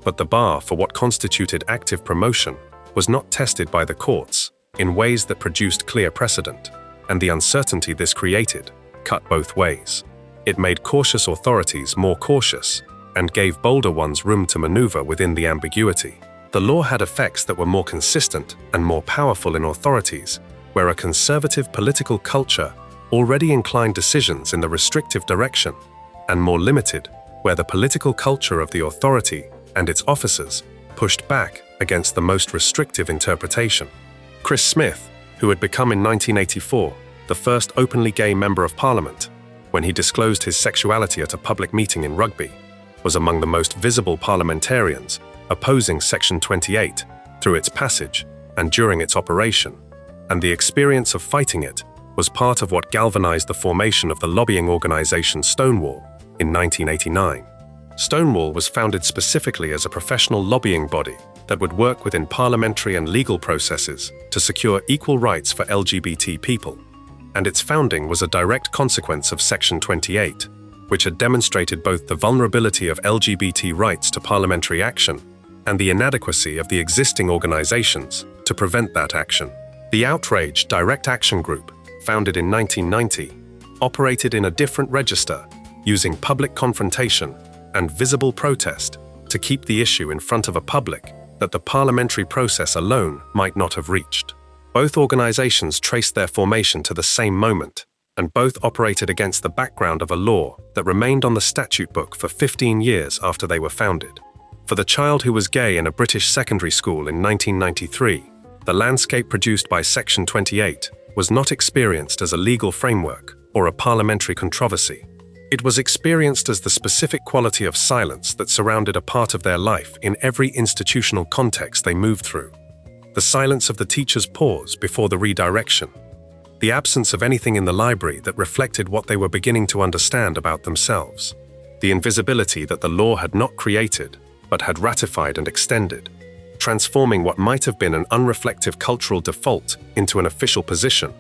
But the bar for what constituted active promotion was not tested by the courts in ways that produced clear precedent, and the uncertainty this created cut both ways. It made cautious authorities more cautious and gave bolder ones room to maneuver within the ambiguity. The law had effects that were more consistent and more powerful in authorities where a conservative political culture already inclined decisions in the restrictive direction, and more limited where the political culture of the authority and its officers pushed back against the most restrictive interpretation. Chris Smith, who had become in 1984 the first openly gay Member of Parliament when he disclosed his sexuality at a public meeting in Rugby, was among the most visible parliamentarians opposing Section 28 through its passage and during its operation, and the experience of fighting it was part of what galvanized the formation of the lobbying organization Stonewall in 1989. Stonewall was founded specifically as a professional lobbying body that would work within parliamentary and legal processes to secure equal rights for LGBT people, and its founding was a direct consequence of Section 28, which had demonstrated both the vulnerability of LGBT rights to parliamentary action and the inadequacy of the existing organizations to prevent that action. The Outrage Direct Action Group, founded in 1990, operated in a different register, using public confrontation and visible protest to keep the issue in front of a public that the parliamentary process alone might not have reached. Both organizations traced their formation to the same moment, and both operated against the background of a law that remained on the statute book for 15 years after they were founded. For the child who was gay in a British secondary school in 1993, the landscape produced by Section 28 was not experienced as a legal framework or a parliamentary controversy. It was experienced as the specific quality of silence that surrounded a part of their life in every institutional context they moved through. The silence of the teacher's pause before the redirection. The absence of anything in the library that reflected what they were beginning to understand about themselves. The invisibility that the law had not created, but had ratified and extended, transforming what might have been an unreflective cultural default into an official position,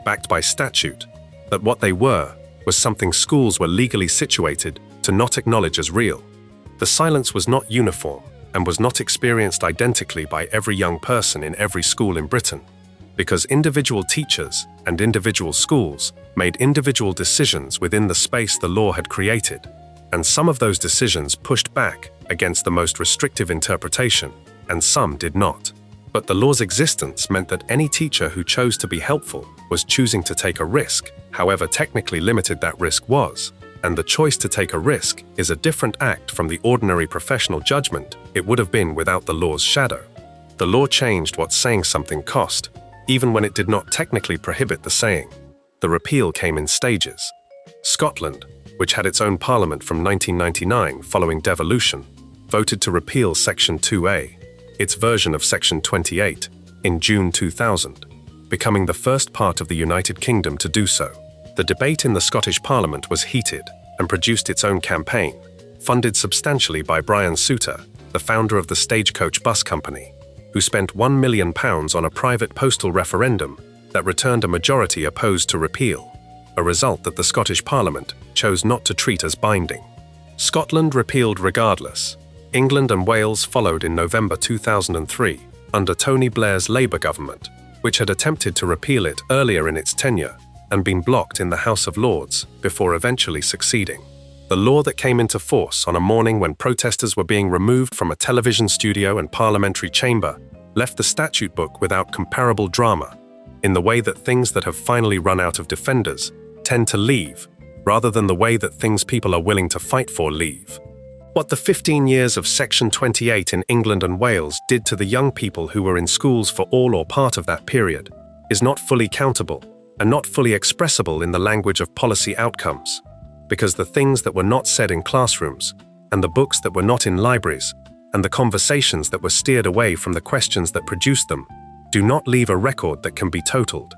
backed by statute, that what they were was something schools were legally situated to not acknowledge as real. The silence was not uniform and was not experienced identically by every young person in every school in Britain, because individual teachers and individual schools made individual decisions within the space the law had created, and some of those decisions pushed back against the most restrictive interpretation, and some did not. But the law's existence meant that any teacher who chose to be helpful was choosing to take a risk, however technically limited that risk was, and the choice to take a risk is a different act from the ordinary professional judgment it would have been without the law's shadow. The law changed what saying something cost, even when it did not technically prohibit the saying. The repeal came in stages. Scotland, which had its own parliament from 1999 following devolution, voted to repeal Section 2A, its version of Section 28, in June 2000, becoming the first part of the United Kingdom to do so. The debate in the Scottish Parliament was heated and produced its own campaign, funded substantially by Brian Souter, the founder of the Stagecoach Bus Company, who spent £1 million on a private postal referendum that returned a majority opposed to repeal, a result that the Scottish Parliament chose not to treat as binding. Scotland repealed regardless. England and Wales followed in November 2003 under Tony Blair's Labour government, which had attempted to repeal it earlier in its tenure and been blocked in the House of Lords before eventually succeeding. The law that came into force on a morning when protesters were being removed from a television studio and parliamentary chamber left the statute book without comparable drama, in the way that things that have finally run out of defenders tend to leave, rather than the way that things people are willing to fight for leave. What the 15 years of Section 28 in England and Wales did to the young people who were in schools for all or part of that period is not fully countable and not fully expressible in the language of policy outcomes, because the things that were not said in classrooms, and the books that were not in libraries, and the conversations that were steered away from the questions that produced them, do not leave a record that can be totaled.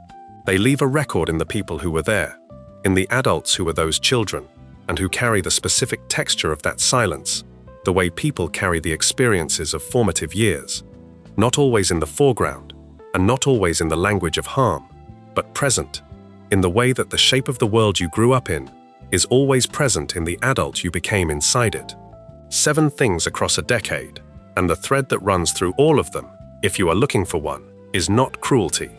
They leave a record in the people who were there, in the adults who were those children, and who carry the specific texture of that silence, the way people carry the experiences of formative years, not always in the foreground, and not always in the language of harm, but present, in the way that the shape of the world you grew up in is always present in the adult you became inside it. 7 things across a decade, and the thread that runs through all of them, if you are looking for one, is not cruelty.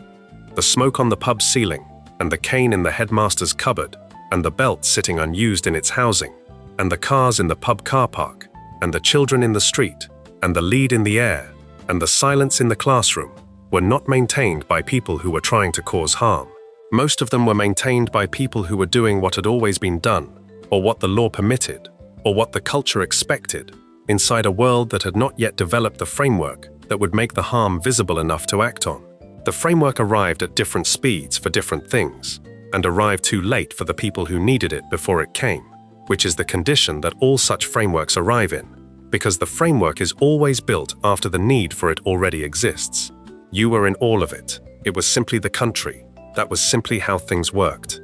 The smoke on the pub ceiling, and the cane in the headmaster's cupboard, and the belt sitting unused in its housing, and the cars in the pub car park, and the children in the street, and the lead in the air, and the silence in the classroom, were not maintained by people who were trying to cause harm. Most of them were maintained by people who were doing what had always been done, or what the law permitted, or what the culture expected, inside a world that had not yet developed the framework that would make the harm visible enough to act on. The framework arrived at different speeds for different things, and arrived too late for the people who needed it before it came, which is the condition that all such frameworks arrive in, because the framework is always built after the need for it already exists. You were in all of it. It was simply the country. That was simply how things worked.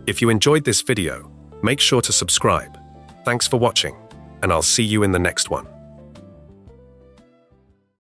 If you enjoyed this video, make sure to subscribe. Thanks for watching, and I'll see you in the next one.